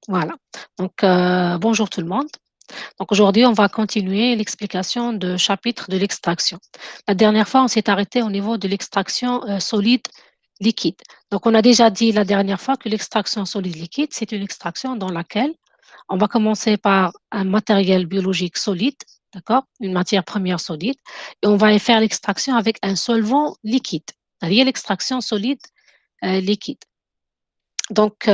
Voilà. Donc, bonjour tout le monde. Donc, aujourd'hui, on va continuer l'explication de chapitre de l'extraction. La dernière fois, on s'est arrêté au niveau de l'extraction solide-liquide. Donc, on a déjà dit la dernière fois que l'extraction solide-liquide, c'est une extraction dans laquelle on va commencer par un matériel biologique solide, d'accord, une matière première solide, et on va faire l'extraction avec un solvant liquide, c'est-à-dire l'extraction solide-liquide. Donc,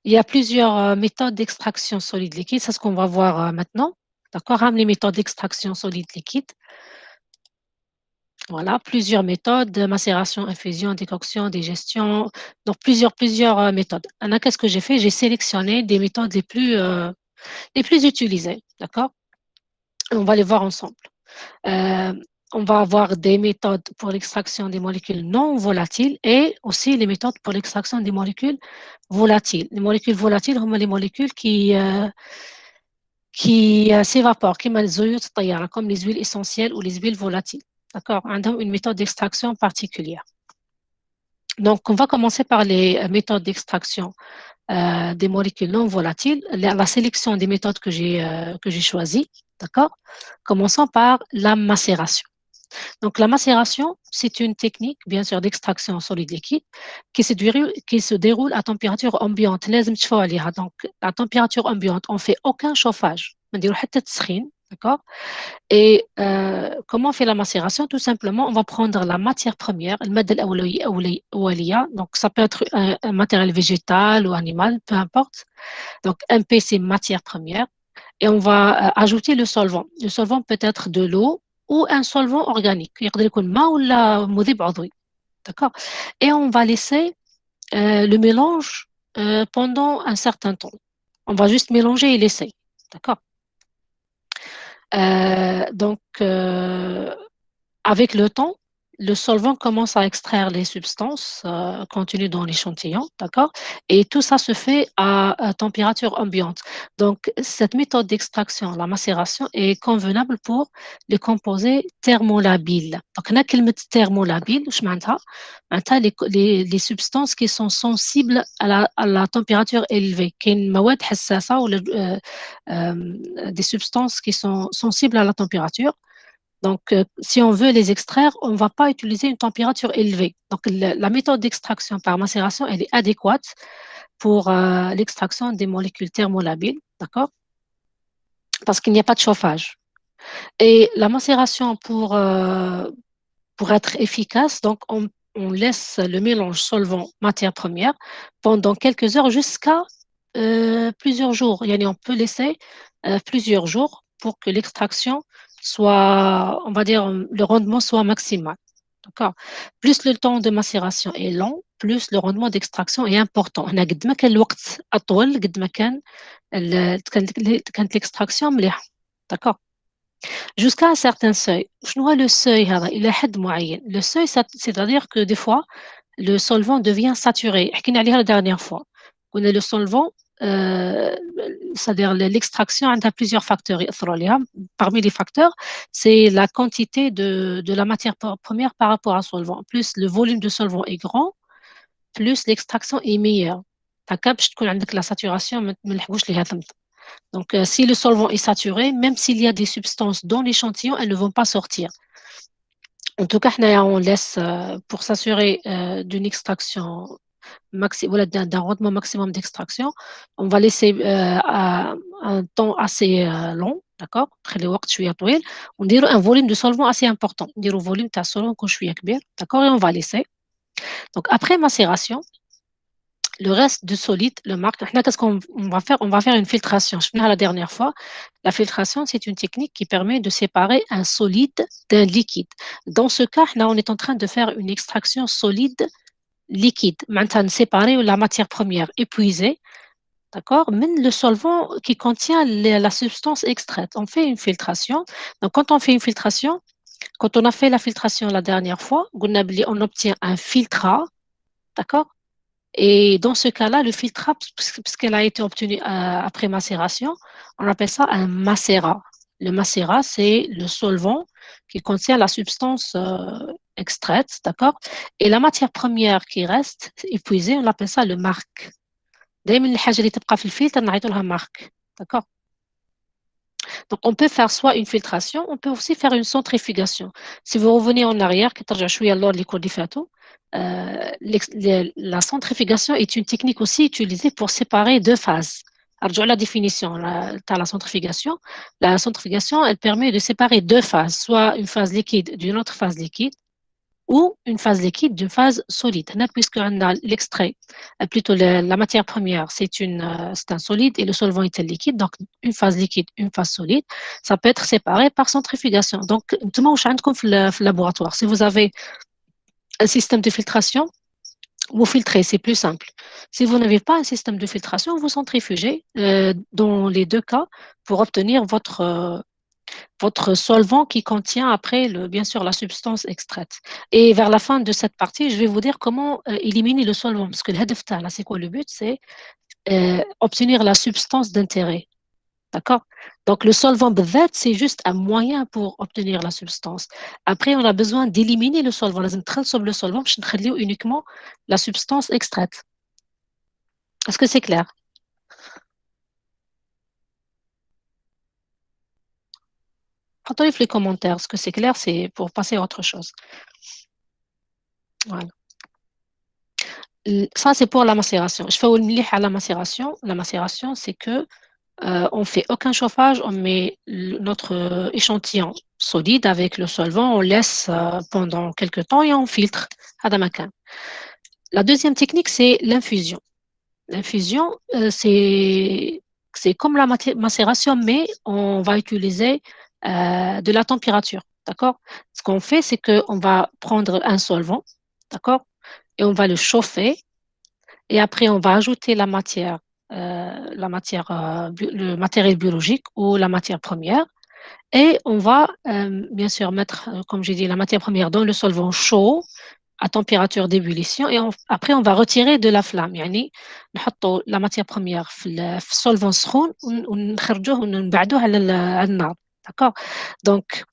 il y a plusieurs méthodes d'extraction solide-liquide, c'est ce qu'on va voir maintenant. D'accord, hein, les méthodes d'extraction solide-liquide. Voilà, plusieurs méthodes, macération, infusion, décoction, digestion, donc plusieurs méthodes. Anna, qu'est-ce que j'ai fait? J'ai sélectionné des méthodes les plus utilisées. D'accord? On va les voir ensemble. Euh, on va avoir des méthodes pour l'extraction des molécules non volatiles et aussi les méthodes pour l'extraction des molécules volatiles. Les molécules volatiles sont les molécules qui s'évaporent, comme les huiles essentielles ou les huiles volatiles. D'accord? On a une méthode d'extraction particulière. Donc, on va commencer par les méthodes d'extraction des molécules non volatiles, la sélection des méthodes que j'ai choisies. D'accord? Commençons par la macération. Donc, la macération, c'est une technique, bien sûr, d'extraction solide liquide qui se déroule à température ambiante. Donc, la température ambiante, on ne fait aucun chauffage. On dit d'accord? Et comment on fait la macération? Tout simplement, on va prendre la matière première, le mad al-awliya, donc ça peut être un matériel végétal ou animal, peu importe. Donc, MP, c'est matière première et on va ajouter le solvant. Le solvant peut être de l'eau ou un solvant organique. يقدر يكون ماء ولا مذيب عضوي. D'accord? Et on va laisser le mélange pendant un certain temps. On va juste mélanger et laisser. D'accord? Donc, avec le temps, le solvant commence à extraire les substances contenues dans l'échantillon, d'accord? Et tout ça se fait à température ambiante. Donc, cette méthode d'extraction, la macération, est convenable pour les composés thermolabiles. Donc, on a كلمة thermolabile, je معناتها les substances qui sont sensibles à la température élevée. كاين مواد حساسة ولا des substances qui sont sensibles à la température. Donc, si on veut les extraire, on ne va pas utiliser une température élevée. Donc, la méthode d'extraction par macération, elle est adéquate pour l'extraction des molécules thermolabiles, d'accord? Parce qu'il n'y a pas de chauffage. Et la macération, pour être efficace, donc on laisse le mélange solvant-matière première pendant quelques heures jusqu'à plusieurs jours. On peut laisser plusieurs jours pour que l'extraction soit, on va dire, le rendement soit maximal. D'accord? Plus le temps de macération est long, plus le rendement d'extraction est important. هنا قد ما كان الوقت أطول قد ما كانت l'extraction مليحة. D'accord? Jusqu'à un certain seuil. شنو هو le seuil هذا؟ إلى حد معين. Le seuil, c'est-à-dire que des fois, le solvant devient saturé. حكينا عليها la dernière fois. قلنا le solvant, euh, c'est-à-dire l'extraction a plusieurs facteurs يأثروا عليها. Parmi les facteurs, c'est la quantité de la matière première par rapport à solvant. Plus le volume de solvant est grand, plus l'extraction est meilleure. هكا باش تكون عندك la saturation ما نلحقوش ليها ثمت. Donc, si le solvant est saturé, même s'il y a des substances dans l'échantillon, elles ne vont pas sortir. En tout cas, on laisse, pour s'assurer d'une extraction, voilà, d'un rendement maximum d'extraction, on va laisser un temps assez long, d'accord? On dirait un volume de solvant assez important. On dirait un volume de solvant que je suis d'accord? Et on va laisser. Donc, après macération, le reste du solide, le marque, qu'est-ce qu'on va faire? On va faire une filtration. Je venais la dernière fois. La filtration, c'est une technique qui permet de séparer un solide d'un liquide. Dans ce cas, là, on est en train de faire une extraction solide liquide. Maintenant, séparer la matière première épuisée, d'accord, mais le solvant qui contient la substance extraite. On fait une filtration. Donc, quand on fait une filtration, quand on a fait la filtration la dernière fois, on obtient un filtrat, d'accord? Et dans ce cas-là, le filtrat, puisqu'elle a été obtenue après macération, on appelle ça un macérat. Le macérat, c'est le solvant qui contient la substance extraite, d'accord? Et la matière première qui reste épuisée, on appelle ça le marc. دائما الحاجة اللي تبقى في الفلتر نعيطوا لها مارك. D'accord. Donc, on peut faire soit une filtration, on peut aussi faire une centrifugation. Si vous revenez en arrière, la centrifugation est une technique aussi utilisée pour séparer deux phases. Alors, la définition de la centrifugation. La centrifugation, elle permet de séparer deux phases, soit une phase liquide d'une autre phase liquide, ou une phase liquide d'une phase solide. Puisque l'extrait, plutôt la matière première, c'est un solide et le solvant est un liquide, donc une phase liquide, une phase solide, ça peut être séparé par centrifugation. Donc, comme le laboratoire, si vous avez un système de filtration, vous filtrez, c'est plus simple. Si vous n'avez pas un système de filtration, vous centrifugez dans les deux cas pour obtenir votre solvant qui contient après, bien sûr, la substance extraite. Et vers la fin de cette partie, je vais vous dire comment éliminer le solvant. Parce que là, c'est quoi le but? C'est obtenir la substance d'intérêt. D'accord? Donc, le solvant بالذات, c'est juste un moyen pour obtenir la substance. Après, on a besoin d'éliminer le solvant. لازم تخلصوا le solvant باش نخليو uniquement la substance extraite. Est-ce que c'est clair? Partagez les commentaires. Est-ce que c'est clair? C'est pour passer à autre chose. Voilà. Ça, c'est pour la macération. Je fais à la macération. La macération, c'est que on fait aucun chauffage, on met notre échantillon solide avec le solvant, on laisse pendant quelques temps et on filtre à Damakan. La deuxième technique, c'est l'infusion. L'infusion, c'est comme la macération, mais on va utiliser de la température. D'accord? Ce qu'on fait, c'est qu'on va prendre un solvant, d'accord? Et on va le chauffer et après, on va ajouter le matériel biologique ou la matière première. Et on va bien sûr mettre, comme j'ai dit, la matière première dans le solvant chaud à température d'ébullition. Et après, on va retirer de la flamme. يعني نحطوا la matière première في solvant سخون ونخرجوه ونبعدوه على النار. D'accord? Donc,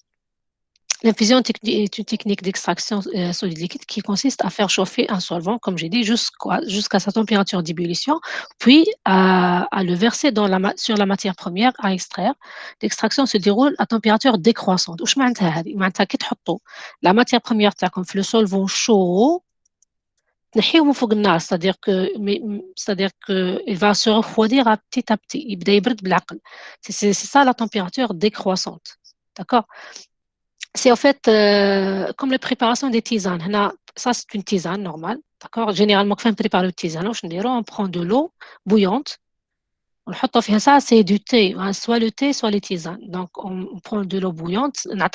l'infusion est une technique d'extraction solide liquide qui consiste à faire chauffer un solvant, comme j'ai dit, jusqu'à sa température d'ébullition, puis à le verser sur la matière première à extraire. L'extraction se déroule à température décroissante. وش معناتها هذه؟ معناتها كي تحطوا la matière première تاعكم في le solvant chaud تنحيه من فوق النار c'est-à-dire que il va se refroidir à petit يبدا يبرد بالعقل. C'est ça la température décroissante. D'accord? C'est en fait comme la préparation des tisanes. Ça, c'est une tisane normale. D'accord? Généralement, quand on prépare le tisane, on prend de l'eau bouillante. Ça, c'est du thé, hein, soit le thé, soit les tisanes. Donc, on prend de l'eau bouillante, on a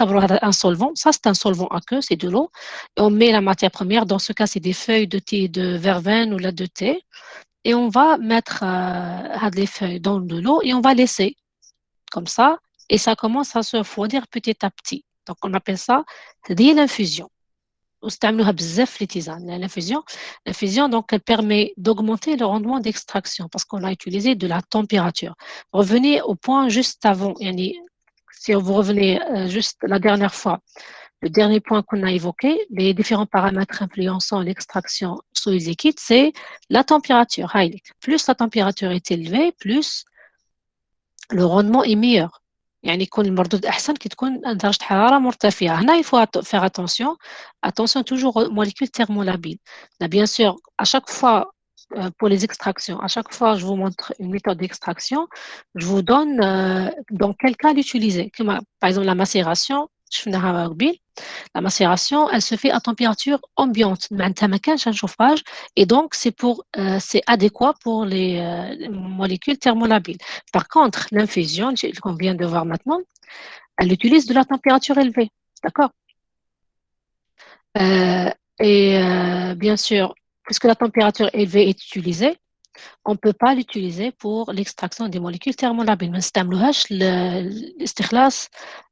un solvant. Ça, c'est un solvant aqueux, c'est de l'eau. Et on met la matière première. Dans ce cas, c'est des feuilles de thé, de verveine ou là de thé. Et on va mettre les feuilles dans de l'eau et on va laisser comme ça. Et ça commence à se refroidir petit à petit. Donc, on appelle ça l'infusion. واستعملوها بزاف في les l'infusion donc elle permet d'augmenter le rendement d'extraction parce qu'on a utilisé de la température. Revenez au point juste avant يعني si vous revenez juste la dernière fois, le dernier point qu'on a évoqué, les différents paramètres influençant l'extraction solide liquide, c'est la température. Plus la température est élevée, plus le rendement est meilleur. يعني يكون المردود أحسن كي تكون درجة حرارة مرتفعة. هنا il faut faire attention toujours aux molécules thermolabiles. Là, bien sûr, à chaque fois pour les extractions, à chaque fois je vous montre une méthode d'extraction, je vous donne dans quel cas l'utiliser. Par exemple la macération, شفناها قبيل. La macération, elle se fait à température ambiante. معناتها ما كانش un chauffage et donc c'est adéquat pour les molécules thermolabiles. Par contre, l'infusion qu'on vient de voir maintenant, elle utilise de la température élevée. D'accord? Euh, bien sûr, puisque la température élevée est utilisée, on ne peut pas l'utiliser pour l'extraction des molécules thermolabiles. ما نستعملوهاش لاستخلاص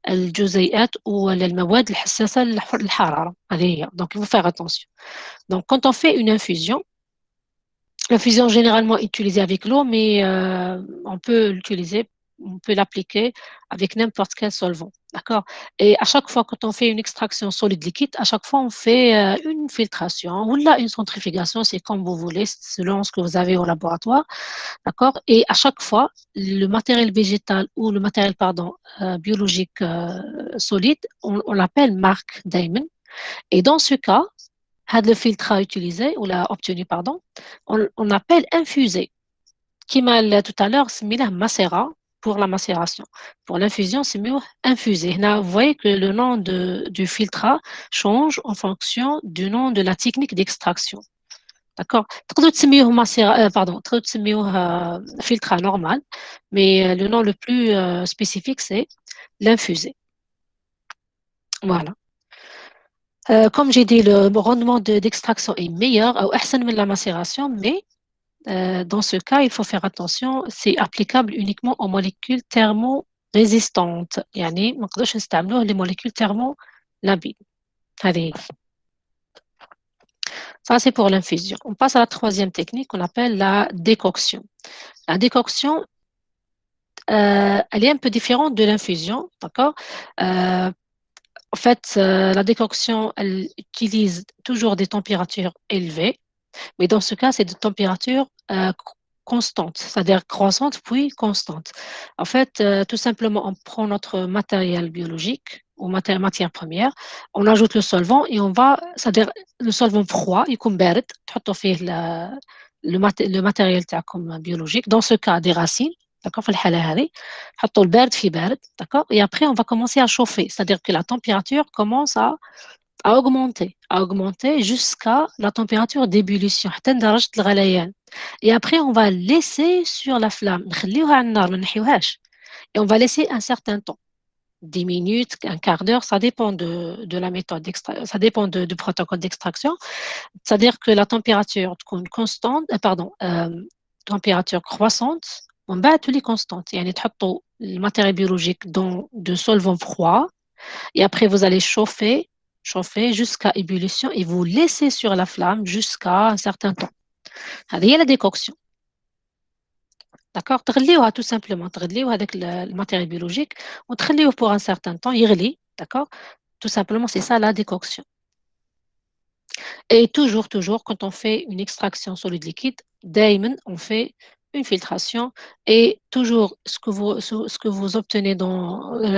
الجزيئات والمواد الحساسة للحرارة. Donc, il faut faire attention. Donc, quand on fait une infusion, l'infusion généralement est utilisée avec l'eau, mais on peut l'utiliser on peut l'appliquer avec n'importe quel solvant. D'accord? Et à chaque fois, quand on fait une extraction solide-liquide, à chaque fois, on fait une filtration ou là une centrifugation, c'est comme vous voulez, selon ce que vous avez au laboratoire. D'accord? Et à chaque fois, le matériel végétal ou le matériel, pardon, biologique solide, on l'appelle marque Diamond. Et dans ce cas, le filtre à utiliser ou l'a obtenu, pardon, on appelle infusé. Qui m'a tout à l'heure, c'est mis la macérat pour la macération. Pour l'infusion, c'est mieux infusé. Là, vous voyez que le nom du filtre change en fonction du nom de la technique d'extraction. D'accord. تقدروا تسميوه pardon, تقدروا تسميوه filtre normal, mais le nom le plus spécifique, c'est l'infusé. Voilà. Comme j'ai dit, le rendement d'extraction est meilleur ou أحسن من la macération, mais dans ce cas, il faut faire attention, c'est applicable uniquement aux molécules thermorésistantes. يعني ما نقدرش نستعملوه les molécules thermolabiles. هذه. Ça, c'est pour l'infusion. On passe à la troisième technique qu'on appelle la décoction. La décoction, elle est un peu différente de l'infusion, d'accord? En fait, la décoction, elle utilise toujours des températures élevées. Mais dans ce cas, c'est de température constante, c'est-à-dire croissante puis constante. En fait, tout simplement, on prend notre matériel biologique ou matière première, on ajoute le solvant et on va, c'est-à-dire le solvant froid, يكون بارد, تحطوا فيه le matériel تاعكم biologique. Dans ce cas, des racines. D'accord, في الحالة هذه حطوا البارد في بارد, d'accord, et après on va commencer à chauffer, c'est-à-dire que la température commence à augmenter jusqu'à la température d'ébullition حتى لدرجة الغليان. Et après, on va laisser sur la flamme. نخليوها على النار, ما نحيوهاش. Et on va laisser un certain temps. 10 minutes, un quart d'heure, ça dépend de la méthode d'extraction, ça dépend du protocole d'extraction. C'est-à-dire que la température تكون constante, pardon, température croissante, on bat tous les constantes. يعني تحطوا le matériel biologique dans de solvant froid. Et après, vous allez chauffer jusqu'à ébullition et vous laissez sur la flamme jusqu'à un certain temps. هذه هي la décoction. D'accord. تغليوها tout simplement. تغليوها avec le matériel biologique وتخليوه pour un certain temps يغلي. D'accord. Tout simplement, c'est ça la décoction. Et toujours, quand on fait une extraction solide liquide, دايما on fait une filtration et toujours ce que vous obtenez dans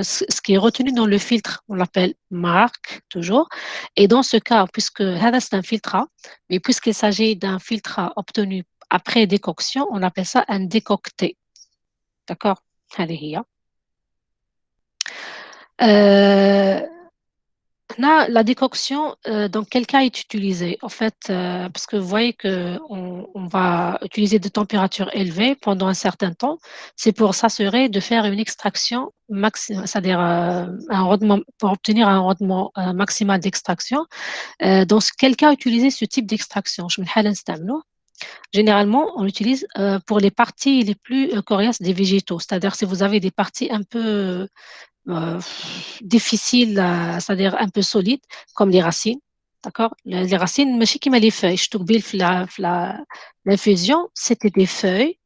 ce qui est retenu dans le filtre, on l'appelle marque toujours. Et dans ce cas, puisque هذا c'est un filtre, mais puisqu'il s'agit d'un filtre obtenu après décoction, on appelle ça un décocté. D'accord? هذه هي. Euh, Là, la décoction, dans quel cas est utilisée? En fait, parce que vous voyez qu'on va utiliser des températures élevées pendant un certain temps, c'est pour s'assurer de faire une extraction maximale, c'est-à-dire un rendement, pour obtenir un rendement maximal d'extraction. Dans quel cas utiliser ce type d'extraction? Je me Généralement, on l'utilise pour les parties les plus coriaces des végétaux, c'est-à-dire si vous avez des parties un peu euh, difficiles, c'est-à-dire un peu solides, comme les racines. D'accord? Les racines, ماشي كيما les feuilles. Je t'oublie l'infusion, c'était des feuilles.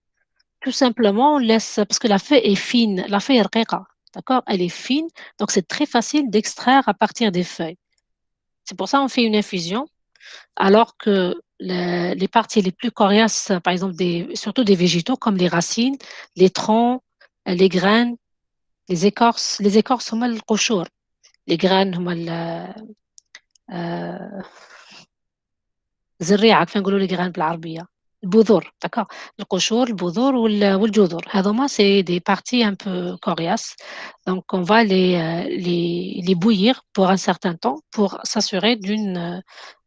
Tout simplement, on laisse, parce que la feuille est fine, la feuille est رقيقة. D'accord? Elle est fine, donc c'est très facile d'extraire à partir des feuilles. C'est pour ça qu'on fait une infusion, alors que les parties les plus coriaces, par exemple, surtout des végétaux, comme les racines, les troncs, les graines, les écorces هما القشور. Les graines هما الزريعة كيف نقولوا les graines بالعربية البذور d'accord القشور البذور والجذور هذوما c'est des parties un peu coriaces donc on va les bouillir pour un certain temps pour s'assurer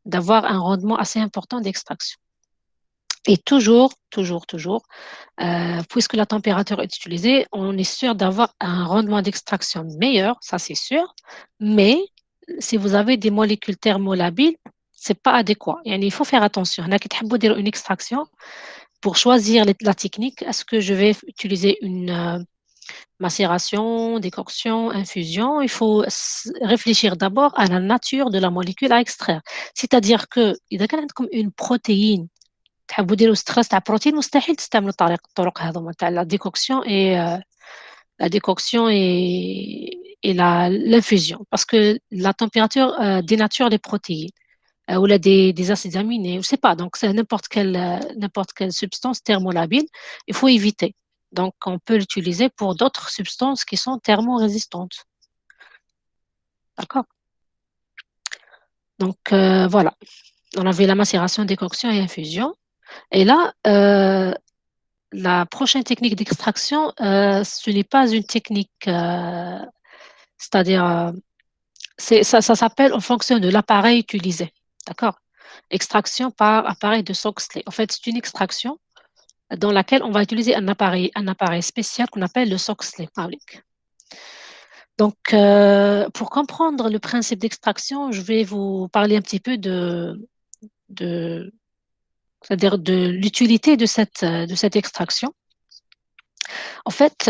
d'avoir un rendement assez important d'extraction. Et toujours, puisque la température est utilisée, on est sûr d'avoir un rendement d'extraction meilleur, ça c'est sûr, mais si vous avez des molécules thermolabiles, c'est pas adéquat. Yani, il faut faire attention. On a qui تحبوا dire une extraction, pour choisir la technique, est-ce que je vais utiliser une macération, décoction, infusion? Il faut réfléchir d'abord à la nature de la molécule à extraire. C'est-à-dire que إذا كان عندكم une protéine تحبوا ديروا ستريس تاع بروتين مستحيل تستعملوا الطرق هذوما تاع لا ديكوكسيون اي la décoction et l'infusion, parce que la température dénature les protéines ou là des acides aminés, je ne sais pas, donc c'est n'importe quelle substance thermolabile, il faut éviter. Donc on peut l'utiliser pour d'autres substances qui sont thermorésistantes. D'accord? Donc voilà, on avait la macération, décoction et infusion. Et là, la prochaine technique d'extraction, ce n'est pas une technique, c'est-à-dire, ça s'appelle en fonction de l'appareil utilisé. D'accord? Extraction par appareil de Soxley. En fait, c'est une extraction dans laquelle on va utiliser un appareil spécial qu'on appelle le Soxley. Donc, pour comprendre le principe d'extraction, je vais vous parler un petit peu de, c'est-à-dire de l'utilité de cette extraction. En fait,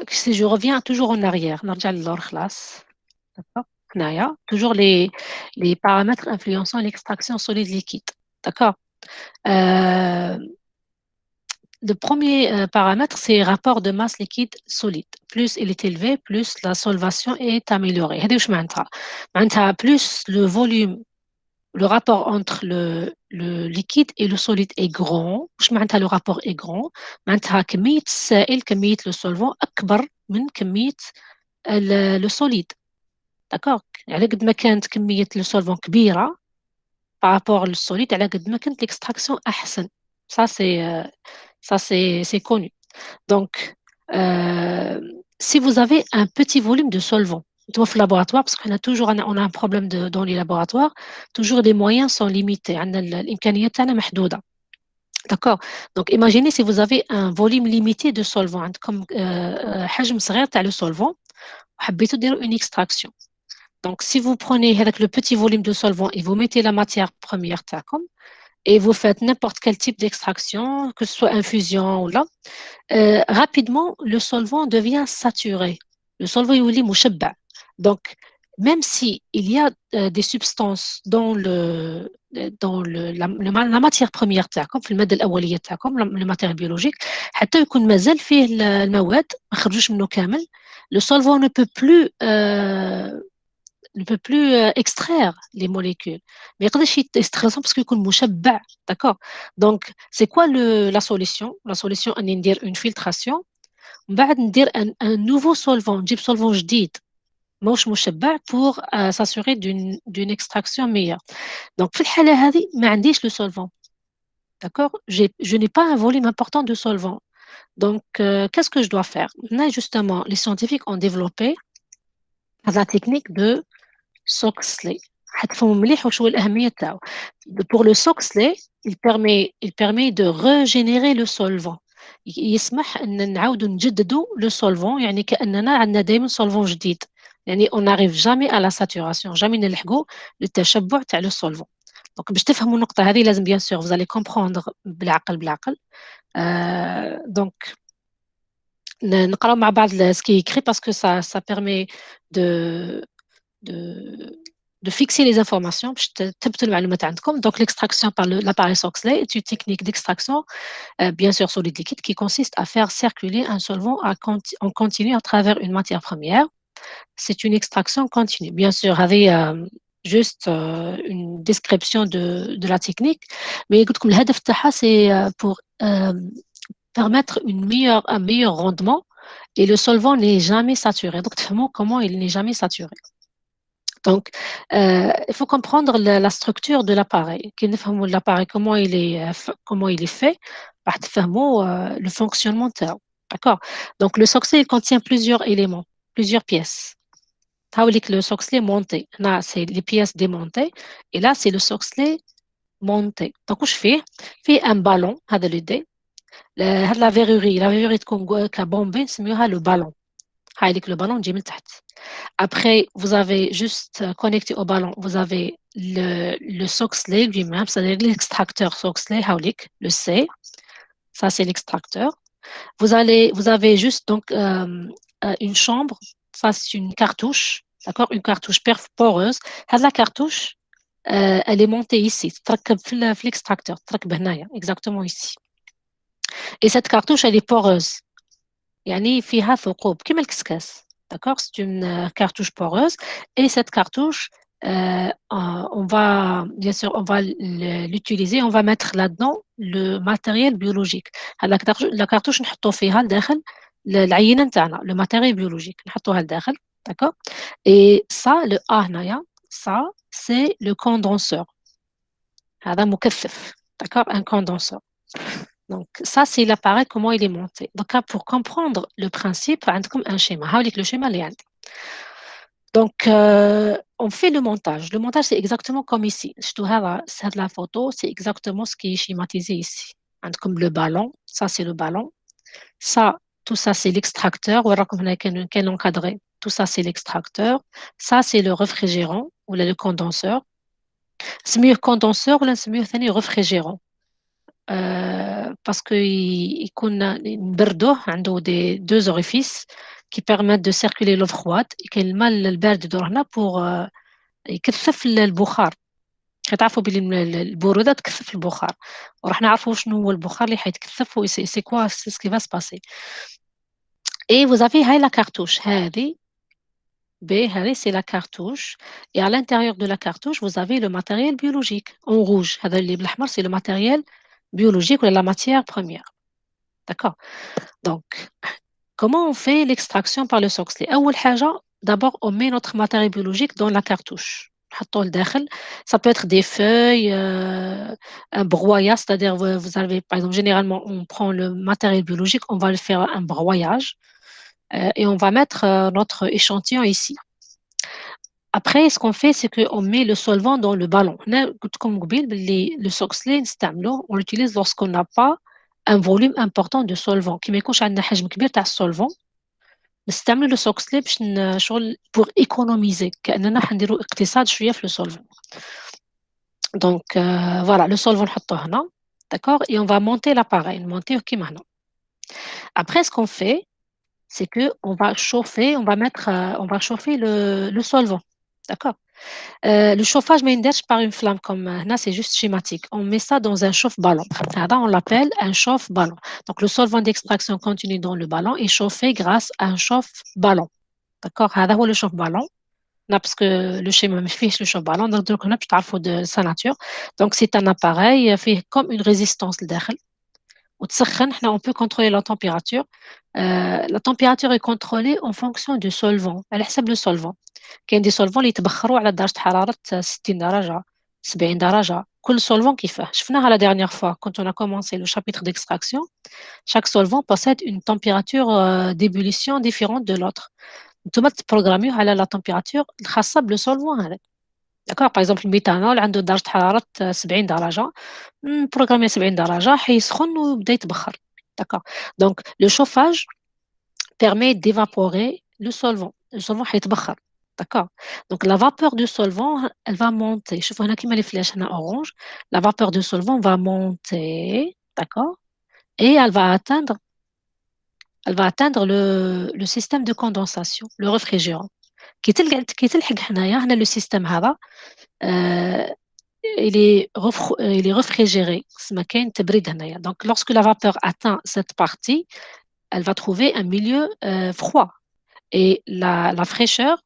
si je reviens toujours en arrière, نرجع للور خلاص. D'accord? هنايا, toujours les paramètres influençant l'extraction solide liquide. D'accord? Euh, le premier paramètre, c'est rapport de masse liquide solide. Plus il est élevé, plus la solvation est améliorée. هذه وش معناتها؟ معناتها plus le volume, le rapport entre le liquide et le solide est grand. وش معناتها le rapport est grand؟ معناتها كمية السائل كمية le solvant أكبر من كمية le solide. D'accord؟ على قد ما كانت كمية le solvant كبيرة par rapport au solide, على قد ما كانت l'extraction أحسن. Ça, c'est connu. Donc, si vous avez un petit volume de solvant, dans le laboratoire, parce qu'on a toujours on a un problème dans les laboratoires, toujours les moyens sont limités. عندنا الإمكانيات تاعنا محدودة. D'accord. Donc, imaginez si vous avez un volume limité de solvant, عندكم حجم صغير تاع le solvant, وحبيتوا ديروا une extraction. Donc, si vous prenez avec le petit volume de solvant et vous mettez la matière première تاعكم, et vous faites n'importe quel type d'extraction, que ce soit infusion ou là, rapidement, le solvant devient saturé. Le solvant est مشبع. Donc, même si il y a des substances dans la matière première تاعكم في المادة الأولية تاعكم le matériel biologique حتى يكون مازال فيه المواد ما خرجوش منه كامل, le solvant ne peut plus extraire les molécules. Mais يقدرش يستخلصهم parce qu'il يكون مشبع. D'accord? Donc, c'est quoi la solution? La solution, on ندير une filtration. ومن بعد ندير un nouveau solvant. نجيب solvant جديد ماهوش مشبع pour s'assurer d'une extraction meilleure. Donc, في الحالة هذه ما عنديش le solvant. D'accord? Je n'ai pas un volume important de solvant. Donc, qu'est-ce que je dois faire? Là, justement, les scientifiques ont développé la technique de Soxley. حتفهموا مليح وش هو الأهمية تاعو. Pour le Soxley, il permet de régénérer le solvant. يسمح أن نعاودوا نجددوا le solvant, يعني كأننا عندنا دائما solvant جديد. يعني on n'arrive jamais à la saturation, jamais نلحقوا للتشبع تاع le solvant. Donc باش تفهموا النقطة هذه لازم bien sûr vous allez comprendre بالعقل. Donc نقراو مع بعض ce qui est écrit parce que ça permet de de, de fixer les informations. Donc, l'extraction par l'appareil Soxley est une technique d'extraction, bien sûr solide liquide, qui consiste à faire circuler un solvant en continu à travers une matière première. C'est une extraction continue. Bien sûr, avec juste une description de la technique. Mais écoute, comme le هدف تاعها, c'est pour permettre un meilleur rendement et le solvant n'est jamais saturé. Donc, comment il n'est jamais saturé. Donc, il faut comprendre la structure de l'appareil. L'appareil, comment il est fait, راح تفهموا le fonctionnement تاعو. D'accord? Donc, le Soxley, il contient plusieurs éléments, plusieurs pièces. هاوليك le Soxley monté. Là, c'est les pièces démontées. Et là, c'est le Soxley monté. Donc, وش فيه؟ فيه un ballon, هذا l'idée. هذا la verrurie تكون كبومبي نسميوها le ballon. هاوليك le ballon تجي من تحت. Après, vous avez juste connecté au ballon, vous avez le Soxley lui-même, c'est-à-dire l'extracteur Soxley, le C, ça c'est l'extracteur. Vous avez juste donc une chambre, ça c'est une cartouche, d'accord, une cartouche poreuse. La cartouche, elle est montée ici, في l'extracteur, exactement ici. Et cette cartouche, elle est poreuse. يعني فيها ثقوب كيما الكسكاس. D'accord, c'est une cartouche poreuse et cette cartouche, on va, bien sûr, on va l'utiliser, on va mettre là-dedans le matériel biologique. La cartouche نحطو فيها لداخل العينة نتاعنا le matériel biologique نحطوها لداخل. D'accord. Et ça, le A هنايا, ça, c'est le condenseur. هذا مكثف. D'accord, un condenseur. Donc, ça, c'est l'appareil, comment il est monté. Donc, là, pour comprendre le principe, عندكم un schéma. هاوليك le schéma اللي عندي. Donc, on fait le montage. Le montage, c'est exactement comme ici. C'est la photo, c'est exactement ce qui est schématisé ici. Comme le ballon, ça, c'est le ballon. Ça, tout ça, c'est l'extracteur. وراكم هنا كاين encadré. Tout ça, c'est l'extracteur. Ça, c'est le réfrigérant ou le condenseur. C'est mieux condenseur ou c'est mieux réfrigérant. Parce qu'il نبردوه عنده deux orifices qui permettent de circuler l'eau froide et كاين الماء البارد يدور هنا pour يكثف البخار. تعرفوا بلي البرودة تكثف البخار وراح نعرفوا شنو هو البخار اللي حيتكثف و c'est quoi c'est ce qui va se passer. Et vous avez هاي la cartouche هذه هذه c'est la cartouche et à l'intérieur de la cartouche vous avez le matériel biologique en rouge. هذا اللي بالأحمر c'est le matériel biologique ou la matière première. D'accord. Donc, comment on fait l'extraction par le Soxley? أول حاجة, d'abord, on met notre matériel biologique dans la cartouche. نحطوه لداخل. Ça peut être des feuilles, un broyat, c'est-à-dire vous avez, par exemple, généralement, on prend le matériel biologique, on va le faire un broyage et on va mettre notre échantillon ici. Après, ce qu'on fait, c'est qu'on met le solvant dans le ballon. Comme le Soxley, on l'utilise lorsqu'on n'a pas un volume important de solvant. كي ما يكونش عندنا حجم كبير تاع السولفون نستعملوا لو سوكسلي باش شغل pour économiser كأننا حنديروا اقتصاد شوية في le solvant. Donc voilà, le solvant نحطوه هنا. D'accord, et on va monter l'appareil, monter كيما هنا. Après, ce qu'on fait, c'est que on va chauffer le solvant. D'accord. Le chauffage ما يندرش par une flamme comme هنا, c'est juste schématique. On met ça dans un chauffe-ballon. On l'appelle un chauffe-ballon. Donc le solvant d'extraction continue dans le ballon est chauffé grâce à un chauffe-ballon. D'accord. هذا هو le chauffe-ballon. Non, parce que le schéma me fiche le chauffe-ballon. Donc on a plus de sa nature. Donc c'est un appareil fait comme une résistance لداخل. وتسخن, on peut contrôler la température. La température est contrôlée en fonction du solvant. على حسب le solvant. كاين دي سولفون اللي يتبخروا على درجة حرارة 60 درجة 70 درجة. كل سولفون كيفاه. شفناها la dernière fois quand on a commencé le chapitre d'extraction. Chaque solvant possède une température d'ébullition différente de l'autre. نتوما تبروغراميوه على la température الخاصة بالسولفون هذا. D'accord. Par exemple, الميثانول عنده درجة حرارة 70 درجة. بروغرامي 70 درجة حيسخن ويبدا يتبخر. D'accord. Donc, le chauffage permet d'évaporer le solvant. Le solvant حيتبخر. D'accord. Donc, la vapeur du solvant, elle va monter. شوفوا هنا كيما les flèches هنا orange. La vapeur du solvant va monter. D'accord. Et elle va atteindre le système de condensation, le réfrigérant. كي تلحق هنا le système هذا il est réfrigéré. Donc, lorsque la vapeur atteint cette partie, elle va trouver un milieu froid. Et la fraîcheur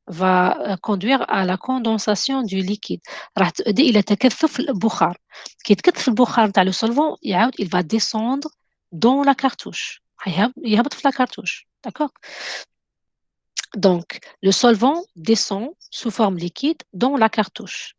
va conduire à la condensation du liquide. راح تؤدي إلى تكثف البخار. كي يتكثف البخار تاع le solvant, il va descendre dans la cartouche. يهبط في la cartouche. D'accord? Donc, le solvant descend sous forme liquide dans la cartouche.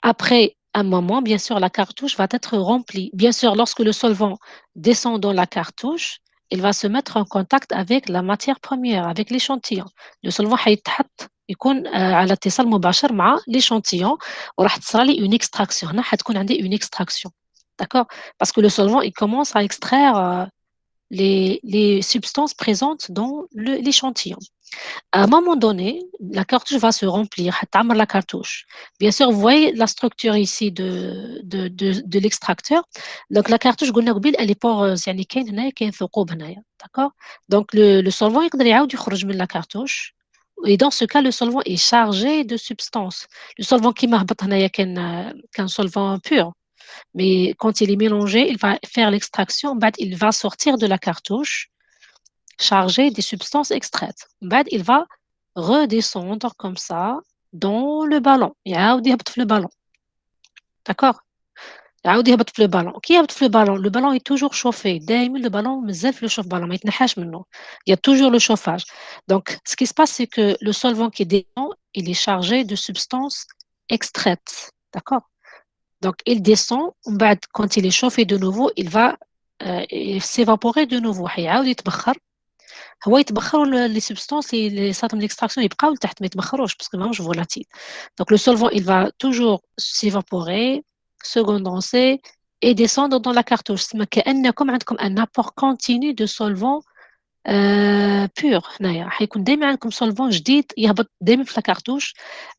Après un moment, bien sûr, la cartouche va être remplie. Bien sûr, lorsque le solvant descend dans la cartouche, il va se mettre en contact avec la matière première, avec l'échantillon. Le solvant حيتحط يكون على اتصال مباشر مع l'échantillon وراح تصرى une extraction. هنا حتكون عندي une extraction. D'accord? Parce que le solvant, il commence à extraire les substances présentes dans l'échantillon. À un moment donné, la cartouche va se remplir, تعمر la cartouche. Bien sûr, vous voyez la structure ici de l'extracteur. Donc, la cartouche, قلنا قبل, elle est poreuse. يعني كاين هنايا كاين ثقوب هنايا. D'accord? Donc, le solvant يقدر يعاود يخرج من la cartouche. Et dans ce cas, le solvant est chargé de substances. Le solvant qui هبط هنايا qu'un solvant pur. Mais quand il est mélangé, il va faire l'extraction. بعد, il va sortir de la cartouche. chargé des substances extraites. بعد, il va redescendre comme ça dans le ballon. يعاود يهبط في le ballon. D'accord? يعاود يهبط في le ballon. كي يهبط في le ballon, le ballon est toujours chauffé. دايما le ballon مازال في le chauffe-ballon, ما يتنحاش منه. Il y a toujours le chauffage. Donc, ce qui se passe, c'est que le solvant qui descend, il est chargé de substances extraites. D'accord? Donc, il descend. بعد, quand il est chauffé de nouveau, il va s'évaporer de nouveau. حيعاود يتبخر. هو يتبخروا les substances et les atomes d'extraction يبقاو لتحت ما يتبخروش parce que ماهمش volatiles. Donc le solvant il va toujours s'évaporer, se condenser et descendre dans la cartouche. تسمى كأنكم عندكم un apport continu de solvant pur. هنايا حيكون دائما عندكم solvant جديد يهبط دائما في la cartouche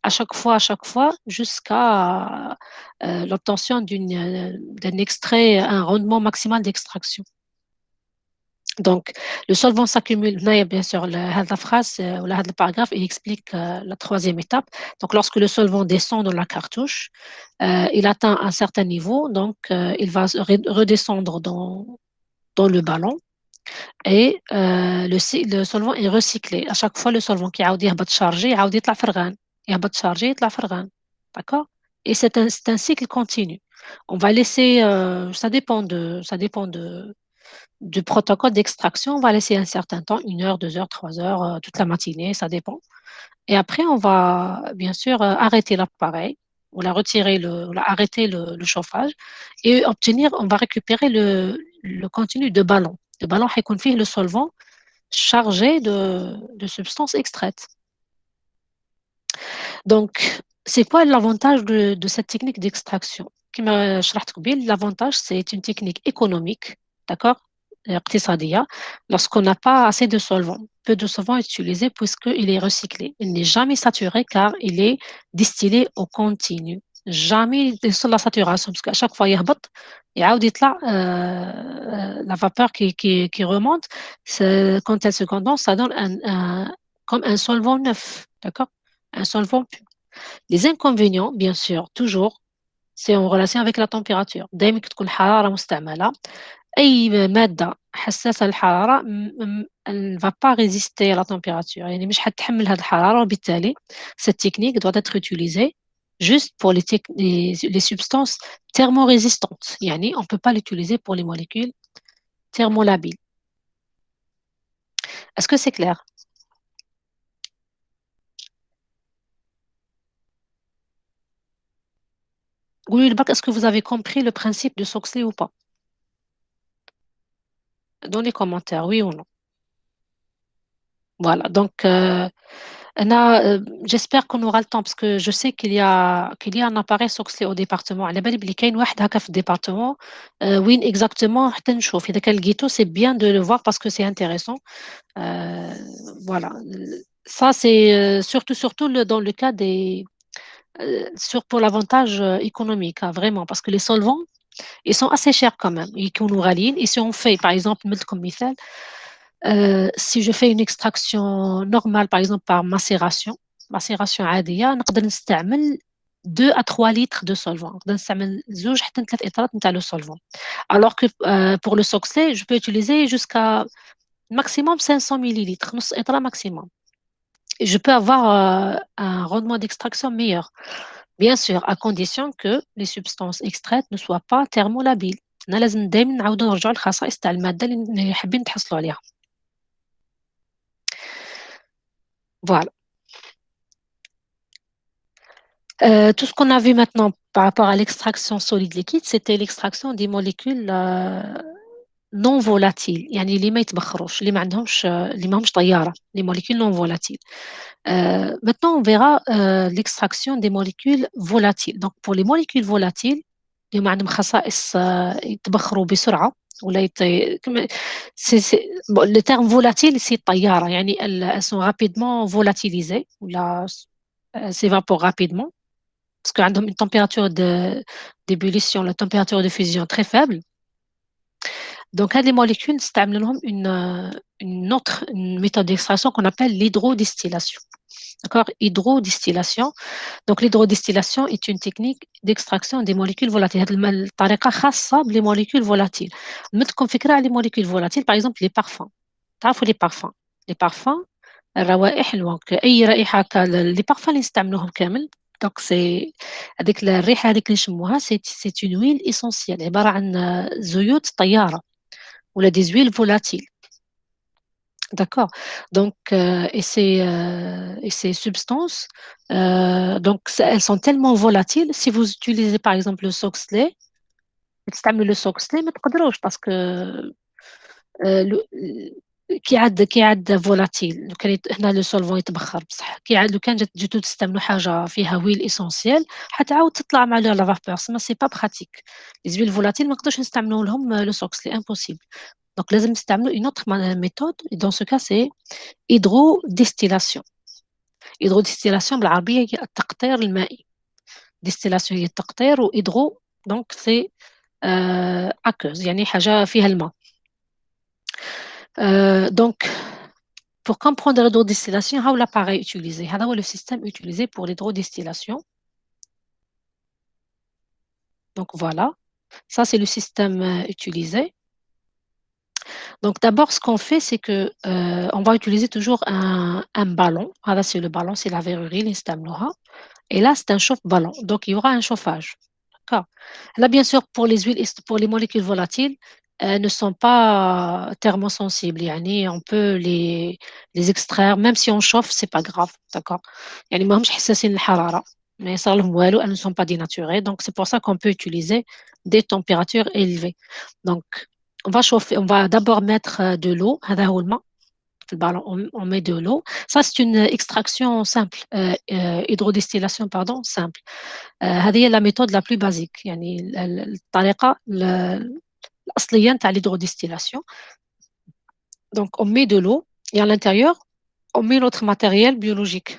à chaque fois jusqu'à l'obtention d'un extrait, un rendement maximal d'extraction. Donc, le solvant s'accumule. Bien sûr, la phrase ou le paragraphe, il explique la troisième étape. Donc, lorsque le solvant descend dans la cartouche, il atteint un certain niveau, donc il va redescendre dans le ballon et le solvant est recyclé. À chaque fois, le solvant qui a chargé, il يطلع فرغان. يهبط chargé, يطلع فرغان. D'accord? Et c'est un cycle continu. On va laisser, ça dépend du protocole d'extraction, on va laisser un certain temps, 1 heure, 2 heures, 3 heures, toute la matinée, ça dépend. Et après, on va bien sûr arrêter l'appareil, arrêter le chauffage et on va récupérer le contenu de ballon. Le ballon هيكون فيه le solvant chargé de substances extraites. Donc, c'est quoi l'avantage de cette technique d'extraction? كما شرحت قبيل, l'avantage, c'est une technique économique, d'accord? اقتصادية, lorsqu'on n'a pas assez de solvant. Peu de solvant est utilisé puisqu'il est recyclé. Il n'est jamais saturé car il est distillé au continu. Jamais sur la saturation, parce qu'à chaque fois, يهبط, يعاود يطلع, la vapeur qui remonte, quand elle se condense, ça donne comme un solvant neuf, d'accord? Un solvant pur. Les inconvénients, bien sûr, toujours, c'est en relation avec la température. دايما كتكون الحرارة مستعملة. أي مادة حساسة للحرارة elle ne va pas résister à la température. يعني مش حتحمل هذه الحرارة وبالتالي cette technique doit être utilisée juste pour les substances thermorésistantes. يعني on ne peut pas l'utiliser pour les molécules thermolabiles. Est-ce que c'est clair? Oui, est-ce que vous avez compris le principe de Soxley ou pas? Dans les commentaires, oui ou non? Voilà, donc j'espère qu'on aura le temps parce que je sais qu'il y a un appareil Soxley au département. على بالي بلي كاين واحد هكا في الديبارتمون وين exactement حتى نشوف إذا كان لقيتو c'est bien de le voir parce que c'est intéressant. Euh, voilà, ça c'est surtout dans le cas pour l'avantage économique, hein, vraiment, parce que les solvants, ils sont assez chers quand même. Ils nous غاليين. Et si on fait, par exemple, comme مثال, si je fais une extraction normale, par exemple par macération عادية, نقدر نستعمل 2 à 3 litres de solvant. نقدر نستعمل 2 حتى 3 إطرات نتاع le solvant. Alors que pour le Soxley, je peux utiliser jusqu'à maximum 500 millilitres, نص إطرة maximum. Et je peux avoir un rendement d'extraction meilleur. Bien sûr, à condition que les substances extraites ne soient pas thermolabiles. أنا لازم دايما نعاودو نرجعو للخصائص تاع المادة اللي حابين نتحصلوا عليها. Voilà. Tout ce qu'on a vu maintenant par rapport à l'extraction solide-liquide, c'était l'extraction des molécules non volatiles. يعني اللي ما يتبخروش, اللي ماهمش طيارة, les molécules non volatiles. Maintenant, on verra l'extraction des molécules volatiles. Donc, pour les molécules volatiles, اللي هما عندهم خصائص يتبخروا بسرعة ولا bon, le terme volatile, c'est طيارة. يعني elles sont rapidement volatilisées ولا s'évaporent rapidement parce qu'عندهم une température d'ébullition, la température de fusion très faible. Donc, هذه les molécules, نستعمل لهم une méthode d'extraction qu'on appelle l'hydrodistillation. D'accord? Hydrodistillation. Donc, l'hydrodistillation est une technique d'extraction des molécules volatiles. هذه الطريقة خاصة بالموليكول volatiles. نمدكم فكرة على les molécules volatiles, par exemple les parfums. تعرفوا لي بارفان الروائح دونك اي رائحه لي بارفان اللي نستعملوهم كامل دونك سي هذيك الريحه هذيك اللي نشموها سي اون ويل اسونسيال عباره عن زيوت طياره ولا دي زويل فولاتيل. D'accord. Donc, et ces substances, donc, elles sont tellement volatiles. Si vous utilisez par exemple le Soxley, تستعملوا le Soxley ما تقدروش parce que كي عاد فولاتيل لو كان هنا لو سولفون يتبخر بصح لو كان جيتو تستعملوا حاجه فيها ويل اسونسيال حتعاود تطلع مع لا فابور سما سي با براتيك. لي زويل فولاتيل ما نقدروش نستعملوا لهم لو Soxley امبوسيبل. دونك لازم نستعملوا une autre méthode et dans ce cas c'est hydrodistillation. hydrodistillation بالعربية هي التقطير المائي. distillation هي التقطير وhydro donc c'est aqueuse يعني حاجة فيها الماء. Donc pour comprendre l'hydrodistillation هاو l'appareil utilisé هذا هو le système utilisé pour l'hydrodistillation. Donc voilà, ça c'est le système utilisé. Donc d'abord ce qu'on fait c'est que on va utiliser toujours un ballon. هذا c'est le ballon, c'est la verrerie اللي نستعملوها. Et là, c'est un chauffe-ballon. Donc, il y aura un chauffage. D'accord. Là, bien sûr, pour les huiles, pour les molécules volatiles, elles ne sont pas thermosensibles. Yani, on peut les extraire, même si on chauffe, c'est pas grave. D'accord. Yani, ما همش حساسين للحرارة. Mais ça, elles ne sont pas dénaturées. Donc, c'est pour ça qu'on peut utiliser des températures élevées. Donc, on va chauffer, on va d'abord mettre de l'eau. هذا هو الماء. Ballon, on met de l'eau. Ça, c'est une extraction simple, hydrodistillation, pardon, simple. هذه هي la méthode la plus basique. يعني الطريقة الأصلية نتاع l'hydrodistillation. Donc, on met de l'eau et à l'intérieur, on met notre matériel biologique.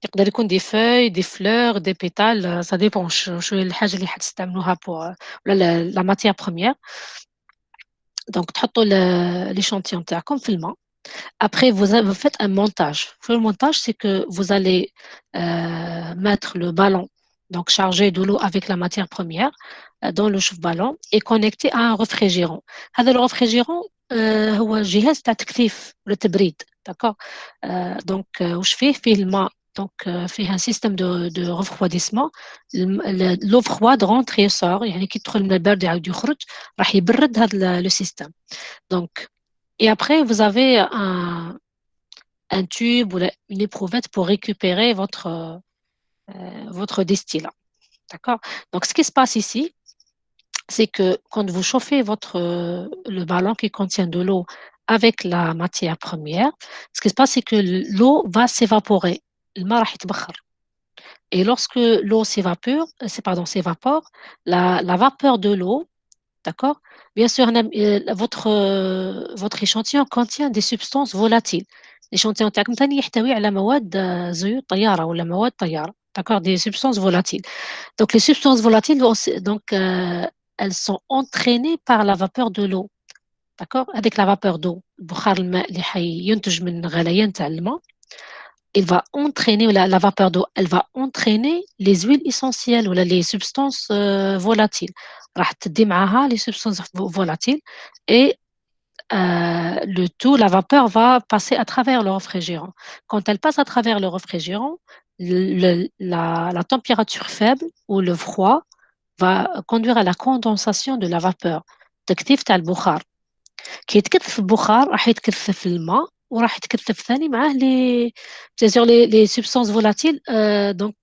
يقدر يكون des feuilles, des fleurs, des pétales, ça dépend شو هي الحاجة اللي حتستعملوها pour ولا la matière première. Donc, تحطوا l'échantillon تاعكم في الماء. Après, vous faites un montage. Le montage, c'est que vous allez mettre le ballon, donc chargé de l'eau avec la matière première, dans le chauffe-ballon et connecté à un réfrigérant. هذا le réfrigérant هو جهاز تاع تكثيف والتبريد. D'accord. Donc, وش فيه الماء. Donc, فيه un système de refroidissement. L'eau froide rentre et sort. يعني كي تدخل من البرد يعاود يخرج راح يبرد هذا le système. Donc, et après, vous avez un tube ou une éprouvette pour récupérer votre distillat. D'accord? Donc, ce qui se passe ici, c'est que quand vous chauffez le ballon qui contient de l'eau avec la matière première, ce qui se passe, c'est que l'eau va s'évaporer. الماء راح يتبخر. Et lorsque l'eau s'évapore, la vapeur de l'eau. D'accord? Bien sûr, votre échantillon contient des substances volatiles. L'échantillon تاعكم ثاني يحتوي على مواد زيوت طيارة ولا مواد طيارة. D'accord? Des substances volatiles. Donc, les substances volatiles, donc, elles sont entraînées par la vapeur de l'eau. D'accord? Avec la vapeur d'eau. البخار الماء اللي حينتج من غليان تاع الماء. Il va entraîner, la vapeur d'eau, elle va entraîner les huiles essentielles ou les substances volatiles. راح تدي معاها les substances volatiles et le tout, la vapeur va passer à travers le réfrigérant. Quand elle passe à travers le réfrigérant, la température faible ou le froid va conduire à la condensation de la vapeur. تكثيف تاع البخار. كي يتكثف البخار راح يتكثف الماء وراح يتكثف ثاني معاه les substances volatiles. Donc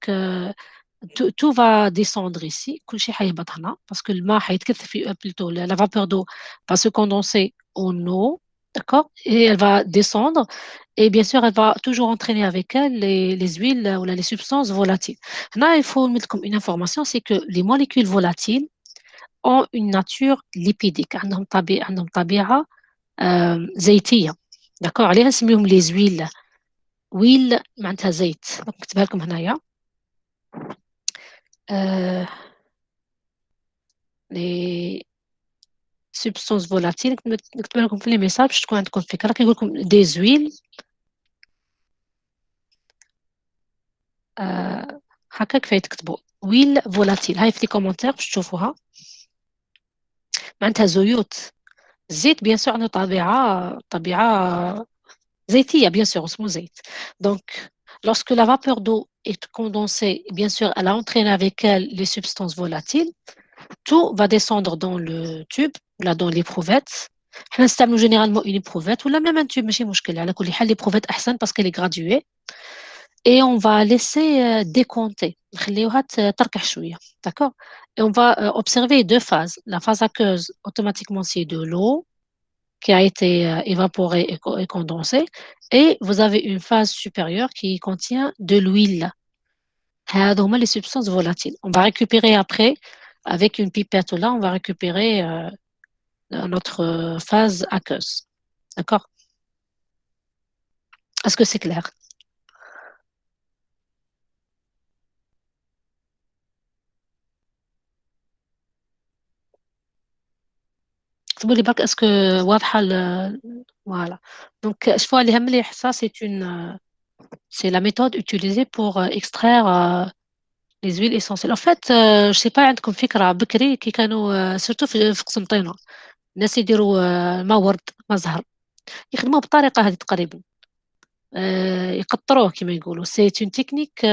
tout va descendre ici. كل شيء حيهبط هنا parce que الماء حيتكثف plutôt la vapeur d'eau va se condenser en eau. D'accord? Et elle va descendre. Et bien sûr, elle va toujours entraîner avec elle les huiles ou les substances volatiles. Là, il faut mettre comme une information, c'est que les molécules volatiles ont une nature lipidique. عندهم طبيعة زيتية. داكوغ عليها نسميهم لي زويل. ويل معناتها زيت. نكتبها لكم هنايا. لي سبستانس فولاتيل نكتبها لكم في لي ميساج باش تكون عندكم فكرة. كيقول لكم دي زويل هكا كفاية تكتبوا ويل فولاتيل. هاي في لي كومونتير باش تشوفوها. معناتها زيوت الزيت bien sûr عنده طبيعة زيتية bien sûr اسمه زيت. Donc lorsque la vapeur d'eau est condensée, bien sûr elle a entraîné avec elle les substances volatiles. Tout va descendre dans le tube, là dans l'éprouvette. احنا نستعملوا généralement une éprouvette ou là même un tube ماشي مشكل على كل حال l'éprouvette أحسن parce qu'elle est graduée et on va laisser décompter نخليوها تركح شوية. D'accord? Et on va observer deux phases. La phase aqueuse, automatiquement c'est de l'eau qui a été évaporée et condensée, et vous avez une phase supérieure qui contient de l'huile. هذو هما les substances volatiles. On va récupérer après avec une pipette là, on va récupérer notre phase aqueuse. D'accord? Est-ce que c'est clair? اكتبوا لي برك اسكو واضحة voilà. Donc شوفوا اللي هم لي ça c'est la méthode utilisée pour extraire les huiles essentielles. En fait, je sais pas عندكم فكرة بكري كي كانوا surtout في قسنطينة الناس يديروا ما ورد ما زهر يخدموه بالطريقة هذه تقريبا. يقطروه كما يقولوا. C'est une technique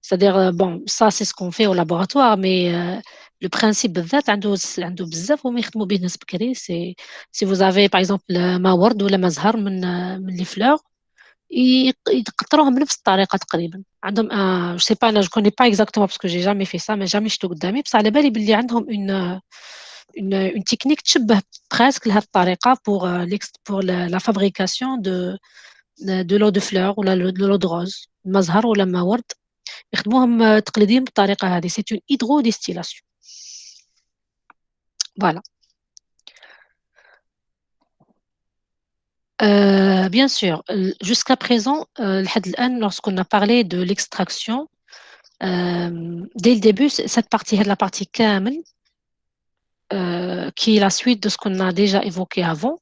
c'est-à-dire bon ça c'est ce qu'on fait au laboratoire mais le principe بالذات عنده بزاف وما يخدموا به الناس بكري. C'est si vous avez par exemple ما ورد ولا ما زهر من les fleurs يقطروهم بنفس الطريقة تقريبا. عندهم je sais pas, je connais pas exactement parce que j'ai jamais fait ça mais jamais شفتو قدامي بصح على بالي باللي عندهم une technique تشبه presque لهذه الطريقة pour pour la fabrication de l'eau de fleur ولا de l'eau de rose ما زهر ولا ما ورد يخدموهم تقليديا بالطريقة هذه. C'est une hydrodistillation. Voilà. Bien sûr, jusqu'à présent, لحد الآن lorsqu'on a parlé de l'extraction, dès le début, cette partie, la partie كامل, qui est la suite de ce qu'on a déjà évoqué avant,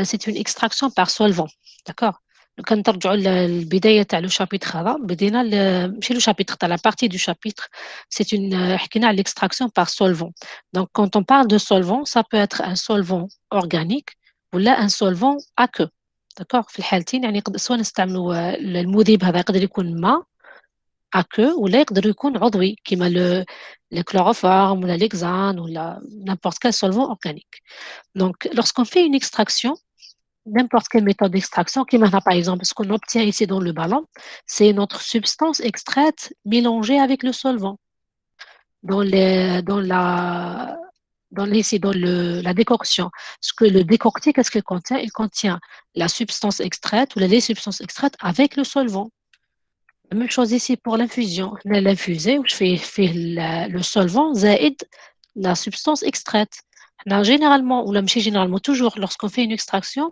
c'est une extraction par solvant. D'accord? Donc, quand on البداية تاع le chapitre هذا بدينا ماشي le chapitre تاع la partie du chapitre, c'est une حكينا على l'extraction par solvant. Donc quand on parle de solvant, ça peut être un solvant organique ou là un solvant aqueux. D'accord؟ في الحالتين يعني سواء نستعملوا المذيب هذا يقدر يكون ماء aqueux ولا يقدر يكون عضوي كيما le chloroforme ou l'hexane ou n'importe quel solvant organique. Donc lorsqu'on fait une extraction, n'importe quelle méthode d'extraction, qui maintenant, par exemple, ce qu'on obtient ici dans le ballon, c'est notre substance extraite mélangée avec le solvant. Dans, les, dans, la, ici, dans la décoction. Ce que le décortique, qu'est-ce qu'il contient? Il contient la substance extraite ou les substances extraites avec le solvant. La même chose ici pour l'infusion. L'infusé, je fais le solvant, zaïd, la substance extraite. Généralement, ou généralement, toujours lorsqu'on fait une extraction,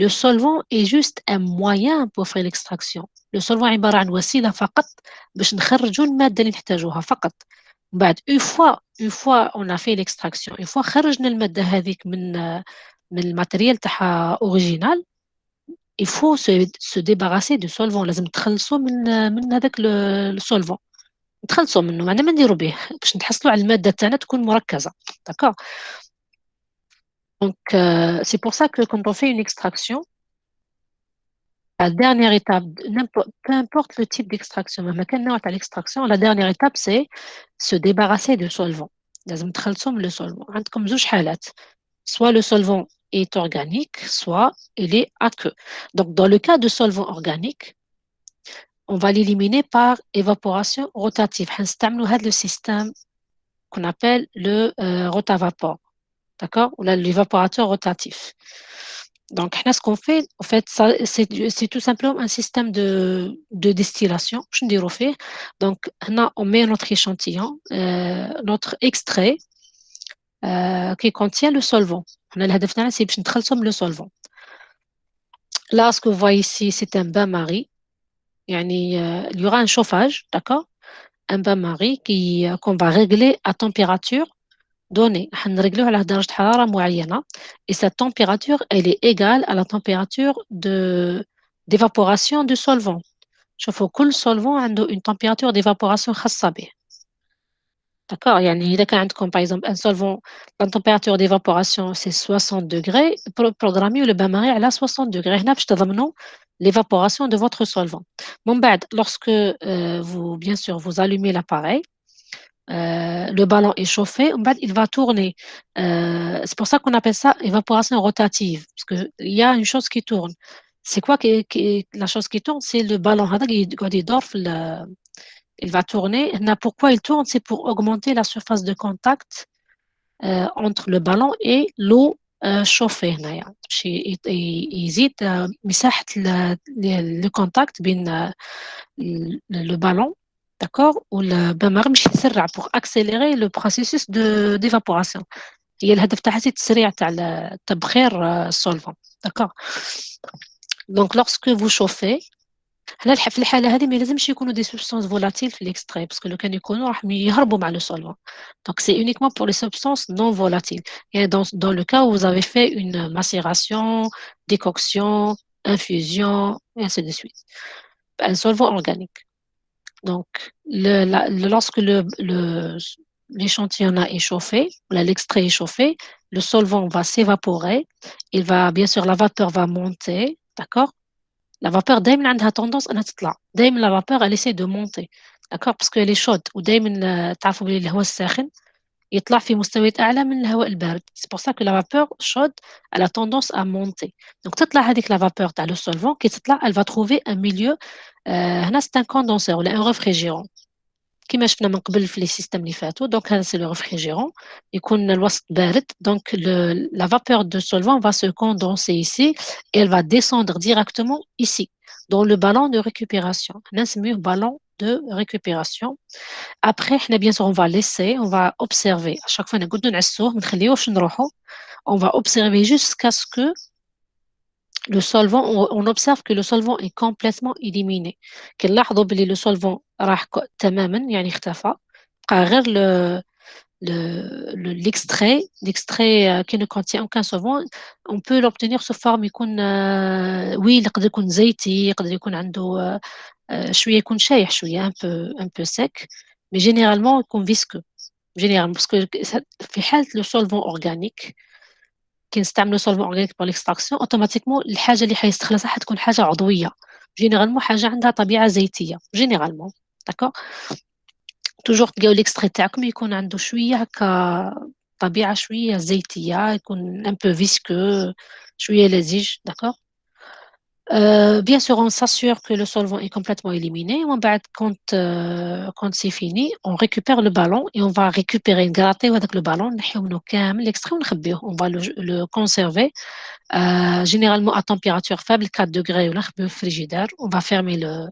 le solvant est juste un moyen pour faire l'extraction. Le solvant est عبارة عن وسيلة فقط باش نخرجوا المادة اللي نحتاجوها فقط. بعد une fois on a fait l'extraction, une fois خرجنا المادة هذيك من الماتريال تاعها original, il faut se débarrasser du solvant. لازم تخلصوا من هذاك السولفون. نتخلصوا منه معنا ما نديروا به باش نتحصلوا على المادة تاعنا تكون مركزة. D'accord? Donc c'est pour ça que quand on fait une extraction, la dernière étape, peu importe le type d'extraction, مهما كان نوع تاع l'extraction, la dernière étape c'est se débarrasser du solvant. لازم تخلصوا من le solvant. عندكم زوج حالات. Soit le solvant est organique, soit il est aqueux. Donc dans le cas de solvant organique, on va l'éliminer par évaporation rotative. هنستعملوا هذا le système qu'on appelle le rotavapor, d'accord? Ou l'évaporateur rotatif. Donc, ce qu'on fait, en fait, c'est tout simplement un système de distillation. Je ne fait. Donc, là, on met notre échantillon, notre extrait qui contient le solvant. On a الهدف تاعنا c'est باش نتخلصوا من le solvant. Là, ce que vous voyez ici, c'est un bain-marie. Il y aura un chauffage, d'accord? Un bain-marie qu'on va régler à température donnée. هنرجلوه على درجة حرارة معينة. Et cette température, elle est égale à la température d'évaporation du solvant. شوفوا كل solvant عنده une température d'évaporation خاصة به. d'accord يعني إذا كان عندكم par exemple un solvant la température d'évaporation c'est 60 degrés programmez le bain-marie على 60 degrés هنا باش تضمنوا l'évaporation de votre solvant من بعد lorsque vous bien sûr vous allumez l'appareil le ballon est chauffé, en fait, il va tourner. C'est pour ça qu'on appelle ça évaporation rotative, parce qu'il y a une chose qui tourne. C'est quoi la chose qui tourne? C'est le ballon. Il va tourner. Pourquoi il tourne? C'est pour augmenter la surface de contact entre le ballon et l'eau chauffée هنايا باش يزيد مساحة le contact بين le ballon d'accord والبمر باش يسرع pour accélérer le processus de d'évaporation هي الهدف تاعها هي التسريع تاع تبخير السولفون d'accord donc lorsque vous chauffez هنا في الحالة هذه ما لازمش يكونوا des substances volatiles في l'extrait parce que لو كان يكونوا راح يهربوا مع le solvant donc c'est uniquement pour les substances non volatiles et dans le cas où vous avez fait une macération décoction infusion et ainsi de suite un solvant organique donc lorsque l'échantillon a échauffé l'extrait est chauffé le solvant va s'évaporer il va bien sûr la vapeur va monter d'accord la vapeur دايما عندها tendance انها تطلع دايما la vapeur elle essaie de monter d'accord parce qu'elle est chaude ودايما تعرفوا بلي الهواء الساخن يطلع في مستويات اعلى من الهواء البارد c'est pour ça que la vapeur chaude elle a tendance à monter donc تطلع هذيك la vapeur تاع le solvant كي تطلع elle va trouver un milieu هنا c'est un condenseur ولا un réfrigérant كما شفنا من قبل في لي سيستم اللي فاتوا donc هذا c'est le réfrigérant يكون الوسط بارد donc la vapeur de solvant va se condenser ici et elle va descendre directement ici dans le ballon de récupération نسميه ballon de récupération après احنا bien sûr on va laisser on va observer à chaque fois نقعدوا نعسوه ما نخليوهش نروحوا on va observer jusqu'à ce que le solvant, on observe que le solvant est complètement éliminé. كنلاحظوا بلي le solvant راح تماما يعني اختفى بقى غير l'extrait qui ne contient aucun solvant on peut l'obtenir sous forme يكون oui يقدر يكون زيتي يقدر يكون عنده شوية يكون شايح شوية un peu sec mais généralement يكون visqueux généralement parce que في حالة le solvant organique كنستعملوا solvant organique pour l'extraction automatiquement الحاجة اللي حيستخلصها حتكون حاجة عضوية généralement حاجة عندها طبيعة زيتية généralement d'accord toujours تلقاو l'extrait تاعكم يكون عنده شوية هكا طبيعة شوية زيتية يكون un peu visqueux شوية لزج d'accord bien sûr, on s'assure que le solvant est complètement éliminé. Quand c'est fini, on récupère le ballon et on va récupérer, gratter avec le ballon, l'extrait, on va le conserver généralement à température faible, 4 degrés ou le frigidaire. On va fermer le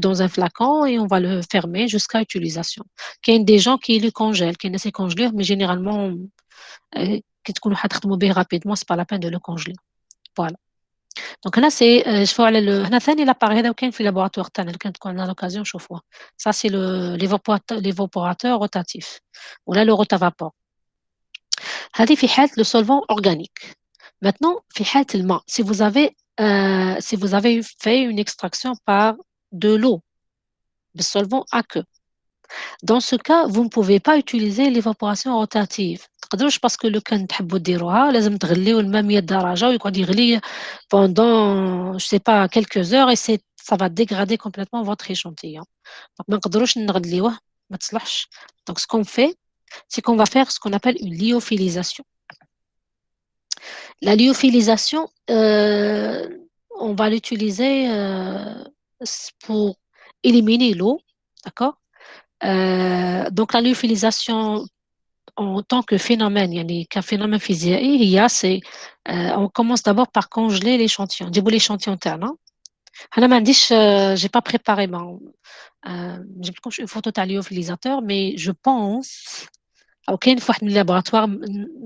dans un flacon et on va le fermer jusqu'à utilisation. Il y a des gens qui le congèlent, qui essaient de congeler, mais généralement, quand on le rapidement, c'est pas la peine de le congeler. Voilà. Donc là, c'est, je vois هنا ثاني l'appareil هذا وكاين في laboratoire تاعنا اللي كانت تكون على l'occasion نشوفوه. Ça, c'est l'évaporateur rotatif. ولا le rotavapor. هذه في حالة le solvant organique. Maintenant, في حالة الماء, si vous avez fait une extraction par de l'eau, le solvant aqueux, dans ce cas, vous ne pouvez pas utiliser l'évaporation rotative. تقدروش parce que لو كان تحبوا ديروها لازم تغليو الماء 100 درجة ويقعد يغلي pendant je sais pas quelques heures et ça va dégrader complètement votre échantillon. Donc ما نقدروش نغليوه ما تصلحش. Donc ce qu'on fait, c'est qu'on va faire ce qu'on appelle une lyophilisation. La lyophilisation, on va l'utiliser pour éliminer l'eau, d'accord? Donc la lyophilisation en tant que phénomène, يعني كphénomène physique, c'est on commence d'abord par congeler l'échantillon. نجيبوا l'échantillon تاعنا. أنا ما عنديش j'ai pas préparé جبت لكمش une photo تاع اليوفيليزاتور mais je pense أو كاين في واحد من اللابوراتوار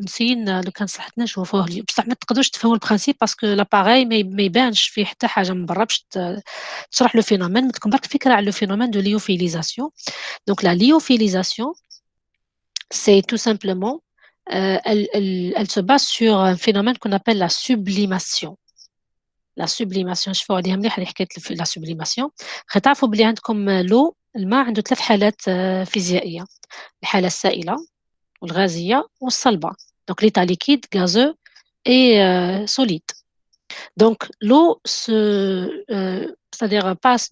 نسيين لو كان صحتنا نشوفوه بصح ما تقدروش تفهموا البرانسيب باسكو لاباغاي ما يبانش فيه حتى حاجة من برا باش تشرح لو فينومين ما تكون برك فكرة على لو فينومين دو ليوفيليزاسيون دونك لا ليوفيليزاسيون c'est tout simplement, elle se base sur un phénomène qu'on appelle la sublimation. La sublimation, je vais vous dire la sublimation. تعرفوا بلي عندكم l'eau الماء عنده 3 حالات فيزيائية، الحالة السائلة والغازية والصلبة. Donc l'état liquide, gazeux et solide. Donc l'eau c'est-à-dire passe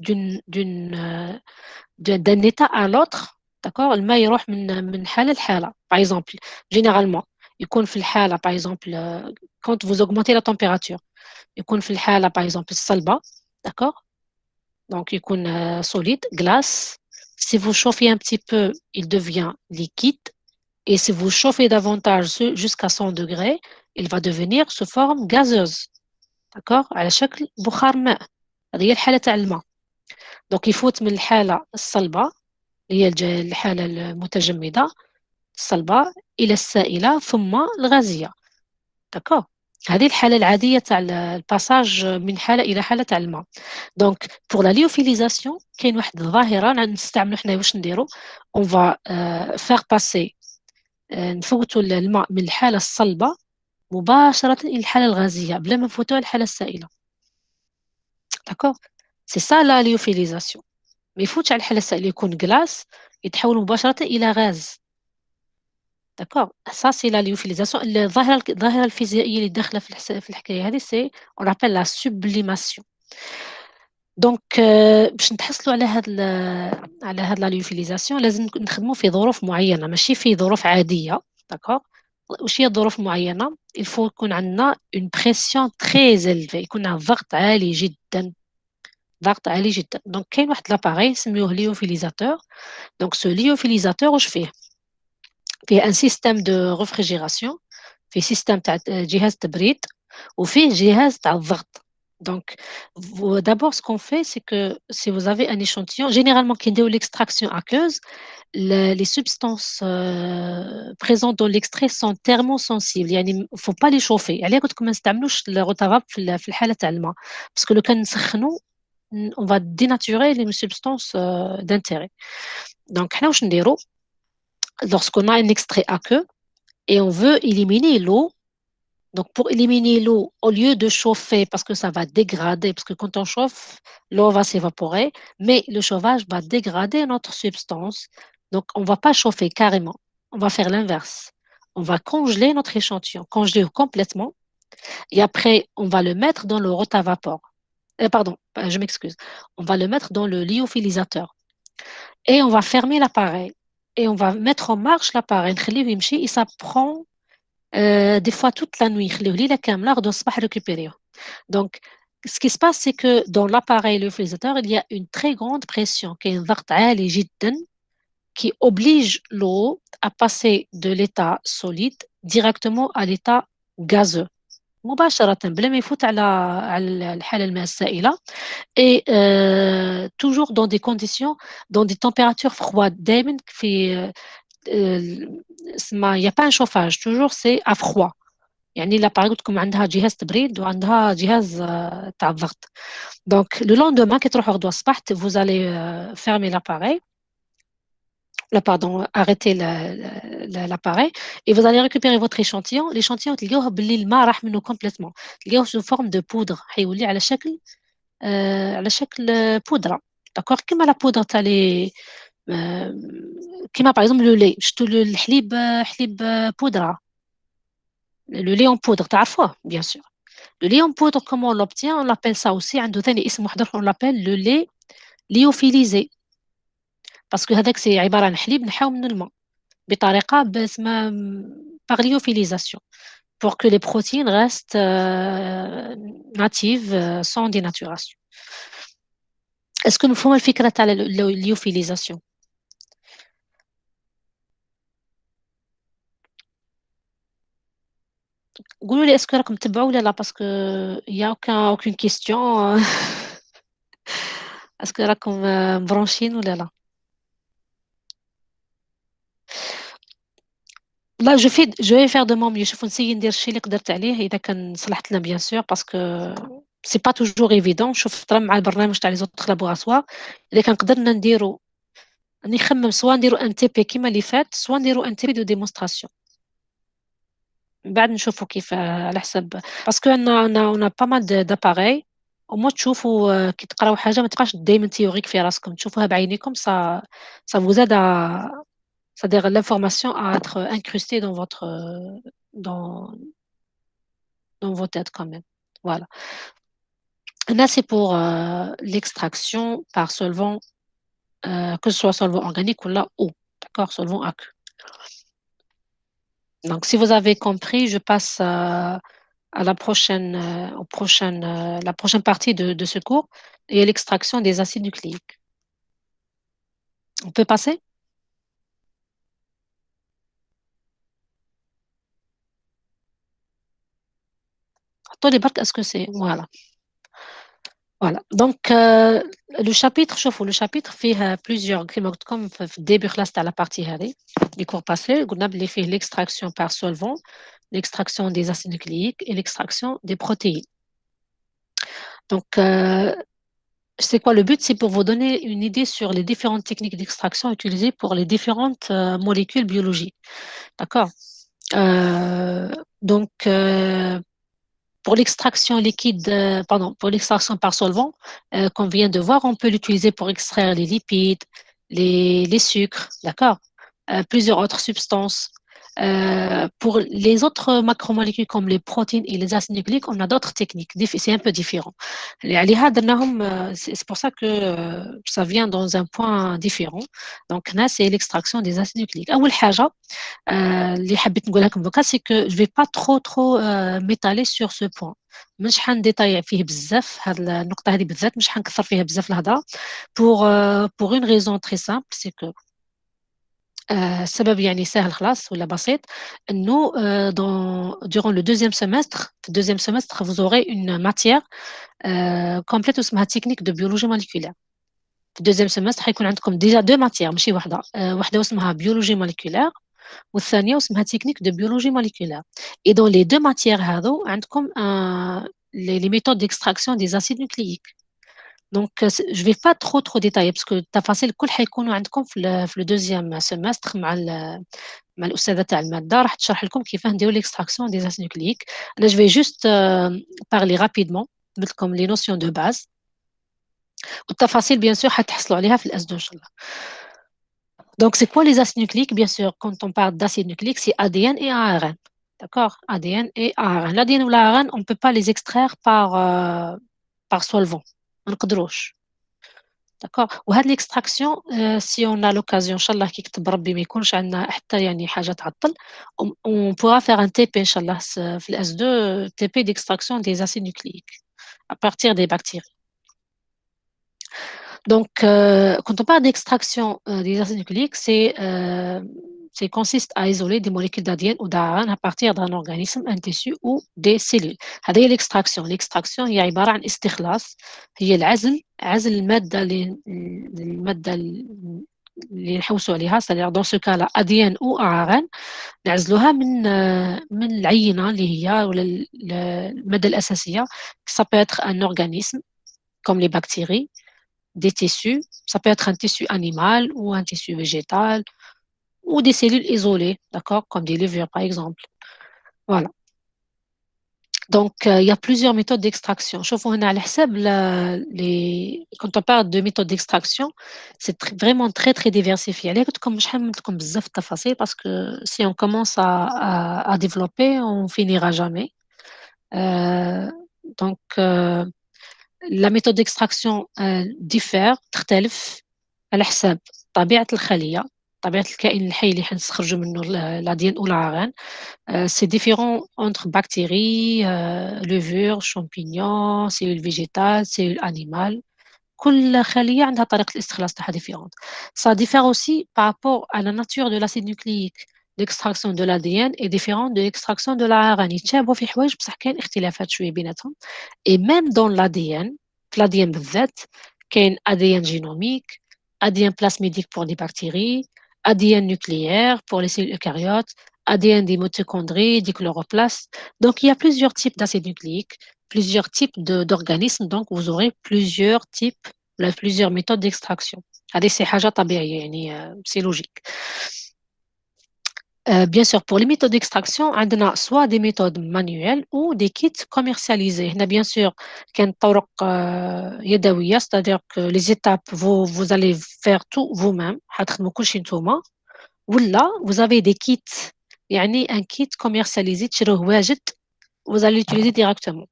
d'un état à l'autre. D'accord, الماء يروح من حالة لحالة. Par exemple, généralement يكون في الحالة par exemple quand vous augmentez la température يكون في الحالة par exemple الصلبة. D'accord, donc يكون solide, glace. Si vous chauffez un petit peu, il devient liquide. Et si vous chauffez davantage jusqu'à 100 degrés, il va devenir sous forme gazeuse. d'accord على شكل بخار ماء. هذه هي الحالة تاع الماء. دونك يفوت من الحالة الصلبة هي الحالة المتجمدة الصلبة إلى السائلة ثم الغازية. d'accord هذه الحالة العادية تاع الباساج من حالة إلى حالة تاع الماء. دونك pour la lyophilisation كاين واحد الظاهرة نستعملوا حنا واش نديروا on va faire passer نفوتوا الماء من الحالة الصلبة مباشرة إلى الحالة الغازية بلا ما نفوتوها الحالة السائلة. d'accord c'est ça la lyophilisation. ما يفوتش على الحالة السائلة يكون غلاس يتحول مباشرة إلى غاز. d'accord ça c'est la lyophilisation. الظاهرة الفيزيائية اللي داخلة في الحكاية هذه c'est on appelle la sublimation. دونك باش نتحصلوا على هاد لا ليوفيليزاسيون لازم نخدموا في ظروف معينة ماشي في ظروف عادية. d'accord وش هي ظروف معينة il faut يكون عندنا une pression très élevée يكون عندنا ضغط عالي جدا. ضغط عالي جدا. دونك كاين واحد لاباري نسميوه ليوفيليزاتور. دونك سو ليوفيليزاتور واش فيه ان سيستيم دو ريفريجيراسيون فيه سيستيم تاع جهاز تبريد وفيه جهاز تاع الضغط. Donc, d'abord, ce qu'on fait, c'est que si vous avez un échantillon, généralement, qui est l'extraction aqueuse, les substances présentes dans l'extrait sont thermosensibles. يعني il ne faut pas les chauffer. عليه قلت لكم ما نستعملوش الروتافاب في الحالة تاع الماء. Parce que لو كان نسخنوا, on va dénaturer les substances d'intérêt. Donc, حنا واش نديرو lorsqu'on a un extrait aqueux et on veut éliminer l'eau. Donc, pour éliminer l'eau, au lieu de chauffer, parce que ça va dégrader, parce que quand on chauffe, l'eau va s'évaporer, mais le chauffage va dégrader notre substance. Donc, on ne va pas chauffer carrément. On va faire l'inverse. On va congeler notre échantillon, congeler complètement, et après, on va le mettre dans le rotavapor. Pardon, je m'excuse. On va le mettre dans le lyophilisateur. Et on va fermer l'appareil. Et on va mettre en marche l'appareil. Et ça prend des fois toute la nuit يخليوه ليلة كاملة غدو الصباح récupérer. Donc ce qui se passe c'est que dans l'appareil lyophiliseur il y a une très grande pression كاين ضغط عالي جدا qui oblige l'eau à passer de l'état solide directement à l'état gazeux مباشرة بلا ما يفوت على الحالة الماء السائلة. Et toujours dans des conditions dans des températures froides دائما في il n'y a pas un chauffage toujours c'est à froid. يعني l'appareil قلت لكم عندها جهاز تبريد وعندها جهاز تاع الضغط. Donc le lendemain كي تروحوا غدوة الصباح vous allez fermer l'appareil. Là, pardon, arrêtez l'appareil et vous allez récupérer votre échantillon. L'échantillon تلقاوه باللي الماء راح منه complètement. تلقاوه sous forme de poudre حيولي على شكل بودرة. d'accord كيما لا بودرة تاع لي كيما par exemple le lait شفتوا الحليب حليب بودرة. Le lait en poudre تعرفوه bien sûr. Le lait en poudre, comment on l'obtient? On l'appelle ça aussi, on l'appelle le lait lyophilisé. Parce que هذاك c'est عبارة عن حليب نحاو من الماء بطريقة اسمها par lyophilisation pour que les protéines restent natives sans dénaturation. Est-ce que مفهومة الفكرة تاع الليوفيليزاسيون؟ قولوا لي اسكو راكم تتبعوا ولا لا باسكو il y a aucune question. اسكو راكم مبرونشين ولا لا؟ لا je vais faire de mon mieux. شوفوا نسيي ندير الشيء اللي قدرت عليه إذا كان صلحت لنا bien sûr parce que c'est pas toujours évident. شوف ترى مع البرنامج تاع les autres laboratoires إذا كان قدرنا نديروا نخمم سواء نديروا ان تي بي كيما اللي فات سواء نديروا ان تي بي دو ديمونستراسيون من بعد نشوفوا كيف على حسب باسكو on a pas mal d'appareils au moins تشوفوا كي تقراو حاجة ما تبقاش دايمًا théorique في راسكم، تشوفوها بعينيكم ça vous aide à c'est-à-dire l'information à être incrustée dans votre, dans dans vos têtes quand même. Voilà. Là, c'est pour, l'extraction par solvant, que ce soit solvant organique ou là eau, d'accord? Solvant aqueux. Donc si vous avez compris, je passe, à la prochaine, la prochaine partie de ce cours et l'extraction des acides nucléiques. On peut passer? حطوا برك est-ce que c'est voilà. Voilà. Donc, le chapitre, شوفوا le chapitre فيه plusieurs كما قلت لكم في الديبي خلاص تاع la partie هذه les cours passés قلنا بلي فيه l'extraction par solvant, l'extraction des acides nucléiques et l'extraction des protéines. Donc, c'est quoi le but? C'est pour vous donner une idée sur les différentes techniques d'extraction utilisées pour les différentes molécules biologiques. D'accord? Donc, pour l'extraction liquide, pardon, pour l'extraction par solvant, qu'on vient de voir, on peut l'utiliser pour extraire les lipides, les sucres, d'accord? Plusieurs autres substances. Pour les autres macromolécules comme les protéines et les acides nucléiques, on a d'autres techniques. C'est un peu différent. C'est pour ça que ça vient dans un point différent. Donc, là, c'est l'extraction des acides nucléiques. أول حاجة اللي حبيت نقولها لكم دوكا سي كو جو في با ترو ميتالي سور سو بوين مش حنديتاي فيه بزاف هاد النقطة هذه بالذات مش حنكثر فيها بزاف الهضرة بور اون ريزون تري سامبل سي كو السبب يعني سهل خلاص ولا بسيط انه durant le deuxième semestre في الدوزيام semestre vous aurez une matière complète اسمها technique de biologie moléculaire في الدوزيام semestre حيكون عندكم ديجا دو ماتيير ماشي واحدة واحدة اسمها biologie moléculaire والثانية اسمها technique de biologie moléculaire. Et dans les deux matières هذو عندكم les méthodes d'extraction des acides nucléiques. Donc, je vais pas trop détailler parce que التفاصيل الكل حيكونوا عندكم في le deuxième semestre مع الأستاذة تاع المادة راح تشرح لكم كيفاه نديروا l'extraction des acides nucléiques. Là, je vais juste parler rapidement قلت لكم les notions de base. والتفاصيل bien sûr حتحصلوا عليها في الأس 2 إن شاء الله. Donc, c'est quoi les acides nucléiques? Bien sûr, quand on parle d'acides nucléiques, c'est ADN et ARN. D'accord? ADN et ARN. L'ADN ou l'ARN, on ne peut pas les extraire par solvant. On ne قدروش. D'accord? وهذه l'extraction, si on a l'occasion, Inch'Allah, كي يكتب ربي ما يكونش عندنا حتى يعني حاجة تعطل, on pourra faire un TP, Inch'Allah, في ال S2, TP d'extraction des acides nucléiques à partir des bactéries. Donc, quand on parle d'extraction des acides nucléiques, c'est consiste à isoler des molécules d'ADN ou d'ARN à partir d'un organisme, un tissu ou des cellules. هذه هي l'extraction. L'extraction هي عبارة عن استخلاص هي عزل المادة اللي نحوسوا عليها c'est-à-dire dans ce cas-là ADN ou ARN نعزلوها من العينة اللي هي ولا المادة الأساسية. Ça peut être un organisme comme les bactéries des tissus, ça peut être un tissu animal ou un tissu végétal ou des cellules isolées, d'accord, comme des levures par exemple. Voilà. Donc, il y a plusieurs méthodes d'extraction. شوفوا هنا على حساب quand on parle de méthodes d'extraction, c'est vraiment très diversifié. عليه قلت لكم مش حنمد لكم بزاف التفاصيل parce que si on commence à développer, on finira jamais. Euh, donc, la méthode d'extraction diffère تختلف على حساب طبيعة الخلية طبيعة الكائن الحي اللي حنستخرجوا منه l'ADN ou l'ARN. C'est différent entre bactéries, levures, champignons, cellules végétales, cellules animales. كل خلية عندها طريقة الاستخلاص تاعها différente. Ça diffère aussi par rapport à la nature de l'acide nucléique. L'extraction de l'ADN est différente de l'extraction de l'ARN. يتشابهوا في حوايج بصح كاين اختلافات شوية بيناتهم. Et même dans l'ADN, في l'ADN بالذات كاين ADN génomique, ADN plasmidique pour les bactéries, ADN nucléaire pour les cellules eucaryotes, ADN des mitochondries, des chloroplastes. Donc il y a plusieurs types d'acides nucléiques, plusieurs types d'organismes, donc vous aurez plusieurs types, plusieurs méthodes d'extraction. هذه سي حاجة طبيعية يعني c'est logique. Bien sûr, pour les méthodes d'extraction, on a soit des méthodes manuelles ou des kits commercialisés. On a bien sûr qu'un طرق يدوية, c'est-à-dire que les étapes, vous allez faire tout vous-même. هتخدموا كلشي نتوما. ولا vous avez des kits, يعني un kit commercialisé تشروه واجد, vous allez l'utiliser directement.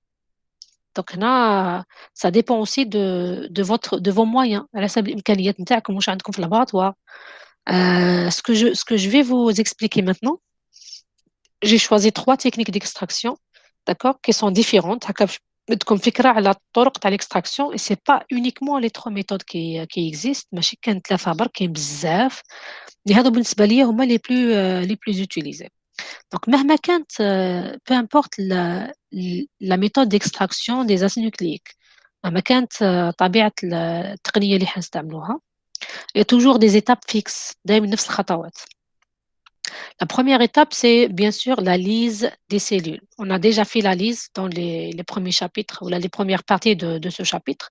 Donc هنا ça dépend aussi de vos moyens. على حسب الإمكانيات نتاعكم واش عندكم في laboratoire. Ce que je vais vous expliquer maintenant, j'ai choisi trois techniques d'extraction, d'accord, qui sont différentes. هكا باش بدكم فكرة على الطرق تاع l'extraction, et c'est pas uniquement les trois méthodes qui existent, ماشي كان ثلاثة برك, كاين بزاف. اللي هذو بالنسبة لي هما les plus utilisés. Donc مهما كانت, peu importe la méthode d'extraction des acides nucléiques, مهما كانت طبيعة التقنية اللي حنستعملوها, il y a toujours des étapes fixes, دايما نفس الخطوات. La première étape, c'est bien sûr la lyse des cellules. On a déjà fait la lyse dans les premiers chapitres ou les premières parties de ce chapitre.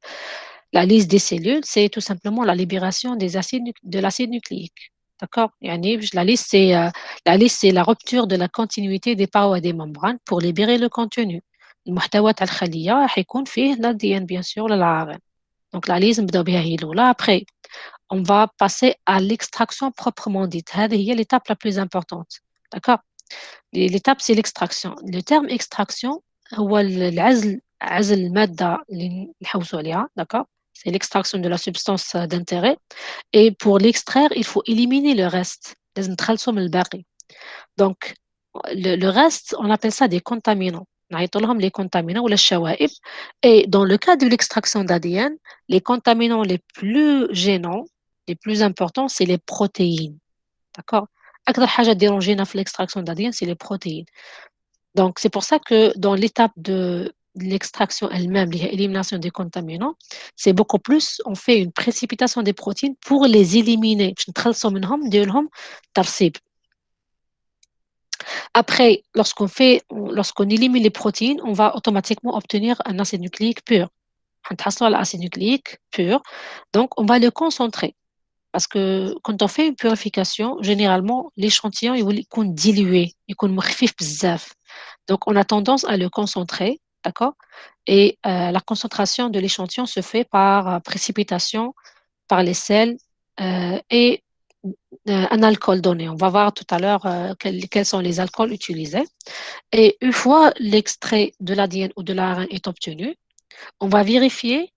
La lyse des cellules, c'est tout simplement la libération de l'acide nucléique. D'accord? La lyse, c'est la rupture de la continuité des parois des membranes pour libérer le contenu. المحتوى تاع الخلية راح يكون فيه l'ADN bien sûr ولا العRN. Donc la lyse نبداو بها هي الأولى. Après, on va passer à l'extraction proprement dite. هذه هي l'étape la plus importante. D'accord? L'étape, c'est l'extraction. Le terme extraction, هو عزل المادة اللي نحوسوا عليها. D'accord? C'est l'extraction de la substance d'intérêt. Et pour l'extraire, il faut éliminer le reste. لازم نتخلصوا من الباقي. Donc, le reste, on appelle ça des contaminants. نعيطوا لهم les contaminants ou les الشوائب. Et dans le cas de l'extraction d'ADN, les contaminants les plus gênants, les plus importants, c'est les protéines. D'accord? أكثر حاجة ديرونجينا في l'extraction d'ADN, c'est les protéines. Donc, c'est pour ça que dans l'étape de l'extraction elle-même, l'élimination des contaminants, c'est beaucoup plus, on fait une précipitation des protéines pour les éliminer. باش نتخلصوا منهم, ندير لهم ترسيب. Après, lorsqu'on élimine les protéines, on va automatiquement obtenir un acide nucléique pur. حنتحصلوا على acide nucléique pur. Donc, on va le concentrer. Parce que quand on fait une purification, généralement, l'échantillon il يكون dilué, يكون مخفيف بزاف. Donc, on a tendance à le concentrer, d'accord? Et la concentration de l'échantillon se fait par précipitation, par les sels et un alcool donné. On va voir tout à l'heure quels sont les alcools utilisés. Et une fois l'extrait de l'ADN ou de l'ARN est obtenu, on va vérifier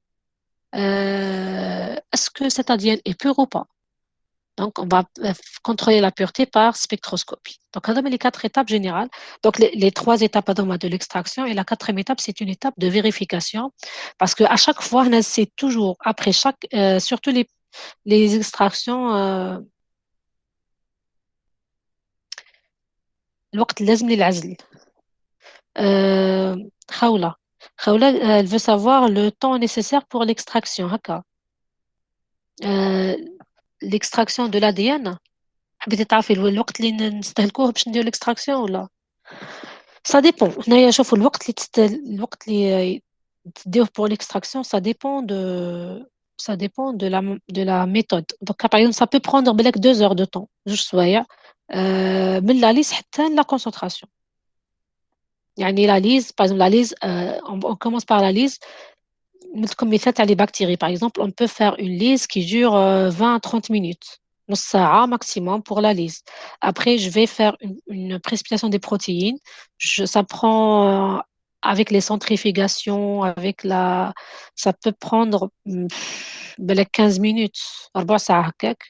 est-ce que cet ADN est pur ou pas. Donc, on va contrôler la pureté par spectroscopie. Donc, on a les quatre étapes générales. Donc, les trois étapes de l'extraction et la quatrième étape, c'est une étape de vérification. Parce qu'à chaque fois, c'est toujours, après chaque, surtout les extractions, الوقت اللازم للعزل. خولة elle veut savoir le temps nécessaire pour l'extraction. هكا. Euh, l'extraction de l'ADN. حبيتي تعرفي الوقت اللي نستهلكوه باش ندير l'extraction ولا؟ Ça dépend. هنايا شوفوا الوقت اللي تديوه pour l'extraction, ça dépend de la méthode. Donc, par exemple, ça peut prendre بالك 2 heures de temps, جوج سوايع, من la lise حتى la concentration. يعني la lise, par exemple, la lise, on commence par la lise. Comme مثال تاع les bactéries, par exemple, on peut faire une lise qui dure 20 à 30 minutes. نص ساعة maximum pour la lise. Après, je vais faire une précipitation des protéines. Ça prend, avec les centrifugations, ça peut prendre 15 minutes, 4 ساعة هكاك.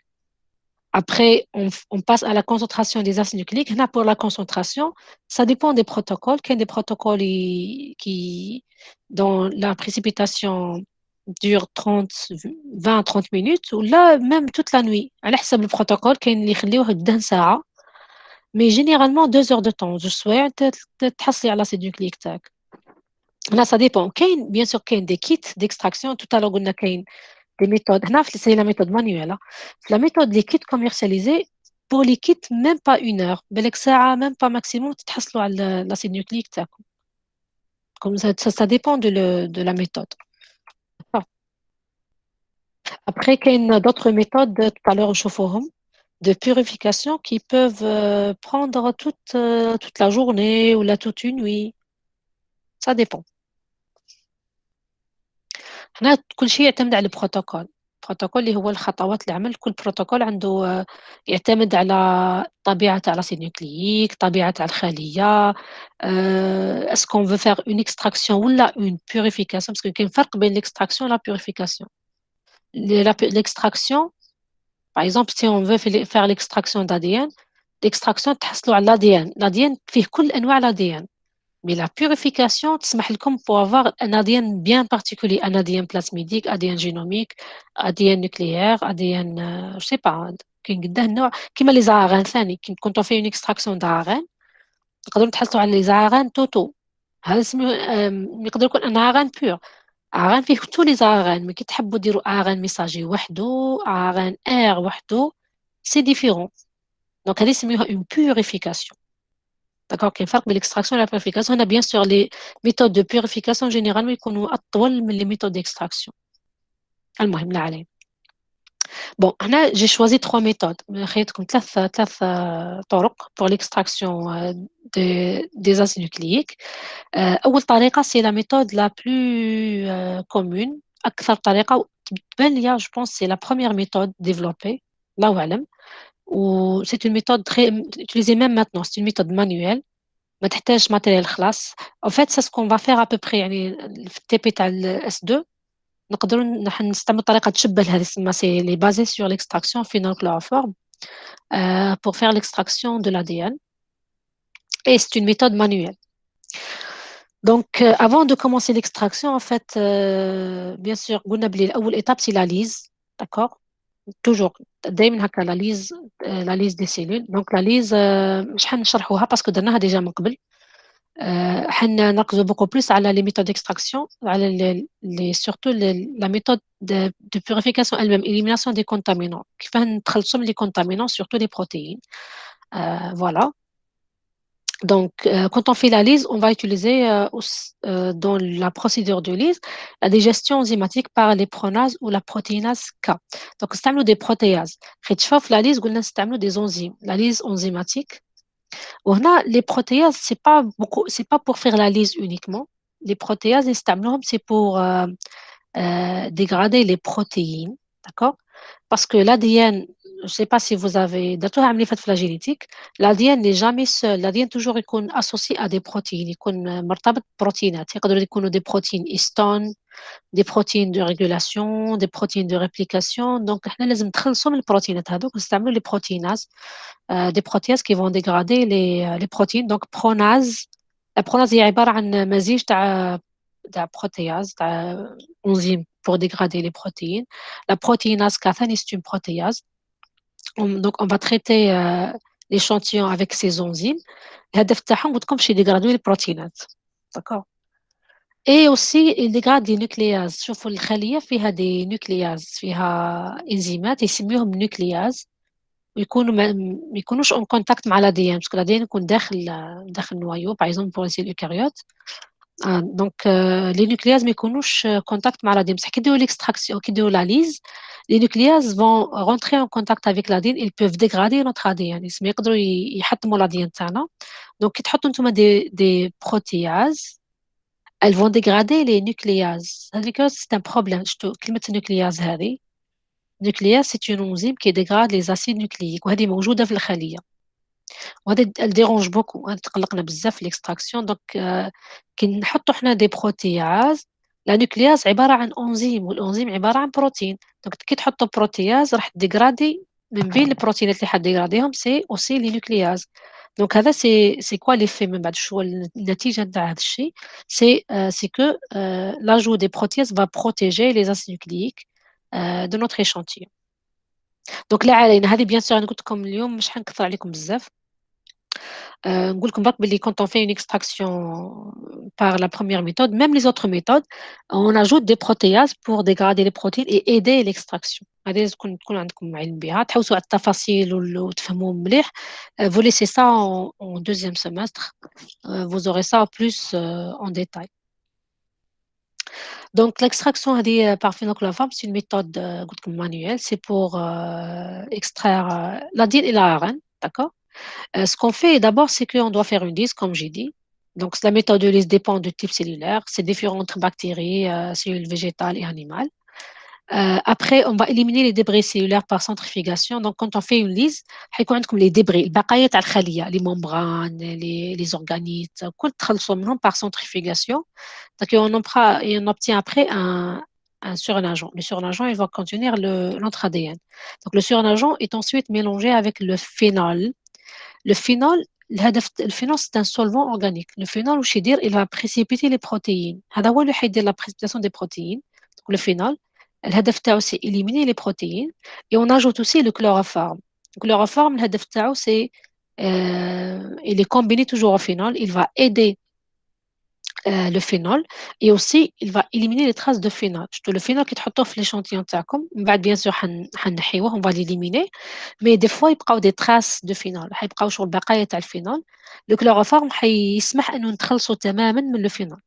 Après, on passe à la concentration des acides nucléiques. Là, pour la concentration, ça dépend des protocoles. Il y a des protocoles dont la précipitation dure 20 à 30 minutes, ou là, même toute la nuit. À حسب le protocole, il y a اللي يخليوه 2 ساعة. Mais généralement, 2 heures de temps. Je souhaite تحصلي على l'acide nucléique تاعك. Là, ça dépend. Bien sûr, il y a des kits d'extraction. Tout à l'heure, on a des méthodes. C'est la méthode manuelle. La méthode des kits commercialisés, pour les kits, même pas 1 heure. بالك ساعة, même pas maximum, تحصلوا على l'acide nucléique تاعكم. Comme ça dépend de la méthode. Après, il y a d'autres méthodes, tout à l'heure, نشوفوهم. de purification qui peuvent prendre toute la journée ou toute une nuit. Ça dépend. هنا كل شيء يعتمد على البروتوكول. البروتوكول اللي هو الخطوات العمل، كل بروتوكول عنده يعتمد على طبيعة تاع الأسيد نوكلييك، طبيعة تاع الخلية، est-ce qu'on veut faire une extraction ولا une purification parce que كاين فرق بين l'extraction et la purification. L'extraction, par exemple, si on veut faire l'extraction d'ADN, l'extraction تحصلوا على l'ADN. L'ADN فيه كل أنواع الADN. Mais la purification تسمح لكم pour avoir un ADN bien particulier, un ADN plasmidique, ADN génomique, ADN nucléaire, ADN, je sais pas, كاين قداه النوع كيما لي زعران ثاني quand on fait une extraction d'ARN نقدروا نتحصلوا على لي زعران توتو. هذا اسمه يقدر يكون ان ARN pur. ARN فيه tous les ARN mais كي تحبوا ديروا ARN messager وحده ARN R وحده c'est différent. Donc هذه يسميوها une purification. D'accord, كاين فرق بين l'extraction et la purification. هنا bien sûr les méthodes de purification généralement يكونوا أطول من les méthodes d'extraction. المهم لا علينا. Bon, هنا j'ai choisi trois méthodes. خيرتكم ثلاث طرق pour l'extraction des acides nucléiques. أول طريقة c'est la méthode la plus commune. أكثر طريقة تبان ليا je pense c'est la première méthode développée. الله أعلم. و c'est une méthode très utilisée même maintenant. C'est une méthode manuelle. ما تحتاج ماتيريال خلاص. En fait c'est ce qu'on va faire à peu près يعني في التي بي تاع S2 نقدروا نستعملوا طريقة تشبه لهذه تسمى سي لي بازي sur l'extraction phénolchloroforme pour faire l'extraction de l'ADN et c'est une méthode manuelle. Donc avant de commencer l'extraction en fait bien sûr قلنا بلي الأول étape c'est la lise, d'accord, toujours دائما هكا la lise des cellules. Donc la lise مش حنشرحوها parce que درناها déjà من قبل. حنركزوا beaucoup plus على les méthodes d'extraction, على surtout la méthode de purification elle-même, élimination des contaminants. كيفاه نتخلصوا من les contaminants, surtout les protéines. Voilà. Donc, quand on fait la lyse, on va utiliser dans la procédure de lyse la digestion enzymatique par les pronases ou la protéinase K. Donc, نستعملوا des protéases. حيت في la lyse قلنا نستعملوا des enzymes. La lyse enzymatique. وهنا les protéases c'est pas pour faire la lyse uniquement. Les protéases نستعملوهم c'est pour dégrader les protéines, d'accord? Parce que l'ADN, je ne sais pas si vous avez درتوها عملية في الفلاجيليتيك. l'ADN n'est jamais seul. l'ADN toujours يكون associé à des protéines, يكون مرتبط بروتينات. يقدروا يكونوا des protéines histone, des protéines de régulation, des protéines de réplication. Donc احنا لازم نتخلصوا من البروتينات هذوك نستعملوا les protéinases, des protéases qui vont dégrader les protéines. Donc pronase, la pronase هي عبارة عن مزيج تاع protéase, تاع enzyme pour dégrader les protéines. La protéinase K c'est une protéase. Donc on va traiter l'échantillon avec ces enzymes. الهدف تاعهم قلت لكم باش يديغراديو البروتينات. D'accord. Et aussi il dégrade des nucléases. شوفوا الخلية فيها des nucléases, فيها إنزيمات يسميوهم nucléases. ويكونوا ما يكونوش en contact مع l'ADN parce que l'ADN يكون داخل النوايو par exemple pour les cellules eucaryotes. Donc les nucléases ما يكونوش contact مع l'ADN بصح كي يديروا l'extraction كي يديروا la lyse les nucléases vont rentrer en contact avec l'ADN, ils peuvent dégrader notre ADN. يقدروا يحطموا l'ADN تاعنا. Donc كي تحطوا نتوما des protéases elles vont dégrader les nucléases. C'est un problème. كلمة nucléase هذه nucléase c'est une enzyme qui dégrade les acides nucléiques وهذه موجودة في الخلية. وهذا elle dérange beaucoup. تقلقنا بزاف في l'extraction. Donc كي نحطوا حنا des protéases la nucléase عبارة عن enzyme والenzyme عبارة عن بروتين. Donc كي تحطوا protéase راح ديغرادي من بين البروتينات اللي حديغراديهم c'est aussi les nucléases. Donc هذا c'est quoi l'effet من بعد شو النتيجة تاع هذا الشيء c'est que l'ajout des protéases va protéger les acides nucléiques de notre échantillon. Donc لا علينا هذه bien sûr أنا قلت لكم اليوم مش حنكثر عليكم بزاف. نقول لكم برك باللي quand on fait une extraction par la première méthode, même les autres méthodes, on ajoute des protéases pour dégrader les protéines et aider l'extraction. هذه لازم تكون عندكم علم بها تحوسوا على التفاصيل وتفهموا مليح. Vous laissez ça en deuxième semestre. Vous aurez ça plus en détail. Donc, l'extraction par phénochloroforme, c'est une méthode قلت لكم manuelle. C'est pour extraire la diène et la ARN. D'accord? Ce qu'on fait d'abord, c'est qu'on doit faire une lisse, comme j'ai dit. Donc, la méthode de lisse dépend du type cellulaire. C'est différent entre bactéries, cellules végétales et animales. Après, on va éliminer les débris cellulaires par centrifugation. Donc, quand on fait une lisse, حيكون عندكم les débris, البقايا تاع الخلية, les membranes, les organites, كل تخلصوا منهم par centrifugation. Donc, et on obtient après un surnageant. Le surnageant, il va contenir notre ADN. Donc, le surnageant est ensuite mélangé avec le phénol. Le phénol, le phénol, c'est un solvant organique. Le phénol, وش يدير, il va précipiter les protéines. هذا هو اللي حيدير la précipitation des protéines. Donc, le phénol, الهدف تاعو c'est éliminer les protéines. Et on ajoute aussi le chloroforme. Le chloroforme, الهدف تاعو c'est il est combiné toujours au phénol. Il va aider le phénol et aussi il va éliminer les traces de phénol. Le phénol qui تحطوه في l'échantillon تاعكم من بعد bien sûr حنحيوه, on va l'éliminer, mais des fois يبقاو des traces de phénol, حيبقاو شغل بقايا تاع الفينول. Le chloroforme حيسمح انه نتخلصوا تماما من le phénol.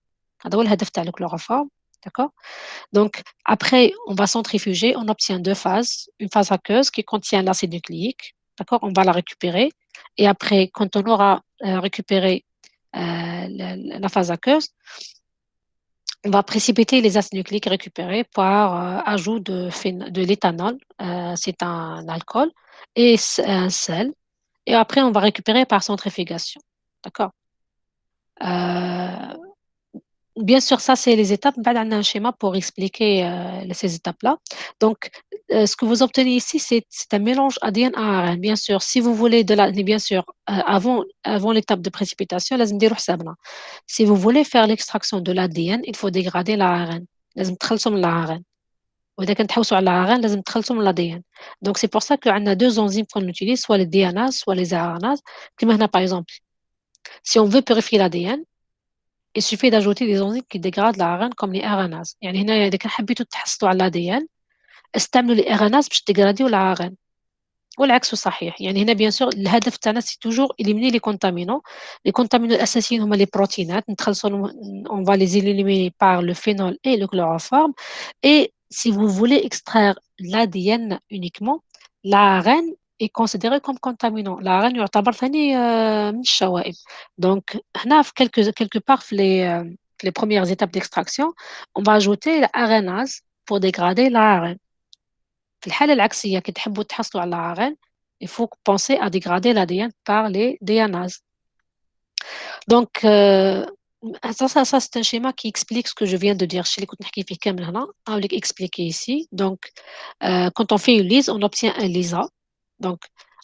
هذا هو الهدف تاع le chloroforme. D'accord? Donc, après, on va centrifuger, on obtient deux phases. Une phase aqueuse qui contient l'acide nucléique. D'accord? On va la récupérer. Et après, quand on aura récupéré la phase aqueuse, on va précipiter les acides nucléiques récupérés par ajout de l'éthanol. C'est un alcool et un sel. Et après, on va récupérer par centrifugation. D'accord? Euh, Bien sûr, ça, c'est les étapes. On a un schéma pour expliquer ces étapes-là. Donc, ce que vous obtenez ici, c'est un mélange ADN-ARN. Bien sûr, si vous voulez bien sûr, avant l'étape de précipitation, لازم نديروا حسابنا. Si vous voulez faire l'extraction de l'ADN, il faut dégrader l'ARN. لازم تخلصوا من l'ARN. وإذا كنت تحوسوا على l'ARN, لازم تخلصوا من l'ADN. Donc, c'est pour ça qu'on a deux enzymes qu'on utilise, soit les DNases, soit les ARNases. كما هنا, par exemple, si on veut purifier l'ADN, il suffit d'ajouter des enzymes qui dégradent l'ARN comme les RNases. يعني هنا إذا كان حبيتوا تحصلوا على l'ADN, استعملوا les RNases باش تديغراديو l'ARN. والعكس صحيح. يعني هنا bien sûr الهدف تاعنا c'est toujours éliminer les contaminants. Les contaminants الأساسيين هما les protéinات. On va les éliminer par le phénol et le chloroforme. Et si vous voulez extraire l'ADN uniquement, l'ARN est considéré comme contaminant. l'ARN يعتبر ثاني من الشوائب. Donc هنا في quelque part في les premières étapes d'extraction, on va ajouter la RNase pour dégrader l'ARN. في الحالة العكسية كي تحبوا تحصلوا على l'ARN, il faut penser à dégrader l'ADN par les DNases. Donc, ça c'est un schéma qui explique ce que je viens de dire. Je l'écoute نحكي فيه كامل هنا. On va expliquer ici. Donc, quand on fait une lyse, on obtient un lisa. Donc,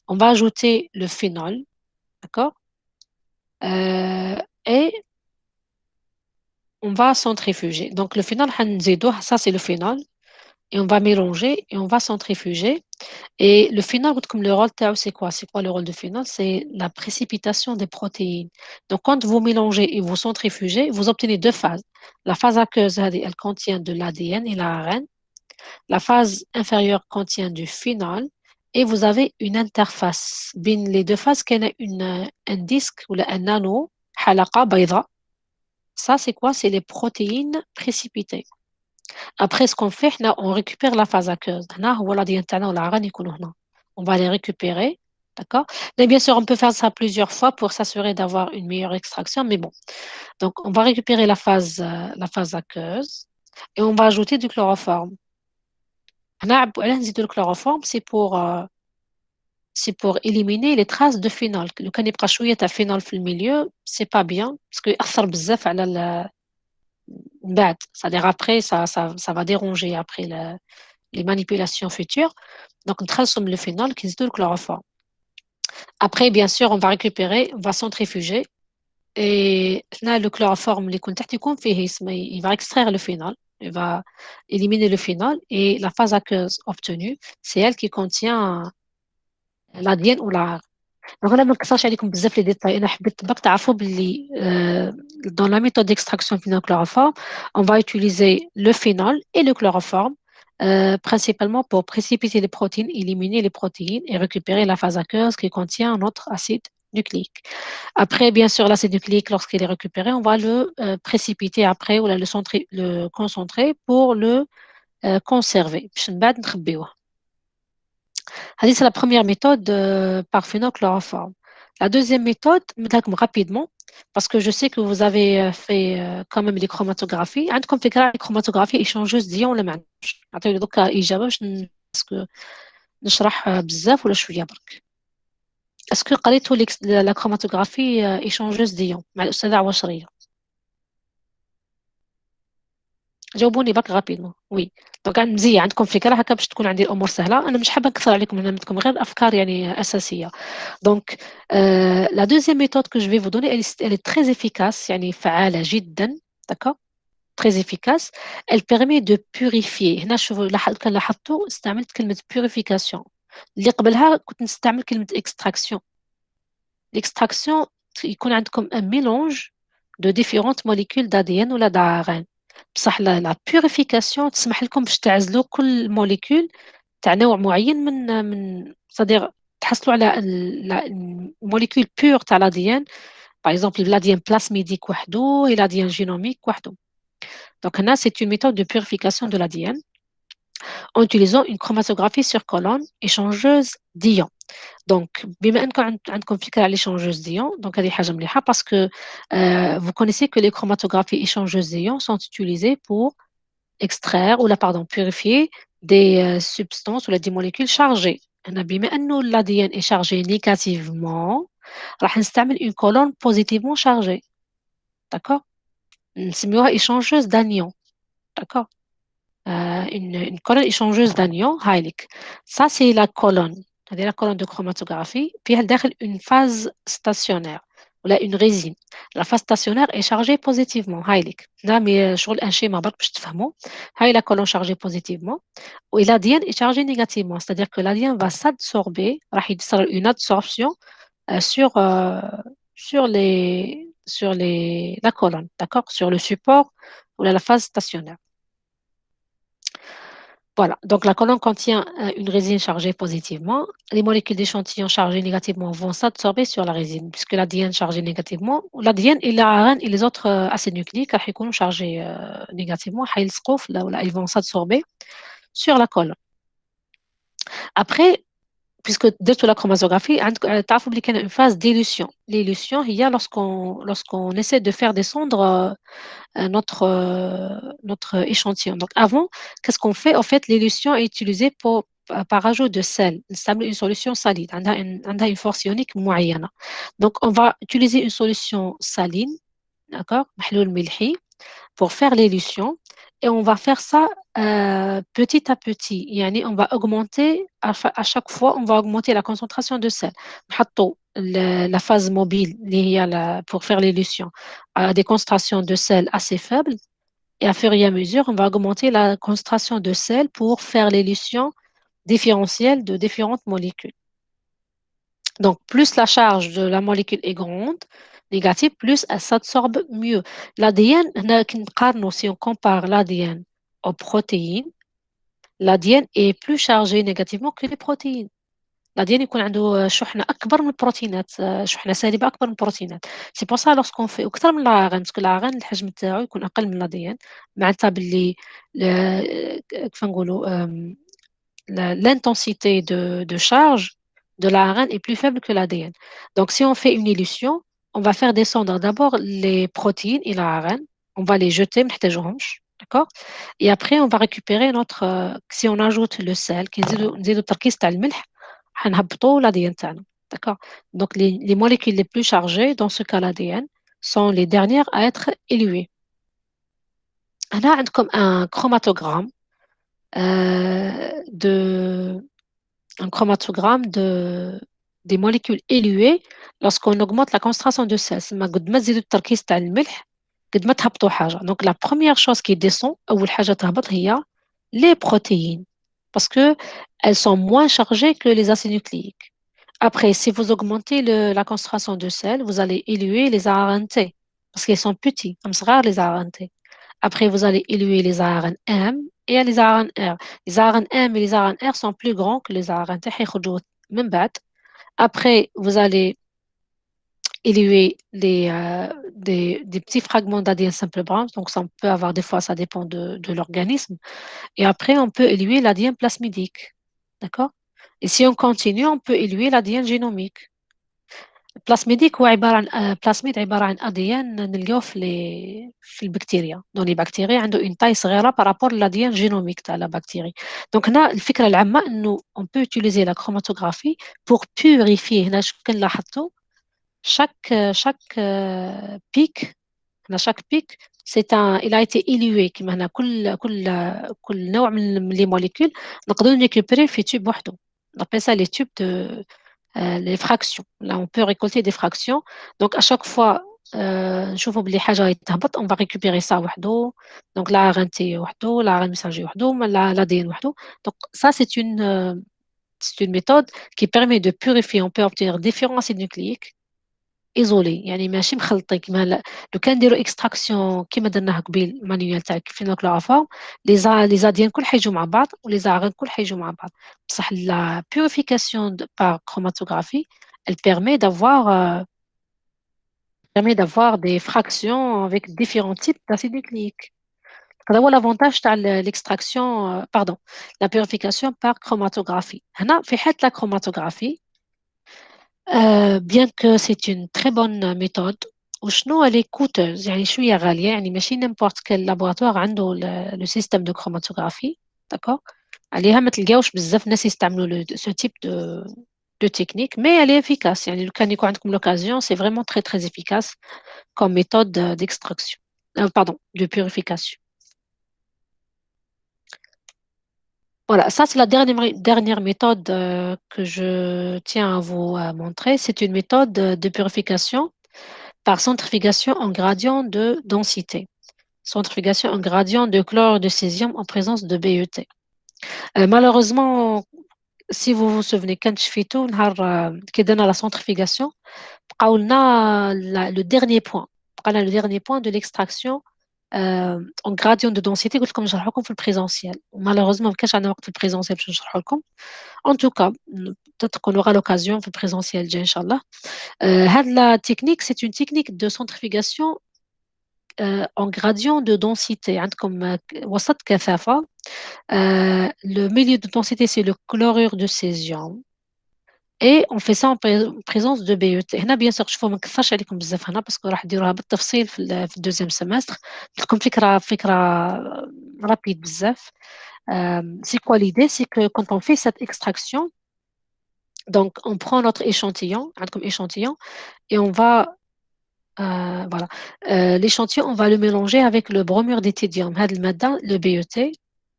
on va ajouter le phénol, d'accord? Et on va centrifuger. Donc, le phénol, ça c'est le phénol. Et on va mélanger et on va centrifuger. Et le phénol, comme le rôle, c'est quoi? C'est quoi le rôle du phénol? C'est la précipitation des protéines. Donc, quand vous mélangez et vous centrifugez, vous obtenez deux phases. La phase aqueuse, elle contient de l'ADN et l'ARN. La phase inférieure contient du phénol. Et vous avez une interface. Bien, les deux phases, qu'il y a un disque ou un anneau, حلقة بيضاء. Ça, c'est quoi? C'est les protéines précipitées. Après, ce qu'on fait, on récupère la phase aqueuse. On va les récupérer. D'accord? Mais bien sûr, on peut faire ça plusieurs fois pour s'assurer d'avoir une meilleure extraction. Mais bon. Donc, on va récupérer la phase aqueuse et on va ajouter du chloroforme. Le chloroforme, c'est pour éliminer les traces de phénol. Le كان يبقى شوية تاع phénol في milieu, c'est pas bien parce que يأثر بزاف على بعد. C'est-à-dire après, ça va déranger après les manipulations futures. Donc, on transforme le phénol qui est le chloroforme. Après, bien sûr, on va récupérer, on va centrifuger. Et là, le chloroforme, il va extraire le phénol. Il va éliminer le phénol. Et la phase aqueuse obtenue, c'est elle qui contient l'ADN ou la donc là, ما نكثرش عليكم بزاف لي ديتاي. انا حبيت برك تعرفوا باللي dans la méthode d'extraction phénolchloroforme, on va utiliser le phénol et le chloroforme principalement pour précipiter les protéines, éliminer les protéines et récupérer la phase aqueuse qui contient notre acide nucléique. Après, bien sûr, l'acide nucléique, lorsqu'il est récupéré, on va le précipiter après ou là, le concentrer pour le conserver. باش من بعد نخبيوه. C'est la première méthode par phénochloroforme. La deuxième méthode, نقولكم rapidement, parce que je sais que vous avez fait quand même les chromatographies. عندكم فكرة les chromatographie échangeuse ديون ولا ما عندكمش؟ نعطيو دوكا إجابة باش باسكو نشرح بزاف ولا شوية برك. اسكو قريتوا لا chromatographie échangeuse ديون مع الأستاذة عواشرية؟ جاوبوني برك غابيدمون. وي دونك مزيان عندكم فكرة هكا باش تكون عندي الأمور سهلة. أنا مش حابة نكثر عليكم، أنا عندكم غير أفكار يعني أساسية. Donc, la deuxième méthode que je vais vous donner, elle est très efficace, يعني فعالة جدا. D'accord? Très efficace. Elle permet de purifier. هنا شوفوا كان لاحظتوا استعملت كلمة purification. اللي قبلها كنت نستعمل كلمة extraction. L'extraction يكون عندكم un mélange de différentes molécules d'ADN ولا d'ARN. بصح la purification تسمح لكم باش تعزلوا كل موليكول تاع نوع معين من c'est-à-dire تحصلوا على الموليكول بور تاع l'ADN. Par exemple, l'ADN plasmidique وحده et l'ADN génomique وحده. Donc là, c'est une méthode de purification de l'ADN en utilisant une chromatographie sur colonne échangeuse d'ions. Donc, بما أنكم عندكم فكرة على l'échangeuse d'ions, donc هذه حاجة مليحة parce que vous connaissez que les chromatographies échangeuses d'ions sont utilisées pour extraire ou la pardon purifier des substances ou des molécules chargées. أنا بما أنه l'ADN est chargé négativement راح نستعمل une colonne positivement chargée. D'accord? نسميوها échangeuse d'anions. D'accord? Une colonne échangeuse d'anions هايليك. Ça c'est la colonne. C'est la colonne de chromatographie. Puis elle داخل une phase stationnaire ou là une résine. La phase stationnaire est chargée positivement هايليك. هنا مي شغل un schéma برك باش تفهموا. هاي la colonne chargée positivement et l'ADN est chargé négativement. C'est-à-dire que l'ADN va s'absorber, راح يصير une absorption sur la colonne, d'accord? Sur le support ou la phase stationnaire. Voilà, donc la colonne contient une résine chargée positivement. Les molécules d'échantillons chargées négativement vont s'absorber sur la résine, puisque l'ADN chargé négativement, l'ADN et l'ARN et les autres acides nucléiques راح يكونوا chargés négativement, حيلصقوا là, ils vont s'absorber sur la colonne. Après, puisque درتوا la chromatographie, تعرفوا بلي كاين une phase d'élution. L'élution, il y a lorsqu'on essaie de faire descendre notre échantillon. Donc avant, qu'est-ce qu'on fait? En fait, l'élution est utilisée par ajout de sel. C'est une solution saline. عندها une force ionique معينة. Donc on va utiliser une solution saline, d'accord? محلول ملحي, pour faire l'élution. Et on va faire ça petit à petit. يعني on va augmenter, à chaque fois, on va augmenter la concentration de sel. نحطوا la phase mobile اللي هي pour faire l'élution à des concentrations de sel assez faibles. Et à fur et à mesure, on va augmenter la concentration de sel pour faire l'élution différentielle de différentes molécules. Donc, plus la charge de la molécule est grande, négative, plus elle s'absorbe mieux. L'ADN, si on compare l'ADN aux protéines, l'ADN est plus chargé négativement que les protéines. l'ADN يكون عنده شحنة أكبر من البروتينات، شحنة سالبة أكبر من البروتينات. سي بور سا لورسكون في أكثر من العرن، باسكو العرن الحجم تاعو يكون أقل من l'ADN، معناتها باللي كيف نقولوا l'intensité de charge de l'ARN est plus faible que l'ADN. Donc, si on fait une élution, on va faire descendre d'abord les protéines et l'ARN, on va les jeter, d'accord? Et après, on va récupérer si on ajoute le sel, نزيدو التركيز تاع الملح, حنهبطوا l'ADN تاعنا, d'accord? Donc, les molécules les plus chargées, dans ce cas l'ADN, sont les dernières à être éluées. هنا عندكم un chromatogramme de un chromatogramme des molécules éluées lorsqu'on augmente la concentration de sel. قد ما تزيدوا التركيز تاع الملح قد ما تهبطوا حاجة. Donc la première chose qui descend, أول حاجة تهبط هي les protéines parce que elles sont moins chargées que les acides nucléiques. Après, si vous augmentez la concentration de sel, vous allez éluer les ARNT parce qu'ils sont petits, comme rares les ARNT. Après, vous allez éluer les ARN-M et les ARN-R. Les ARN-M et les ARN-R sont plus grands que les ARN-T. من بعد. Après, vous allez éluer des petits fragments d'ADN simple branche. Donc, ça on peut avoir des fois, ça dépend de l'organisme. Et après, on peut éluer l'ADN plasmidique. D'accord? Et si on continue, on peut éluer l'ADN génomique. البلاسميديك هو عبارة عن بلاسميد عبارة عن أديان نلقاوه في البكتيريا. دون لي بكتيريا عنده اون تاي صغيرة بارابور للأديان جينوميك تاع لا بكتيري. دونك هنا الفكرة العامة إنه on peut utiliser la chromatographie pour purifier. هنا شو كان لاحظتوا chaque pic. هنا chaque pic c'est un il a été élué كما هنا كل نوع من les molécules نقدروا نريكوبري في تيوب وحده. On appelle ça les tubes de les fractions. Là, on peut récolter des fractions. Donc, à chaque fois, نشوفوا بلي حاجة يتهبط on va récupérer ça وحده. Donc, la RNT وحده, la RNA messager وحده, l'ADN وحده. Donc, ça, c'est une méthode qui permet de purifier. On peut obtenir différents acides nucléiques isolés. يعني ماشي مخلطين كما لو كان نديروا اكستراكسيون كما درناها قبيل المانيوال تاع الكلوروفورم لي زاديان كل حيجوا مع بعض ولي زاغن كل حيجوا مع بعض بصح la purification par chromatographie elle permet d'avoir des fractions avec différents types d'acides nucléiques. هذا هو l'avantage تاع l'extraction pardon la purification par chromatographie. هنا في حالة la chromatographie bien que c'est une très bonne méthode وشنو elle est coûteuse يعني شوية غالية يعني ماشي n'importe quel laboratoire عنده le système de chromatographie. d'accord عليها ما تلقاوش بزاف ناس يستعملوا ce type de technique mais elle est efficace يعني لو كان يكون عندكم l'occasion c'est vraiment très très efficace comme méthode d'extraction pardon de purification. Voilà, ça c'est la dernière méthode que je tiens à vous montrer. C'est une méthode de purification par centrifugation en gradient de densité. Centrifugation en gradient de chlore de césium en présence de BET. Malheureusement, si vous vous souvenez, quand je fais tout, qui donne à la centrifugation, on a le dernier point. On a le dernier point de l'extraction en gradient de densité comme je le في البريزونسيال. Malheureusement, ما كانش عندنا وقت في البريزونسيال باش نشرحه لكم. En tout cas, peut-être qu'on aura l'occasion في البريزونسيال الجاي إن شاء الله. La technique, c'est une technique de centrifugation en gradient de densité. عندكم وسط كثافة. Le milieu de densité, c'est le chlorure de césium. Et on fait ça en présence de BET. هنا bien sûr شوفوا ما نكثرش عليكم بزاف هنا باسكو راح نديروها بالتفصيل في الدوزيام سيمستر. لكم فكرة rapide بزاف. C'est quoi l'idée? C'est que quand on fait cette extraction, donc on prend notre échantillon, comme échantillon, et on va voilà. L'échantillon, on va le mélanger avec le bromure d'éthidium. هذا المادة le BET.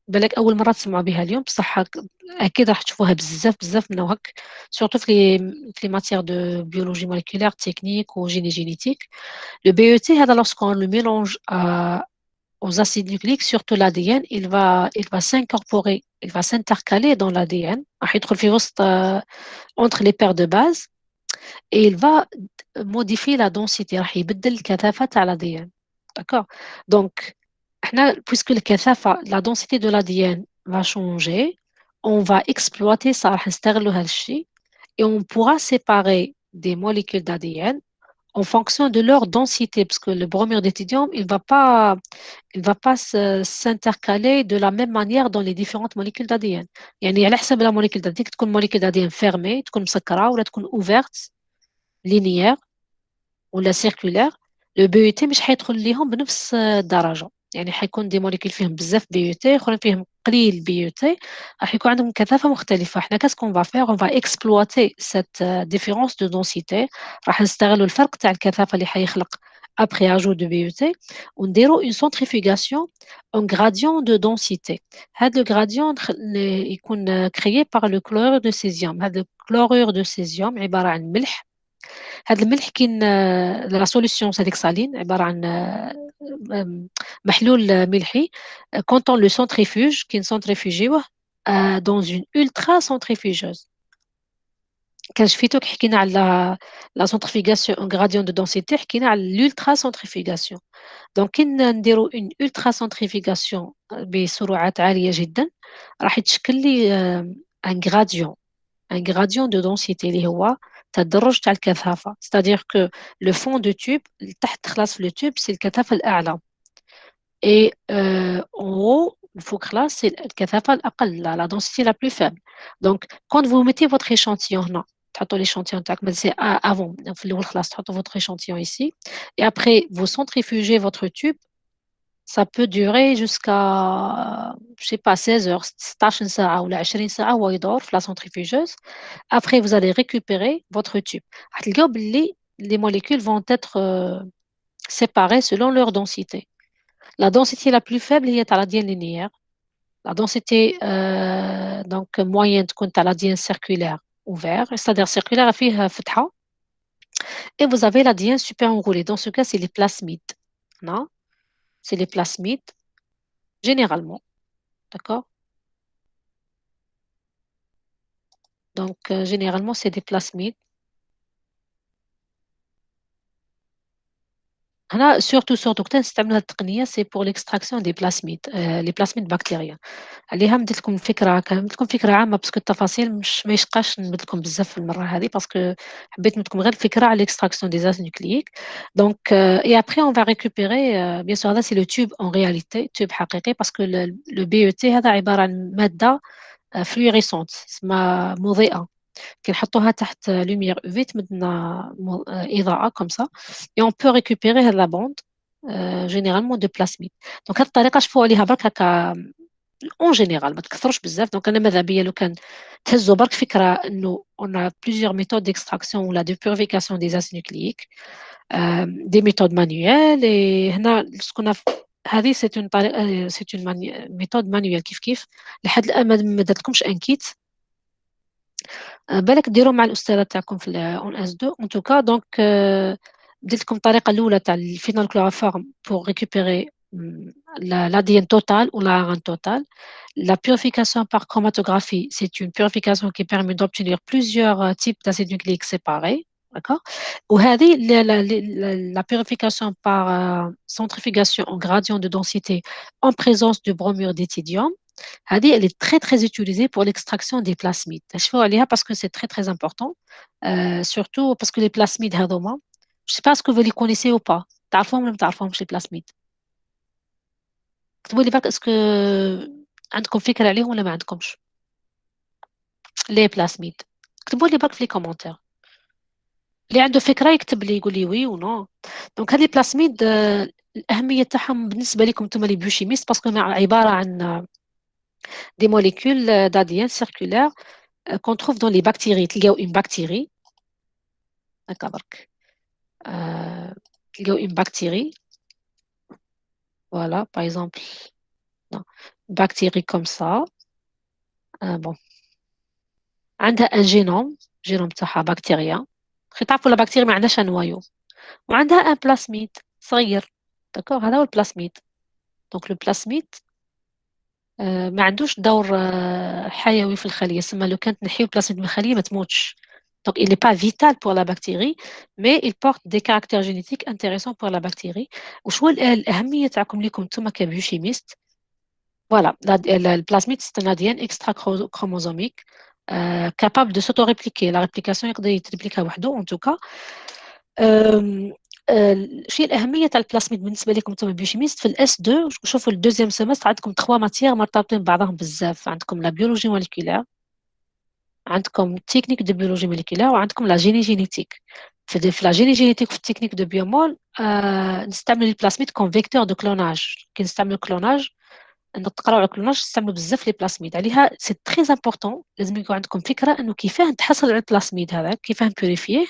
بالك أول مرة تسمعوا بها اليوم بصح أكيد راح تشوفوها بزاف من هك surtout في les matières de biologie moléculaire, technique ou génie génétique. Le BET, هذا lorsqu'on le mélange aux acides nucléiques, surtout l'ADN, il va s'incorporer, il va s'intercaler dans l'ADN. راح يدخل في وسط entre les paires de base et il va modifier la densité راح يبدل الكثافة تاع l'ADN. D'accord? Donc, puisque la densité de l'ADN va changer, on va exploiter ça راح نستغلوا هالشي et on pourra séparer des molécules d'ADN en fonction de leur densité, parce que le bromure d'éthidium, il va pas s'intercaler de la même manière dans les différentes molécules d'ADN. يعني على حسب la molécule d'ADN تكون molécule d'ADN fermée تكون مسكرة ولا تكون ouverte linéaire ولا circulaire. لو بي يو تي مش حيدخل ليهم بنفس الدرجة. يعني حيكون دي موليكول فيهم بزاف بي يو تي اخرين فيهم قليل بي يو تي راح يكون عندهم كثافة مختلفة. احنا كاسكون فا فيغ اون فا اكسبلواتي سيت ديفيرونس دو دونسيتي. راح نستغلوا الفرق تاع الكثافة اللي حيخلق après ajout de BET ونديروا une centrifugation en gradient de densité. هذا le gradient يكون créé par le chlorure de césium. هذا الكلورور دو سيزيوم عبارة عن ملح. هذا الملح كاين لا سوليسيون هذيك سالين عباره عن محلول ملحي. quand on le centrifuge كنسونتريفوجيوه dans une ultra centrifugeuse. كان شفيتو كي حكينا على لا سنترفيغاسيون ان غراديون دو دونسيتي حكينا على الالترا سنترفيغاسيون. دونك كي نديرو اون ultra centrifugation بسرعات عاليه جدا راح يتشكل لي ان غراديون دو دونسيتي اللي هو تدرج تاع الكثافة. c'est-à-dire que le fond de tube تحت خلاص في le tube c'est الكثافة الأعلى et en haut الفوق خلاص c'est الكثافة الأقل la densité la plus faible. Donc quand vous mettez votre échantillon هنا تحطوا l'échantillon تاعك mais c'est avant في الأول خلاص تحطوا votre échantillon ici et après vous centrifugez votre tube. Ça peut durer jusqu'à, je sais pas, 16 heures, 16 ساعة ولا 20 ساعة وهو يدور في la centrifugeuse. Après, vous allez récupérer votre tube. هتلقاو باللي les molécules vont être séparées selon leur densité. La densité la plus faible هي تاع la diène linéaire. La densité donc moyenne تكون تاع la diène circulaire ouvert, c'est-à-dire circulaire فيه فتحة. Et vous avez la diène super enroulée. Dans ce cas, c'est les plasmides. Non? C'est les plasmides, généralement. D'accord? Donc, généralement, c'est des plasmides. هنا surtout كنستعملوا هذه التقنية c'est pour l'extraction des plasmides les plasmides bactériens. عليها مديت لكم فكرة هكا مديت لكم فكرة عامة باسكو التفاصيل مش ما يشقاش نمد لكم بزاف في المرة هذه باسكو حبيت نمد لكم غير فكرة على l'extraction des acides nucléiques. Donc et après on va récupérer bien sûr هذا c'est le tube en réalité tube حقيقي باسكو le BET هذا عبارة عن مادة fluorescente اسمها مضيئة. كنحطوها تحت lumière UV تمدنا إضاءة comme ça et on peut récupérer la bande généralement de plasmide. Donc هاد الطريقة شوفوا عليها برك هكا en général ما تكثرش بزاف. Donc أنا ماذا بيا لو كان تهزوا برك فكرة إنه on a plusieurs méthodes d'extraction ou de purification des acides nucléiques des méthodes manuelles et هنا سكنا هذه c'est une طريقة c'est une méthode manuelle كيف لحد الآن ما درتلكمش ان كيت بالك ديروا مع الاستاذه تاعكم في اون اس 2 ان توكا دونك بديت لكم الطريقه الاولى تاع الفينول كلوروفورم pour récupérer l'ADN total ou l'ARN total. La purification par chromatographie, c'est une purification qui permet d'obtenir plusieurs types d'acides nucléiques séparés. D'accord. وهذه la purification par centrifugation en gradient de densité en présence de bromure d'éthidium. هذه elle est très très utilisée pour l'extraction des plasmides. نشوفوا عليها parce que c'est très très important. Surtout parce que les plasmides هذوما je sais pas ce que vous les connaissez ou pas. تعرفوهم ولا ما تعرفوهمش les plasmides؟ اكتبوا لي برك اسكو عندكم فكرة عليهم ولا ما عندكمش؟ les plasmides اكتبوا لي برك في les commentaires. اللي عنده فكرة يكتب لي يقول لي وي و نو. دونك هذه البلاسميد الأهمية تاعهم بالنسبة لكم نتوما لي بيوشيميست باسكو عبارة عن des molécules d'ADN circulaires qu'on trouve dans les bactéries. تلقاو une bactérie هكا برك تلقاو une bactérie voilà par exemple non. Une bactérie comme ça bon عندها un génome تاعها بكتيريا خي تعرفوا لا بكتيريا ما عندهاش نوايو وعندها ان بلاسميد صغير داكوغ هذا هو البلاسميد. دونك لو بلاسميد ما عندوش دور حيوي في الخلية سما لو كانت نحيو البلاسميد من الخلية ما تموتش. Donc, il n'est pas vital pour la bactérie, mais il porte des caractères génétiques intéressants pour la bactérie. وشو الأهمية تاعكم ليكم نتوما كبيوشيميست؟ Voilà, le plasmide, c'est un ADN extra-chromosomique capable de s'auto-répliquer. La réplication يقدر يتريبليكا وحده en tout cas. شي الأهمية تاع البلاسميد بالنسبة لكم نتوما بيوشيميست في الاس 2 شوفوا الدوزيام سيمستر عندكم 3 ماتيير مرتبطين ببعضهم بزاف. عندكم لا بيولوجي موليكولير عندكم تكنيك دو بيولوجي موليكولير وعندكم لا جيني جينيتيك. في لا جيني جينيتيك وفي التكنيك دو بيومول نستعمل البلاسميد كوم فيكتور دو كلوناج. كي نستعملوا كلوناج تقراو على كلوناج نستعملوا بزاف لي بلاسميد عليها سي تري امبورطون. لازم يكون عندكم فكره انه كيفاه نتحصل على البلاسميد هذا كيفاه نبوريفيه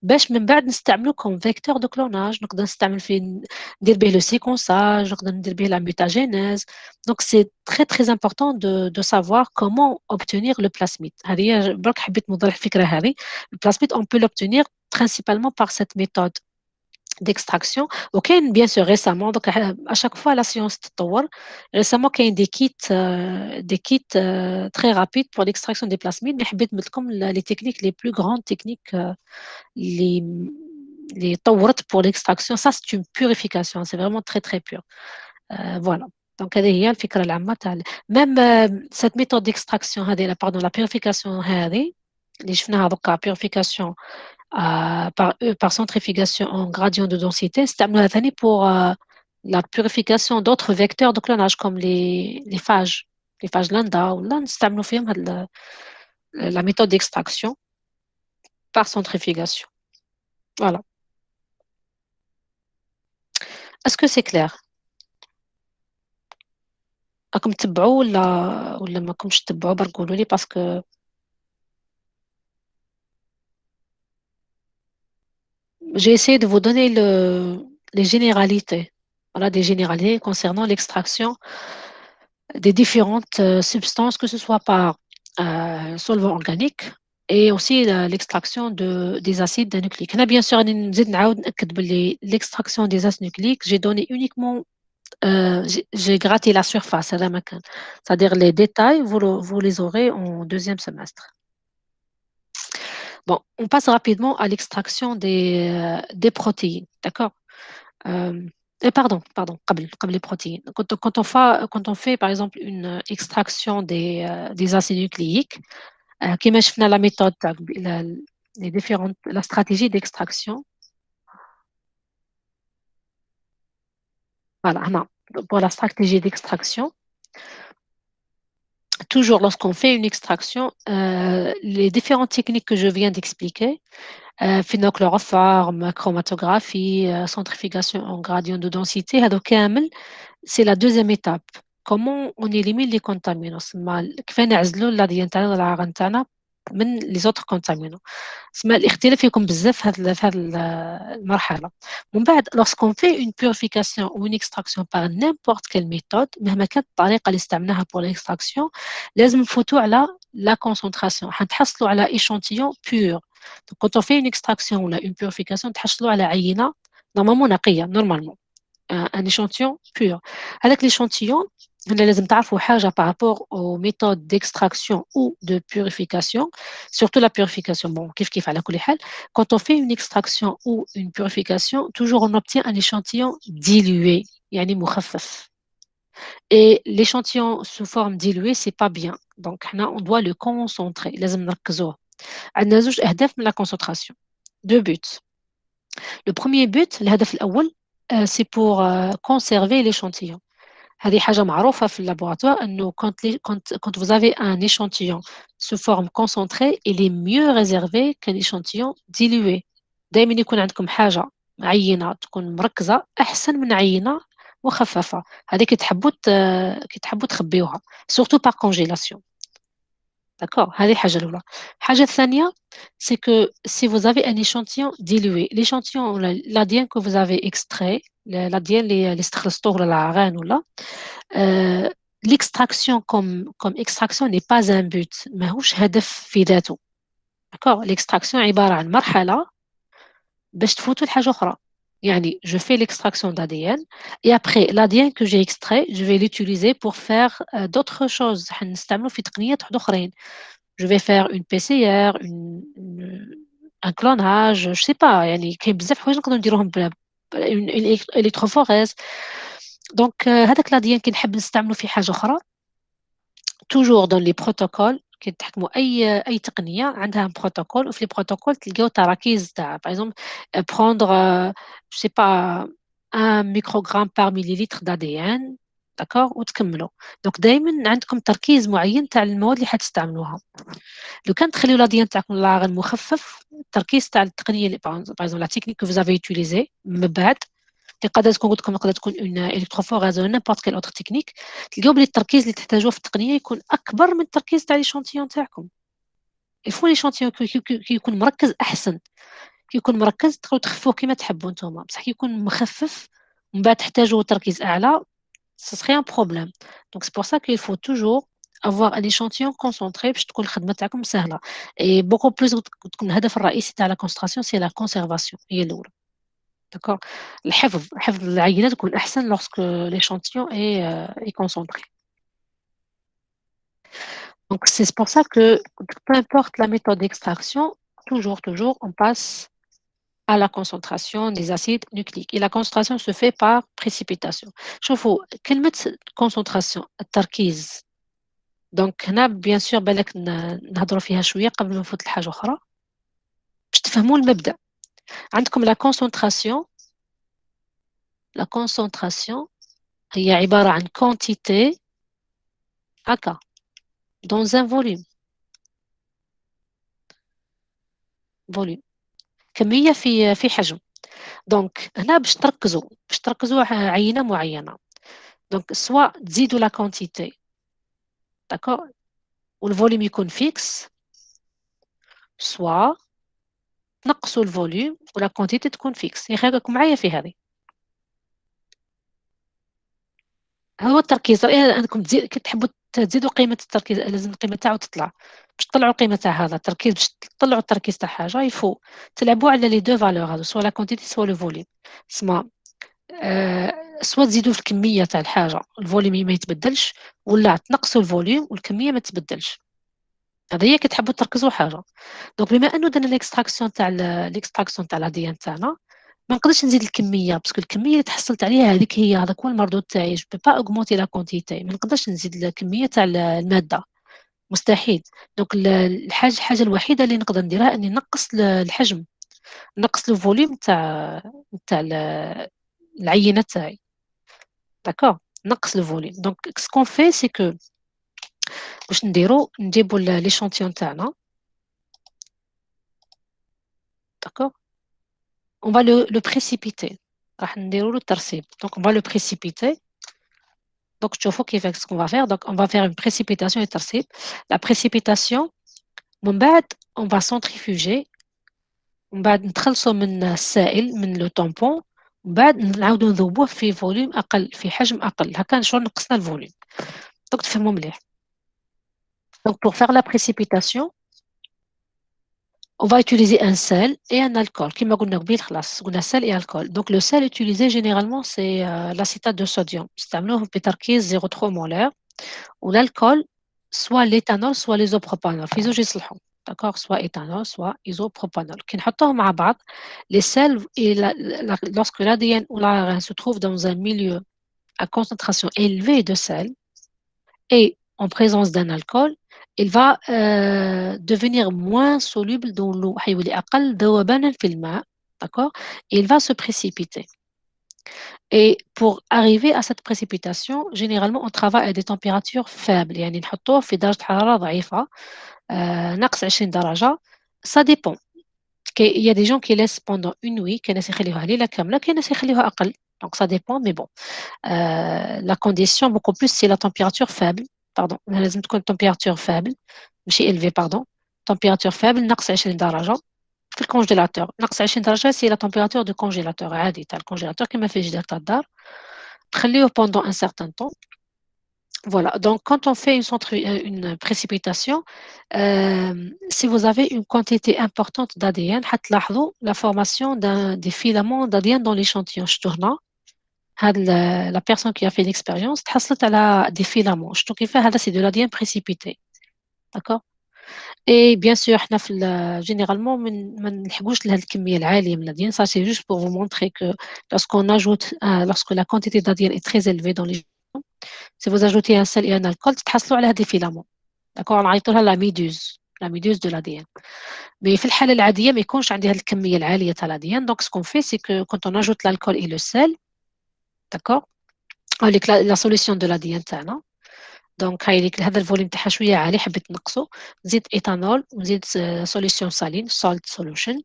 باش من بعد نستعملو كوم فيكتور دو كلوناج. نقدر نستعمل فيه ندير به لو سيكونساج نقدر ندير به لا ميتاجينيز. دونك سي تري تري امبورطون دو سافوار كومون اوبتونير لو بلاسميد. هذه برك حبيت نوضح الفكره هذه. البلاسميد اون بو لوبتونير principalement par cette méthode d'extraction. وكاين bien sûr récemment donc à chaque fois la science تتطور. récemment كاين des kits très rapides pour l'extraction des plasmides. mais حبيت نمد لكم les techniques les plus grandes techniques les les طورت pour l'extraction. Ça c'est une purification, c'est vraiment très très pur. Voilà. Donc هذه هي الفكرة العامة تاع même cette méthode d'extraction هذه pardon la purification هذه اللي شفناها دوكا purification par centrifugation en gradient de densité نستعملوها ثاني pour la purification d'autres vecteurs de clonage comme les phages lambda ولا نستعملوا فيهم هاد la méthode d'extraction par centrifugation. Voilà. Est-ce que c'est clair? راكم تتبعوا ولا ماكمش تتبعوا برك قولوا لي باسكو j'ai essayé de vous donner les généralités. Voilà, des généralités concernant l'extraction des différentes substances, que ce soit par solvant organique et aussi l'extraction des acides nucléiques. Là, bien sûr, نزيد نعاود نأكد باللي l'extraction des acides nucléiques, j'ai donné uniquement j'ai gratté la surface, هذا ما كان. C'est-à-dire les détails, vous les aurez en deuxième semestre. Bon, on passe rapidement à l'extraction des protéines, d'accord? Euh, pardon, comme les protéines. Quand on fait, par exemple, une extraction des acides nucléiques, qui marche la méthode, les différentes, la stratégie d'extraction. Voilà, non. Pour la stratégie d'extraction, toujours lorsqu'on fait une extraction, les différentes techniques que je viens d'expliquer, phénochloropharm, chromatographie, centrifugation en gradient de densité, هذو كامل c'est la deuxième étape. Comment on élimine les contaminants كيف نعزلوا اللاذين تاعنا العرق تاعنا من les autres contaminants. الاختلاف يكون بزاف في هذه المرحلة. ومن بعد lorsqu'on fait une purification ou une extraction par n'importe quelle méthode مهما كانت الطريقة اللي استعملناها pour l'extraction لازم نفوتوا على la concentration. حنتحصلوا على échantillon pur. Donc, quand on fait une extraction ou une purification تحصلوا على عينة normalement نقية normalement. Un échantillon pur. Avec l'échantillon, هنا لازم تعرفوا حاجة par rapport aux méthodes d'extraction ou de purification, surtout la purification. Bon, كيف على كل حال. Quand on fait une extraction ou une purification, toujours on obtient un échantillon dilué, يعني مخفف. Et l'échantillon sous forme diluée, c'est pas bien. Donc, on doit le concentrer. لازم نركزوه. عندنا زوج أهداف من la concentration. Deux buts. Le premier but, الهدف الأول, c'est pour conserver l'échantillon. هذه حاجة معروفة في اللابوراتوار أنه quand vous avez un échantillon sous forme concentrée, il est mieux réservé qu'un échantillon dilué. دائما يكون عندكم حاجة عينة تكون مركزة أحسن من عينة مخففة. هذه كي تحبوا تخبيوها surtout par congélation. D'accord, هذه حاجة الأولى. الحاجة الثانية c'est que si vous avez un échantillon dilué, l'échantillon l'ADN que vous avez extrait, l'ADN اللي استخلصتوه ولا العران ولا l'extraction comme extraction n'est pas un but, ماهوش هدف في ذاته. D'accord, l'extraction عبارة عن مرحلة باش تفوتوا لحاجة أخرى. يعني je fais l'extraction d'ADN et après l'ADN que j'ai extrait, je vais l'utiliser pour faire d'autres choses. حنستعملوا في تقنيات واحدة أخرين. Je vais faire une PCR, un clonage, je sais pas, يعني كاين بزاف حوايج نقدروا نديروهم une électrophorèse. Donc هذاك الADN كي نحب نستعمله في حاجة أخرى toujours dans les protocoles كيتحكموا أي تقنية عندها un protocole وفي les protocoles تلقاو تراكيز تاع par exemple prendre je sais pas 1 microgramme par millilitre d'ADN d'accord وتكملوا. Donc دايما عندكم تركيز معين تاع المواد اللي حتستعملوها. لو كان تخليو l'ADN تاعكم لاغن مخفف التركيز تاع التقنية اللي par exemple la technique que vous avez utilisée من بعد تقدر تكون قلت لكم تقدر تكون une électrophorèse ou n'importe quelle autre technique تلقاو بلي التركيز اللي تحتاجوه في التقنية يكون أكبر من التركيز تاع l'échantillon تاعكم. الفو l'échantillon كي يكون مركز أحسن. كي يكون مركز تقدروا تخفوه كيما تحبوا نتوما بصح كي يكون مخفف ومن بعد تحتاجوا تركيز أعلى ce serait un problème. Donc c'est pour ça qu'il faut toujours avoir un échantillon concentré باش تكون الخدمة تاعكم سهلة. Et beaucoup plus تكون الهدف الرئيسي تاع la concentration c'est la conservation هي الأولى. D'accord. حفظ العينات يكون أحسن lorsque l'échantillon est concentré. Donc c'est pour ça que peu importe la méthode d'extraction, toujours on passe à la concentration des acides nucléiques. Et la concentration se fait par précipitation. شوفوا كلمة concentration التركيز دونك هنا بيان سور بالك نهضروا فيها شوية قبل ما نفوت لحاجة أخرى باش تفهموا المبدأ. عندكم لا كونسونطراسيون هي عبارة عن quantité هكا dans un volume كمية في حجم. دونك هنا باش تركزوا عينة معينة. دونك سوا تزيدوا لا كونتيتي داكور والفوليوم يكون فيكس، سوا تنقصوا الفوليوم ولا كونتيتي تكون فيكس. يا راكم معايا في هذه؟ هو التركيز انكم كي تحبوا تزيدوا قيمة التركيز لازم القيمة تاعو تطلع. باش تطلعوا القيمة تاع هذا التركيز، باش تطلعوا التركيز تاع حاجة يفو تلعبوا على لي دو فالور هذو، سوا لا كونتيتي سوا لو فوليوم. سما سوا تزيدوا في الكمية تاع الحاجة الفوليوم ما يتبدلش، ولا تنقصوا الفوليوم والكمية ما تتبدلش. هذا هي كي تحبوا تركزوا حاجة. دونك بما انه درنا ليكستراكسيون تاع الاديان تاعنا، ما نقدرش نزيد الكميه باسكو الكميه اللي تحصلت عليها هذيك هي، هذاك هو المردود تاعي. جو با اوغمونتي لا كونتيتي، ما نقدرش نزيد الكميه تاع الماده، مستحيل. دونك الحاجه الوحيده اللي نقدر نديرها اني نقص الحجم، نقص الفوليوم تاع العينه تاعي. داكور، نقص الفوليوم. دونك سكون في سي كو باش نجيبوا ليشانتيون تاعنا. داكور، on va le précipiter. راح نديروا له الترسيب. Donc on va le précipiter. Donc تشوفوا كيف ce qu'on va faire. Donc on va faire une précipitation et ترسيب. La précipitation من بعد on va centrifuger. من بعد نتخلصوا من السائل من لو طامبون. من بعد نعاودوا نذوبوه في فوليوم اقل، في حجم اقل. هكا شلون نقصنا الفوليوم. دونك تفهموا مليح. Donc pour faire la précipitation on va utiliser un sel et un alcool. Comme on a dit, on a sel et alcool. Donc le sel utilisé généralement c'est l'acétate de sodium. C'est un pétarquise 0,3 molaire. Ou l'alcool, soit l'éthanol, soit l'isopropanol. D'accord, soit éthanol, soit isopropanol. Qui nous مع بعض. Les sels, lorsque l'ADN ou l'ARN se trouve dans un milieu à concentration élevée de sel, et en présence d'un alcool, il va devenir moins soluble dans l'eau. حيولي أقل ذوبانا في الماء. D'accord? Et il va se précipiter. Et pour arriver à cette précipitation, généralement, on travaille à des températures faibles. يعني نحطوه في درجة حرارة ضعيفة، ناقص 20 درجة. Ça dépend. Il y a des gens qui laissent pendant une nuit، كاين ناس يخليوها ليلة كاملة، كاين ناس يخليوها أقل. Donc ça dépend, mais bon. La condition beaucoup plus c'est la température faible. Pardon, لازم تكون température faible ماشي élevée, pardon. Température faible ناقص 20 درجة في الكونجيلاتور. ناقص 20 درجة c'est la température de congélateur عادي تاع الكونجيلاتور كما في الجدار تاع الدار. تخليه pendant un certain temps. Voilà, donc quand on fait une précipitation, si vous avez une quantité importante d'ADN, هتلاحظوا la formation des filaments d'ADN dans l'échantillon. شتوهنا la personne qui a fait l'expérience تحصلت على des filaments. شتو كيفاه هذا c'est de l'ADN précipité. D'accord. Et bien sûr احنا généralement ما نلحقوش لهذه الكمية العالية من l'ADN. Ça c'est juste pour vous montrer que lorsqu'on ajoute lorsque la quantité d'ADN est très élevée dans les si vous ajoutez un sel et un alcool تتحصلوا على هذه filaments. D'accord, نعيطوا لها la méduse de l'ADN. Mais في الحالة العادية ما يكونش عندي هذه الكمية العالية تاع l'ADN. Donc ce qu'on fait c'est que quand on ajoute l'alcool et le sel, d'accord, avec la solution de l'ADN تاعنا. دونك هاي ليك هذا الفوليوم تاعها شويه عالي حبيت نقصه، نزيد ايثانول ونزيد solution saline salt solution.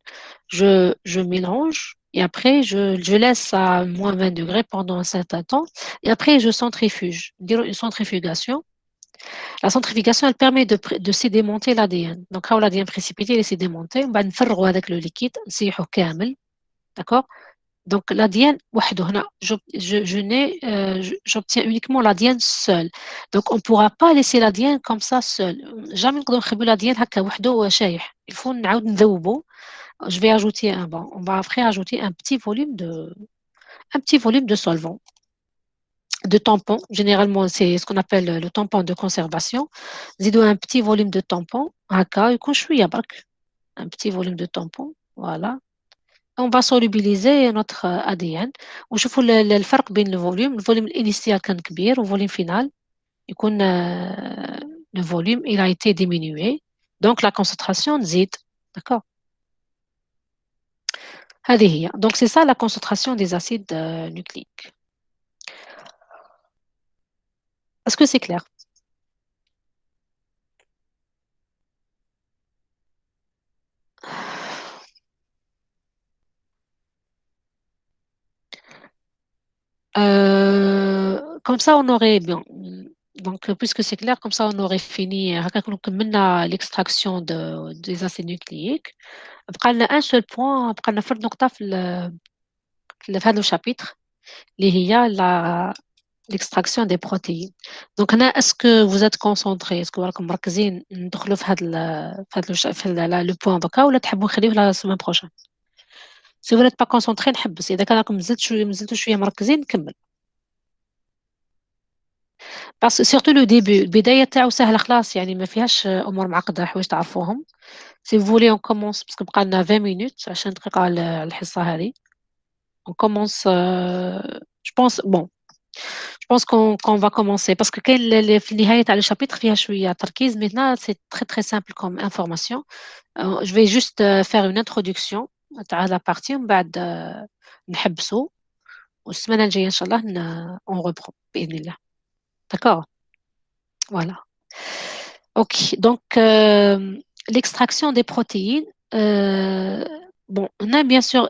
Je mélange et après je laisse à moins 20 degrés pendant un certain temps et après je centrifuge. نديرو une centrifugation. La centrifugation elle permet de sédimenter l'ADN. Donc هاو l'ADN précipité il est sédimenté ومن بعد نفرغوا هذاك لو ليكيد نسيحوه كامل. D'accord. Donc l'ADN وحده هنا j'obtiens uniquement l'ADN seul. Donc on ne pourra pas laisser l'ADN comme ça seul. Jamais نقدروا نخبيو l'ADN هكا وحده شايح. Il faut نعاود نذوبو. Je vais ajouter on va après ajouter un petit volume de solvant, de tampon. Généralement c'est ce qu'on appelle le tampon de conservation. نزيدو un petit volume de tampon هكا يكون شويه برك. Un petit volume de tampon. Voilà. On va solubiliser notre ADN ونشوفوا الفرق بين الفوليوم الانيسيال كان كبير والفوليوم فينال يكون le volume il a été diminué, donc la concentration زيد. D'accord. هذه هي. Donc c'est ça la concentration des acides nucléiques. Est-ce que c'est clair? Comme ça, on aurait, bon, donc puisque c'est clair, comme ça, on aurait fini. هكاك كملنا l'extraction des acides nucléiques. بقى لنا un seul point, بقى لنا فرد نقطة في هذا الشابيتر اللي هي l'extraction des protéines. Donc هنا est-ce que vous êtes concentrés؟ est-ce que راكم مركزين ندخلوا في هذا le point دوكا ولا تحبوا نخليه la semaine prochaine؟ Si vous n'êtes pas concentrés نحبس، إذا كان راكم مازلتوا شوية مركزين نكمل. بس سيرتو لو ديبي البداية تاعو سهلة خلاص يعني ما فيهاش أمور معقدة حوايج تعرفوهم. سي فولي اون كومونس باسكو بقى لنا 20 مينوت 20 دقيقة على الحصة هذه. On commence, je pense, bon, je pense qu'on va commencer parce que في النهاية تاع الشابيتر فيها شوية تركيز. Maintenant, c'est très très simple comme information. Je vais juste faire une introduction تاع la partie ومن بعد نحبسوا والسمانة الجاية إن شاء الله on reprend بإذن الله. D'accord? Voilà. Ok, donc l'extraction des protéines. Bon, on a bien sûr,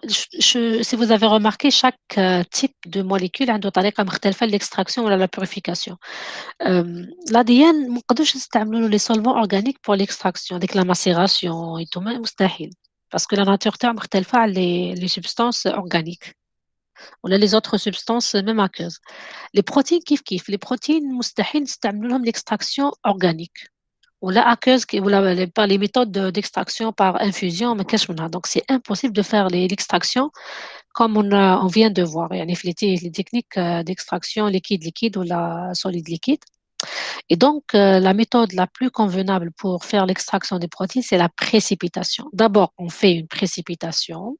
si vous avez remarqué, chaque type de molécule عنده طريقة مختلفة l'extraction ou la purification. l'ADN ما نقدروش نستعملوا les solvants organiques pour l'extraction avec la macération et tout مستحيل parce que la nature تاعو مختلفة على les substances organiques ولا les autres substances même aqueuses. Les protéines كيف les protéines مستحيل نستعملوا لهم l'extraction organique. Ou la aqueuse, ou par les méthodes d'extraction par infusion, mais qu'est-ce qu'on a? Donc, c'est impossible de faire l'extraction comme on vient de voir. Il y a les techniques d'extraction liquide-liquide ou la solide-liquide. Et donc, la méthode la plus convenable pour faire l'extraction des protéines, c'est la précipitation. D'abord, on fait une précipitation.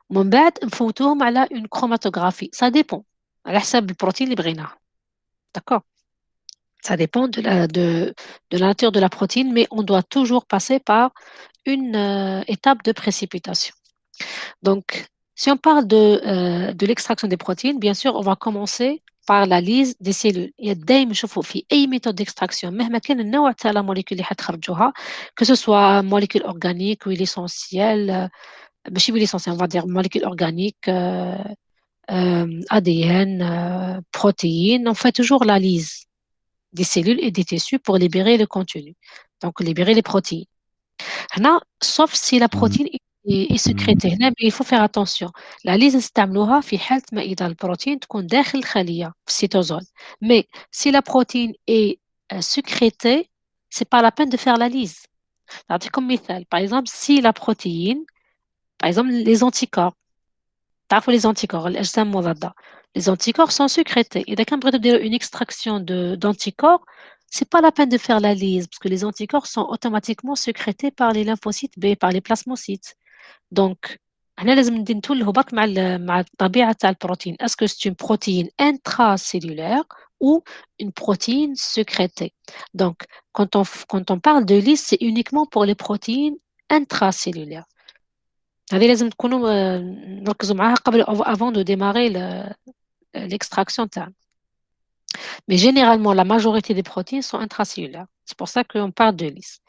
من بعد نفوتوهم على une chromatographie. Ça dépend. على حسب البروتين اللي بغيناها. D'accord? Ça dépend de la nature de la protéine, mais on doit toujours passer par une étape de précipitation. Donc, si on parle de l'extraction des protéines, bien sûr, on va commencer par la lyse des cellules. Il y a دايما شوفوا في أي méthode d'extraction مهما كان النوع تاع la molécule اللي حتخرجوها, que ce soit molécule organique ou l'essentiel, ماشي l'essentiel, on va dire molécule organique, ADN, protéines, on fait toujours la lyse des cellules et des tissus pour libérer le contenu, donc libérer les protéines. هنا, sauf si la protéine est sécrétée. هنا il faut faire attention. La lyse نستعملوها في حالة ما إذا البروتين تكون داخل الخلية في السيتوزول. Mais si la protéine est sécrétée, c'est pas la peine de faire la lyse. نعطيكم مثال. Par exemple, si la protéine, par exemple les anticorps, تعرفوا les anticorps الأجسام المضادة. Les anticorps sont sécrétés. إذا كان بغيتوا ديروا une extraction d'anticorps, c'est pas la peine de faire la lyse parce que les anticorps sont automatiquement sécrétés par les lymphocytes B, par les plasmocytes. Donc, هنا لازم ننتبهوا برك مع الطبيعة تاع البروتين. Est-ce que c'est une protéine intracellulaire ou une protéine sécrétée? Donc, quand on parle de lyse, c'est uniquement pour les protéines intracellulaires. هذه لازم تكونوا نركزوا معاها قبل avant de démarrer l'extraction تاعنا. Mais généralement, la majorité des protéines sont intracellulaires. C'est pour ça qu'on parle de lyse.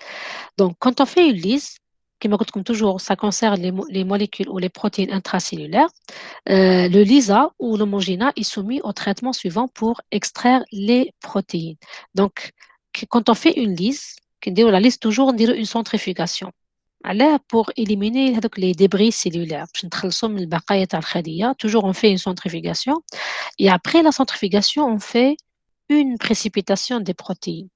Donc, quand on fait une lyse, comme toujours, ça concerne les molécules ou les protéines intracellulaires, le LISA ou l'homogéna est soumis au traitement suivant pour extraire les protéines. Donc, quand on fait une lyse, la lyse toujours, on dirait une centrifugation. Alors, pour éliminer les débris cellulaires, toujours on fait une centrifugation. Et après la centrifugation, on fait une précipitation des protéines.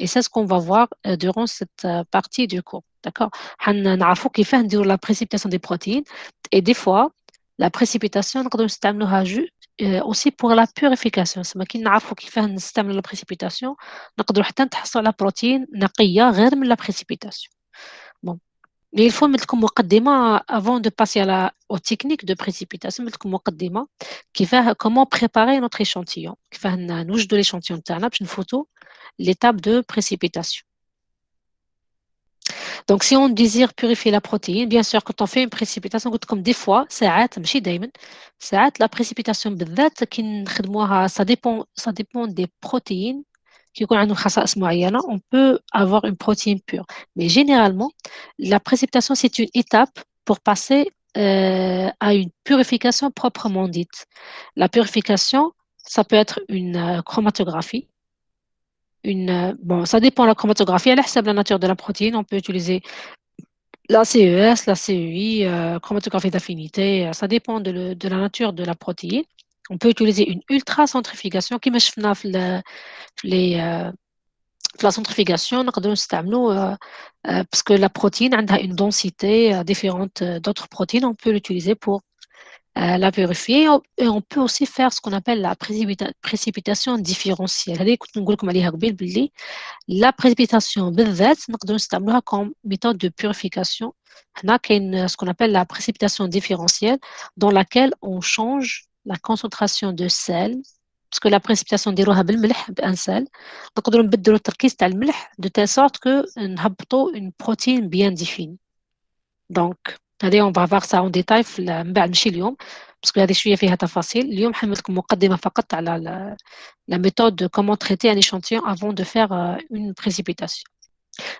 Et c'est ce qu'on va voir durant cette partie du cours. D'accord? نعرفوا كيف نديروا la précipitation des protéines. Et des fois, la précipitation نقدروا نستعملوها aussi pour la purification. سما كي نعرفوا كيف نستعملوا la précipitation, نقدروا حتى نتحصلوا على بروتين نقية غير من la précipitation. Bon. Mais il faut mettre comme مقدمة avant de passer aux techniques de précipitation, mettre comme مقدمة qui fait comment préparer notre échantillon. كيفاه نوجدوا l'échantillon تاعنا باش نفوتوا l'étape de précipitation. Donc, si on désire purifier la protéine, bien sûr, quand on fait une précipitation, comme des fois, ساعات ماشي دايما, ساعات la précipitation بالذات كي نخدموها, ça dépend des protéines qui ont une خصائص معينة, on peut avoir une protéine pure. Mais généralement, la précipitation, c'est une étape pour passer à une purification proprement dite. La purification, ça peut être une chromatographie. Bon, ça dépend de la chromatographie. Elle حسب la nature de la protéine. On peut utiliser la CES, la CEI, chromatographie d'affinité, ça dépend de la nature de la protéine. On peut utiliser une ultracentrifugation qui marche la centrifugation نقدروا نستعملوا parce que la protéine a une densité différente d'autres protéines, on peut l'utiliser pour la purifier et on peut aussi faire ce qu'on appelle la précipitation différentielle. هذه كنت نقول لكم عليها قبل باللي la précipitation بالذات نقدروا نستعملوها comme méthode de purification. هنا كاين ce qu'on appelle la précipitation différentielle dans laquelle on change la concentration de sel parce que la précipitation نديروها بالملح بان sel نقدروا نبدلوا التركيز تاع الملح de telle sorte que نهبطوا une protéine bien définie. Donc هذه on va voir ça en détail من بعد ماشي اليوم parce que هذه شويه فيها تفاصيل. اليوم حنمد لكم مقدمه فقط على la méthode de comment traiter un échantillon avant de faire une précipitation.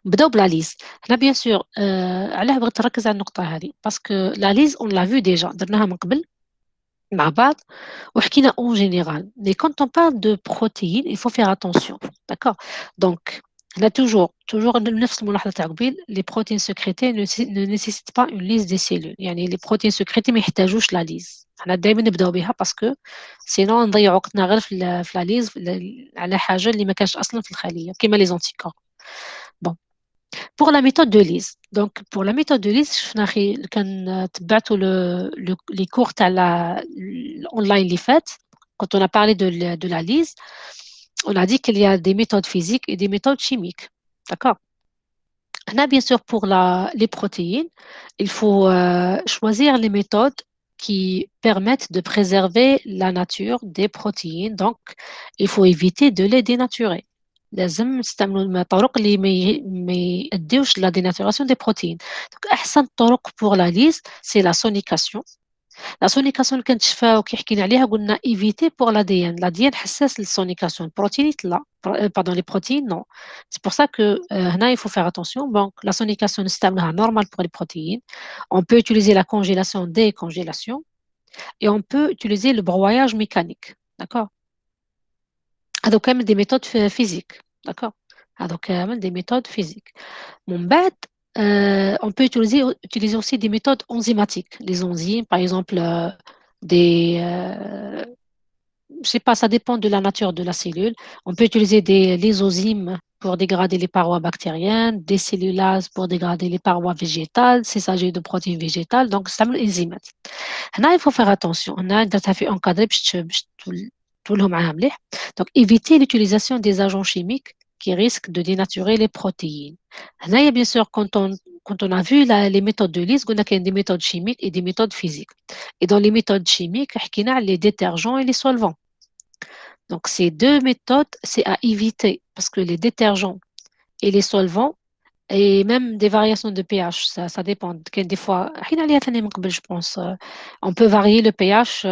نبداو بلا ليز. هنا bien sûr علاه بغيت نركز على النقطة هذه parce que la lise on l'a vu déjà درناها من قبل مع بعض وحكينا en général. Mais quand on parle de protéines, il faut faire attention. D'accord? Donc, là toujours نفس الملاحظة تاع قبيل les protéines sécrétées ne nécessitent pas une lise des cellules. يعني les protéines sécrétées ما يحتاجوش la lise. احنا دائما نبداو بها parce que sinon نضيع وقتنا غير في la lise على حاجة اللي ما كانش أصلا في الخلية كيما les anticorps. Bon. Pour la méthode de lise. Donc, pour la méthode de lise, quand les cours online les faites, quand on a parlé de la lise, on a dit qu'il y a des méthodes physiques et des méthodes chimiques. D'accord? Là, bien sûr, pour les protéines, il faut choisir les méthodes qui permettent de préserver la nature des protéines. Donc, il faut éviter de les dénaturer. لازم نستعملوا الطرق اللي ما يؤديوش لا dénaturation des protéines. Donc, أحسن الطرق pour la lise, c'est la sonication. لا سونيكاسيون اللي كنتشفاو كي حكينا عليها قلنا ايفيتي بور لا دي ان حساس للسونيكاسيون البروتينيت لا باردون لي بروتين نو سي بور سا كو هنا il faut faire attention donc la sonication نستعملها normal pour les protéines on peut utiliser la congélation décongélation et on peut utiliser le broyage mécanique d'accord هذو كامل des méthodes physiques d'accord هذو كامل des méthodes physiques من بعد on peut utiliser aussi des méthodes enzymatiques. Les enzymes, par exemple, je sais pas, ça dépend de la nature de la cellule. On peut utiliser des lysozymes pour dégrader les parois bactériennes, des cellulases pour dégrader les parois végétales, s'il s'agit de protéines végétales. Donc, ça enzymatique. Là, il faut faire attention. On a fait encadrer tout le monde. Donc, éviter l'utilisation des agents chimiques qui risquent de dénaturer les protéines. Là, bien sûr, quand on a vu les méthodes de lise, on a des méthodes chimiques et des méthodes physiques. Et dans les méthodes chimiques, on a les détergents et les solvants. Donc, ces deux méthodes, c'est à éviter parce que les détergents et les solvants, et même des variations de pH, ça dépend. Des fois, je pense, on peut varier le pH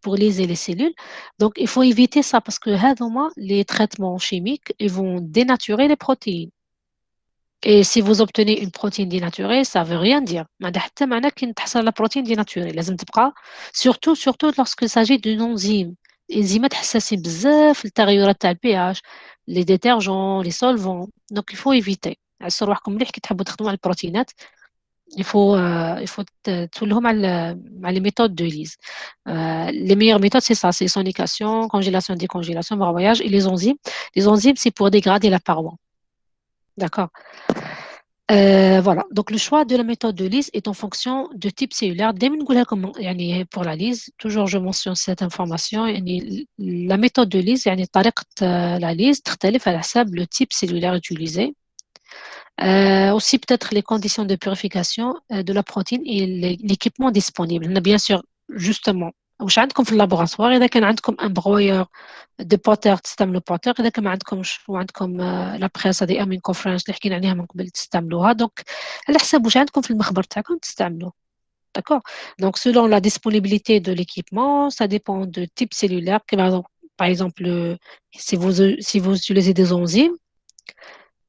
pour liser les cellules. Donc, il faut éviter ça parce que les traitements chimiques ils vont dénaturer les protéines. Et si vous obtenez une protéine dénaturée, ça ne veut rien dire. معناتها حتى معناه كي تحصل la protéine dénaturée لازم تبقى surtout lorsqu'il s'agit d'une enzyme. الإنزيمات حساسين بزاف للتغيرات تاع البي اتش les détergents, les solvants. Donc il faut éviter. عسر روحكم مليح كي تحبوا تخدموا على البروتينات. Il faut تولهم على les méthodes de lise. Les meilleures méthodes c'est ça, c'est sonication, congélation, décongélation, broyage et les enzymes. Les enzymes c'est pour dégrader la paroi. D'accord. Voilà, donc le choix de la méthode de lise est en fonction de type cellulaire. Dès pour la lise, toujours je mentionne cette information. La méthode de lise, طريقة la lise تختلف على حسب le type cellulaire utilisé. Aussi peut-être les conditions de purification de la protéine et l'équipement disponible. On a bien sûr justement واش عندكم في اللابوراتوار اذا كان عندكم ان برويور دو بوتر تستعملوا بوتر اذا كان ما عندكمش وعندكم لا بريس هذه امين كونفرنس اللي حكينا عليها من قبل تستعملوها دونك على حسب واش عندكم في المخبر تاعكم تستعملوه. D'accord. Donc, selon la disponibilité de l'équipement, ça dépend de type cellulaire. Par exemple, si vous utilisez des enzymes,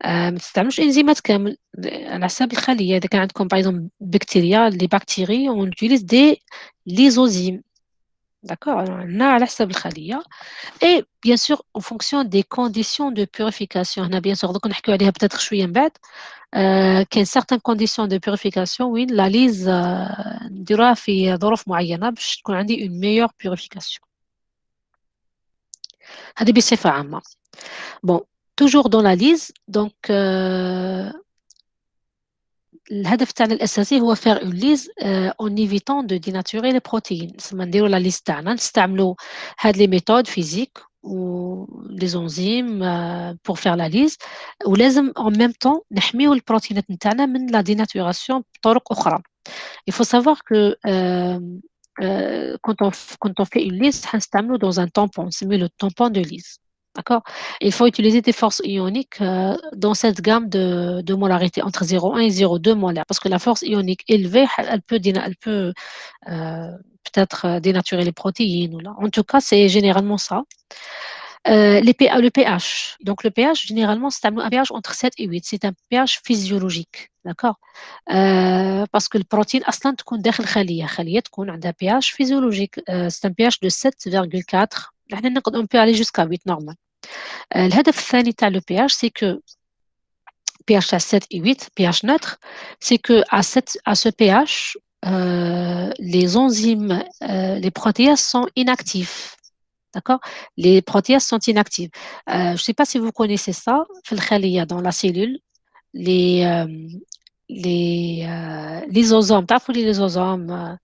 ما تستعملوش انزيمات كامل على حسب الخلية. إذا كان عندكم par exemple بكتيريا les bactéries on utilise des lysozymes. D'accord. Alors, عندنا على حسب الخلية. Et bien sûr en fonction des conditions de purification. هنا bien sûr دوك نحكيو عليها peut-être شوية من بعد. كاين certaines conditions de purification وين لا ليز نديروها في ظروف معينة باش تكون عندي une meilleure purification. هذه بصفة عامة. Bon, toujours dans la lise, donc الهدف تاعنا الأساسي هو faire une lise en évitant de dénaturer les protéines. نسمى نديرو لا liste تاعنا نستعملو هاد les méthodes physiques ou les enzymes pour faire la lise ولازم en même temps نحميو البروتينات نتاعنا من la dénaturation بطرق أخرى. Il faut savoir que quand on fait une lise, on dans un tampon, c'est le tampon de lise. D'accord. Il faut utiliser des forces ioniques dans cette gamme de molarité entre 0,1 et 0,2 molaires parce que la force ionique élevée, elle peut peut-être dénaturer les protéines. Ou là. En tout cas, c'est généralement ça. Le pH. Donc, le pH, généralement, c'est un pH entre 7 et 8. C'est un pH physiologique. D'accord. parce que le protéine, أصلاً تكون داخل خلية. خلية تكون عندها pH physiologique. C'est un pH de 7,4. On peut aller jusqu'à 8 normal. الهدف الثاني تاع le pH, c'est que pH à 7 et 8, pH neutre, c'est que à ce pH, les enzymes, les protéases sont inactives. D'accord. Les protéases sont inactives. Je ne sais pas si vous connaissez ça, في الخلية, dans la cellule, les lysosomes, تعرفوا les lysosomes,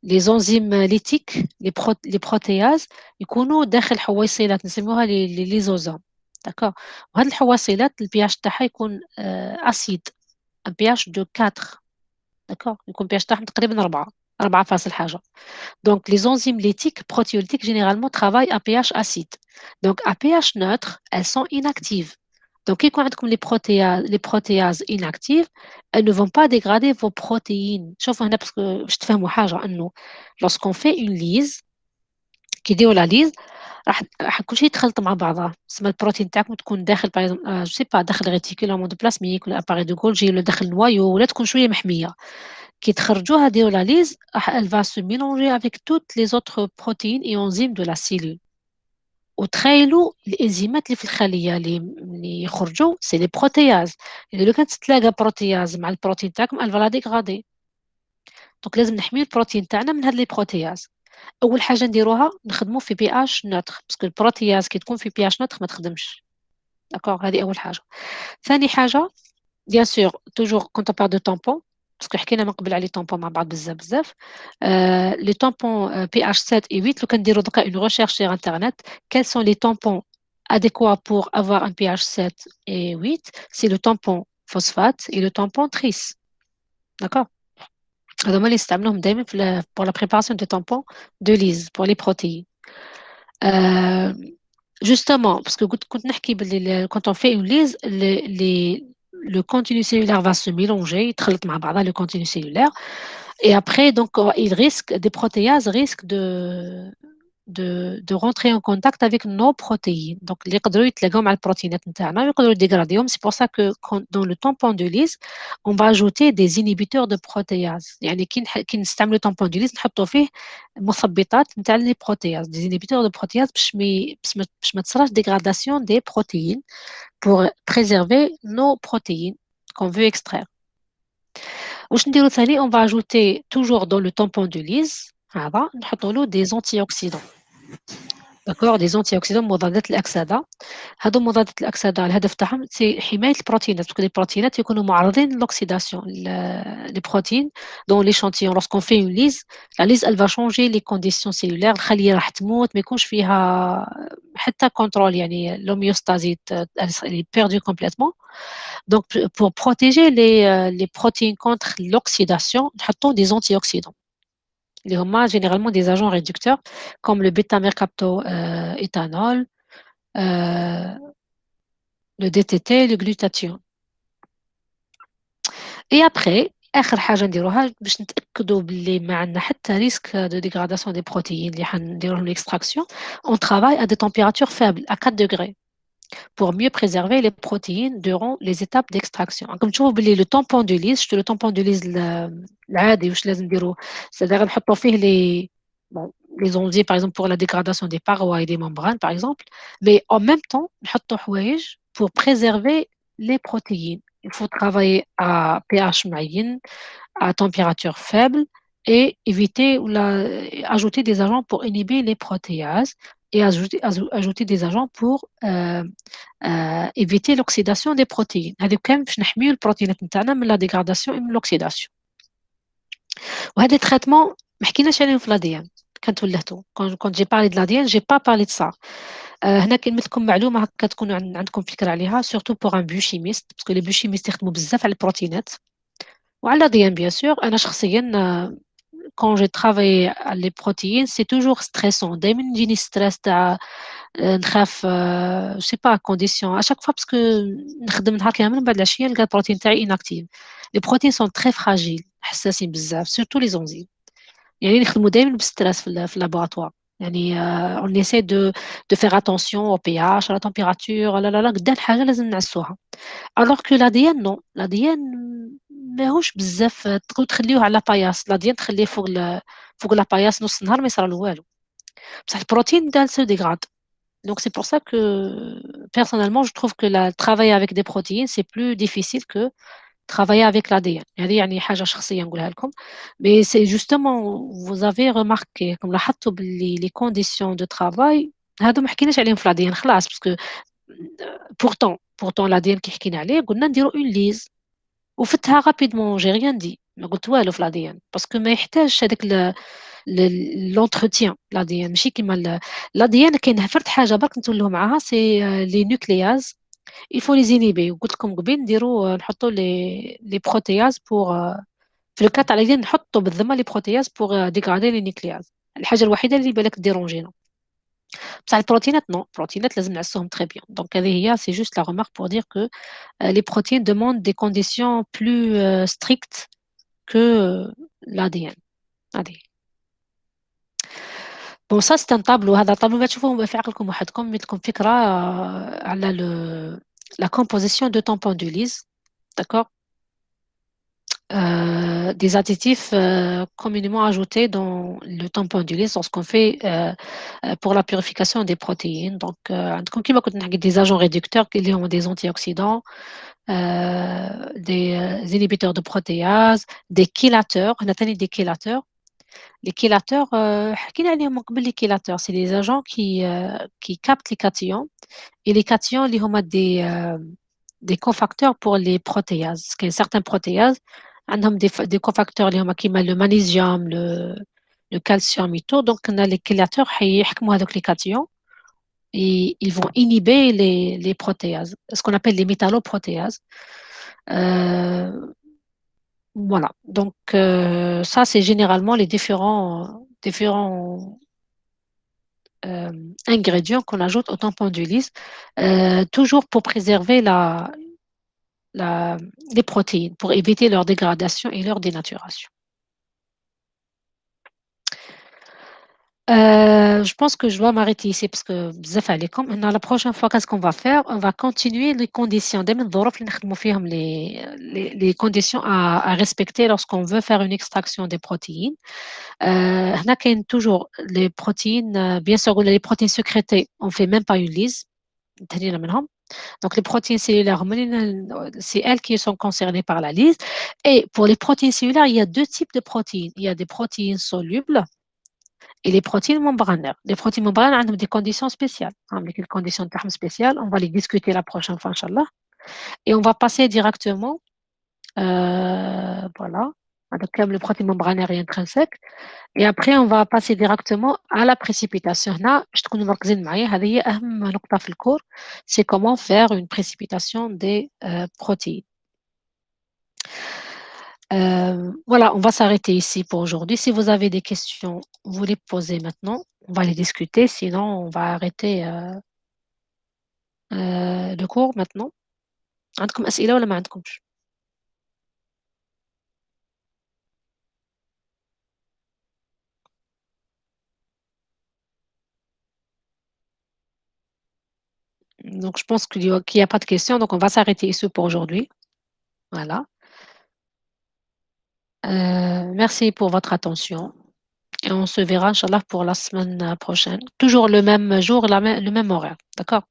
les enzymes lytiques, les protéases يكونوا داخل حويصلات نسموها les lysosomes. D'accord. وهذه الحويصلات البي اتش تاعها يكون اسيد un pH de 4. D'accord. يكون pH تاعهم تقريبا 4 فاصل حاجة. Donc, les enzymes lytiques, protéolytiques, généralement travaillent à pH acide. Donc, à pH neutre, elles sont inactives. Donc, quand les protéases inactives, elles ne vont pas dégrader vos protéines. شوفوا هنا parce que je تفهموا حاجة إنه lorsqu'on fait une lise, كي يديروا la lise, راح كل شيء يتخلط مع بعضها. تسمى البروتين تاعكم تكون داخل باغ جو سي با داخل ريتيكولوم اندوبلازميك ولا اباري دو جولجي ولا داخل نوايو ولا تكون شوية محمية. Qui تخرجوها ديروا la lise, elle va se mélanger avec toutes les autres protéines et enzymes de la cellule. وتخيلوا الانزيمات اللي في الخليه اللي يخرجوا سي لي بروتياز اللي لو كانت تتلاقى بروتياز مع البروتين تاعكم الفلا ديغرادي. دونك لازم نحميو البروتين تاعنا من هاد لي بروتياز. اول حاجه نديروها نخدموا في بي اش نوتر باسكو البروتياز كي تكون في بي اش نوتر ما تخدمش. داكوغ. هذه اول حاجه. ثاني حاجه bien sûr toujours quand on parle de tampons parce que حكينا من قبل على les tampons مع بعض بزاف. les tampons pH 7 et 8 لو كنديروا دوكا une recherche sur internet quels sont les tampons adéquats pour avoir un pH 7 et 8 c'est le tampon phosphate et le tampon tris. D'accord. هذوما اللي نستعملوهم دائما pour la préparation des tampons de lise pour les protéines. Justement parce que كنت نحكي باللي quand on fait une lise le contenu cellulaire va se mélanger, يتخلط مع بعضها le contenu cellulaire. Et après, donc, des protéases risquent de rentrer en contact avec nos protéines. Donc, les يقدروا يتلاقوا مع البروتينات نتاعنا ويقدروا يديغراديوهم. C'est pour ça que dans le tampon de lise, on va ajouter des inhibiteurs de protéases. يعني كي نستعملوا tampon de lise نحطوا فيه مثبطات نتاع les protéases, des inhibiteurs de protéases باش ما تصراش dégradation des protéines pour préserver nos protéines qu'on veut extraire. واش نديرو ثاني on va ajouter toujours dans le tampon de lise هذا نحطوا له des antioxydants. داكور، des antioxydants مضادات الأكسدة. هادو مضادات الأكسدة الهدف تاعهم سي حماية البروتينات، باسكو لي بروتينات يكونوا معرضين للأوكسيداسيون. les protéines dans l'échantillon lorsqu'on fait une lise، la lise elle va changer les conditions cellulaires، الخلية راح تموت، ما يكونش فيها حتى contrôle، يعني l'homéostasie elle est perdue complètement. Donc pour protéger les protéines contre l'oxydation نحطوا des antioxydants اللي هما généralement des agents réducteurs comme le bêta-mercaptoéthanol، euh, le DTT, le glutathione. Et après آخر حاجة نديروها باش نتأكدوا باللي ما عندنا حتى ريسك دو dégradation des protéines اللي حنديروا لهم l'extraction. On travaille à des températures faibles à 4 degrés pour mieux préserver les protéines durant les étapes d'extraction. comme تشوفوا باللي le tampon de Lise، شفتوا le tampon de Lise العادي واش لازم نديروا، c'est-à-dire نحطوا فيه les bon les enzymes par exemple pour la dégradation des parois et des membranes par exemple، mais en même temps نحطوا حوايج pour préserver les protéines. Il faut travailler à pH معين à température faible et éviter ou ajouter des agents pour inhiber les protéases et ajouter des agents pour éviter l'oxydation des protéines. هذه كان باش نحميو البروتينات نتاعنا من la dégradation et من l'oxydation. وهذا التريتمون ما حكيناش عليهم في l'ADN كان تولهتوا. quand j'ai parlé de l'ADN j'ai pas parlé de ça. هنا كنمت لكم معلومه هكا تكونوا عندكم فكره عليها surtout pour un biochimiste parce que les biochimistes يخدموا بزاف على البروتينات وعلى l'ADN bien sûr. أنا شخصيا quand j'ai travaillé à les protéines c'est toujours stressant. دايما يجيني ستريس تاع نخاف je sais pas condition à chaque fois parce que نخدم نهار كامل من بعد العشيه نلقى البروتين تاعي inactive. les protéines sont très fragiles حساسين بزاف surtout les enzymes. يعني نخدموا دايما بالستريس في اللابوراتوار. يعني on essaie de faire attention au pH à la température لا لا لا قدام حاجه لازم نعسوها. alors que l'ADN non l'ADN ماهوش بزاف تقدروا تخليوه على باياس. l'ADN تخليه فوق لا باياس نص النهار ما يصرى له والو. بصح البروتين ده se dégrade. Donc c'est pour ça que personnellement je trouve que travailler avec des protéines c'est plus difficile que travailler avec l'ADN. هذه يعني حاجة شخصية نقولها لكم. Mais c'est justement vous avez remarqué comme لاحظتوا باللي les conditions de travail هادو ما حكيناش عليهم في l'ADN خلاص parce que pourtant l'ADN كي حكينا عليه قلنا نديروا une lise وفتها rapidement j'ai rien dit ما قلت والو في l'ADN parce que ما يحتاجش هذاك l'entretien l'ADN ماشي كيما l'ADN كاين فرد حاجة برك نتولوا معاها c'est les nucléases il faut les inhiber. وقلت لكم قبيل نديروا نحطوا les protéases pour في الكات على اليدين نحطوا بالذمة les protéases pour dégrader les nucléases. الحاجة الوحيدة اللي بالك ديرونجينا. بصح البروتينات non البروتينات لازم نعسوهم très bien. donc هذه هي c'est juste la remarque pour dire que les protéines demandent des conditions plus strictes que l'ADN. هذه bon ça c'est un tableau. هذا tableau ما تشوفوه في عقلكم وحدكم يدكم فكرة على la composition de tampons de Lise. D'accord. Des additifs communément ajoutés dans le tampon d'huile lorsqu'on fait pour la purification des protéines. Donc, عندكم كيما كنت نحكي des agents réducteurs qui ont des antioxydants, des inhibiteurs de protéases, des chélateurs. On a tenu des chélateurs. Les chélateurs, حكينا عليهم من قبل les chélateurs, c'est des agents qui captent les cations. Et les cations اللي هما des cofacteurs pour les protéases. Parce qu'il y a certaines protéases عندهم des cofacteurs اللي هما كيما le magnésium, le calcium et tout. Donc on a les chélateurs حيحكموا هذوك les cations et ils vont inhiber les protéases, ce qu'on appelle les métalloprotéases. Voilà. Donc ça c'est généralement les différents ingrédients qu'on ajoute au tampon d'Ulysse, toujours pour préserver les protéines, pour éviter leur dégradation et leur dénaturation. Je pense que je dois m'arrêter ici parce que بزاف عليكم. Maintenant, la prochaine fois, qu'est-ce qu'on va faire? On va continuer les conditions. دايما الظروف اللي نخدموا فيهم les conditions à respecter lorsqu'on veut faire une extraction des protéines. هنا كاين toujours les protéines. Bien sûr, les protéines sécrétées, on fait même pas une lise. انتهينا منهم. Donc les protéines cellulaires, c'est elles qui sont concernées par la lise. Et pour les protéines cellulaires, il y a deux types de protéines. Il y a des protéines solubles Et les protéines membranaires ont des conditions spéciales. Avec les conditions spéciales, on va les discuter la prochaine fois, Inch'Allah. Et on va passer directement, voilà, donc le protéine membranaire est intrinsèque. Et après, on va passer directement à la précipitation. هنا باش تكونوا مركزين معايا هذه هي أهم نقطة في الكور. C'est comment faire une précipitation des protéines. Voilà, on va s'arrêter ici pour aujourd'hui. Si vous avez des questions, vous les posez maintenant. On va les discuter, sinon on va arrêter le cours maintenant. عندكم أسئلة ولا ما عندكمش؟ Donc, je pense qu'il y a pas de questions, donc on va s'arrêter ici pour aujourd'hui. Voilà. Merci pour votre attention et on se verra, Inch'Allah, pour la semaine prochaine. Toujours le même jour, le même horaire. D'accord?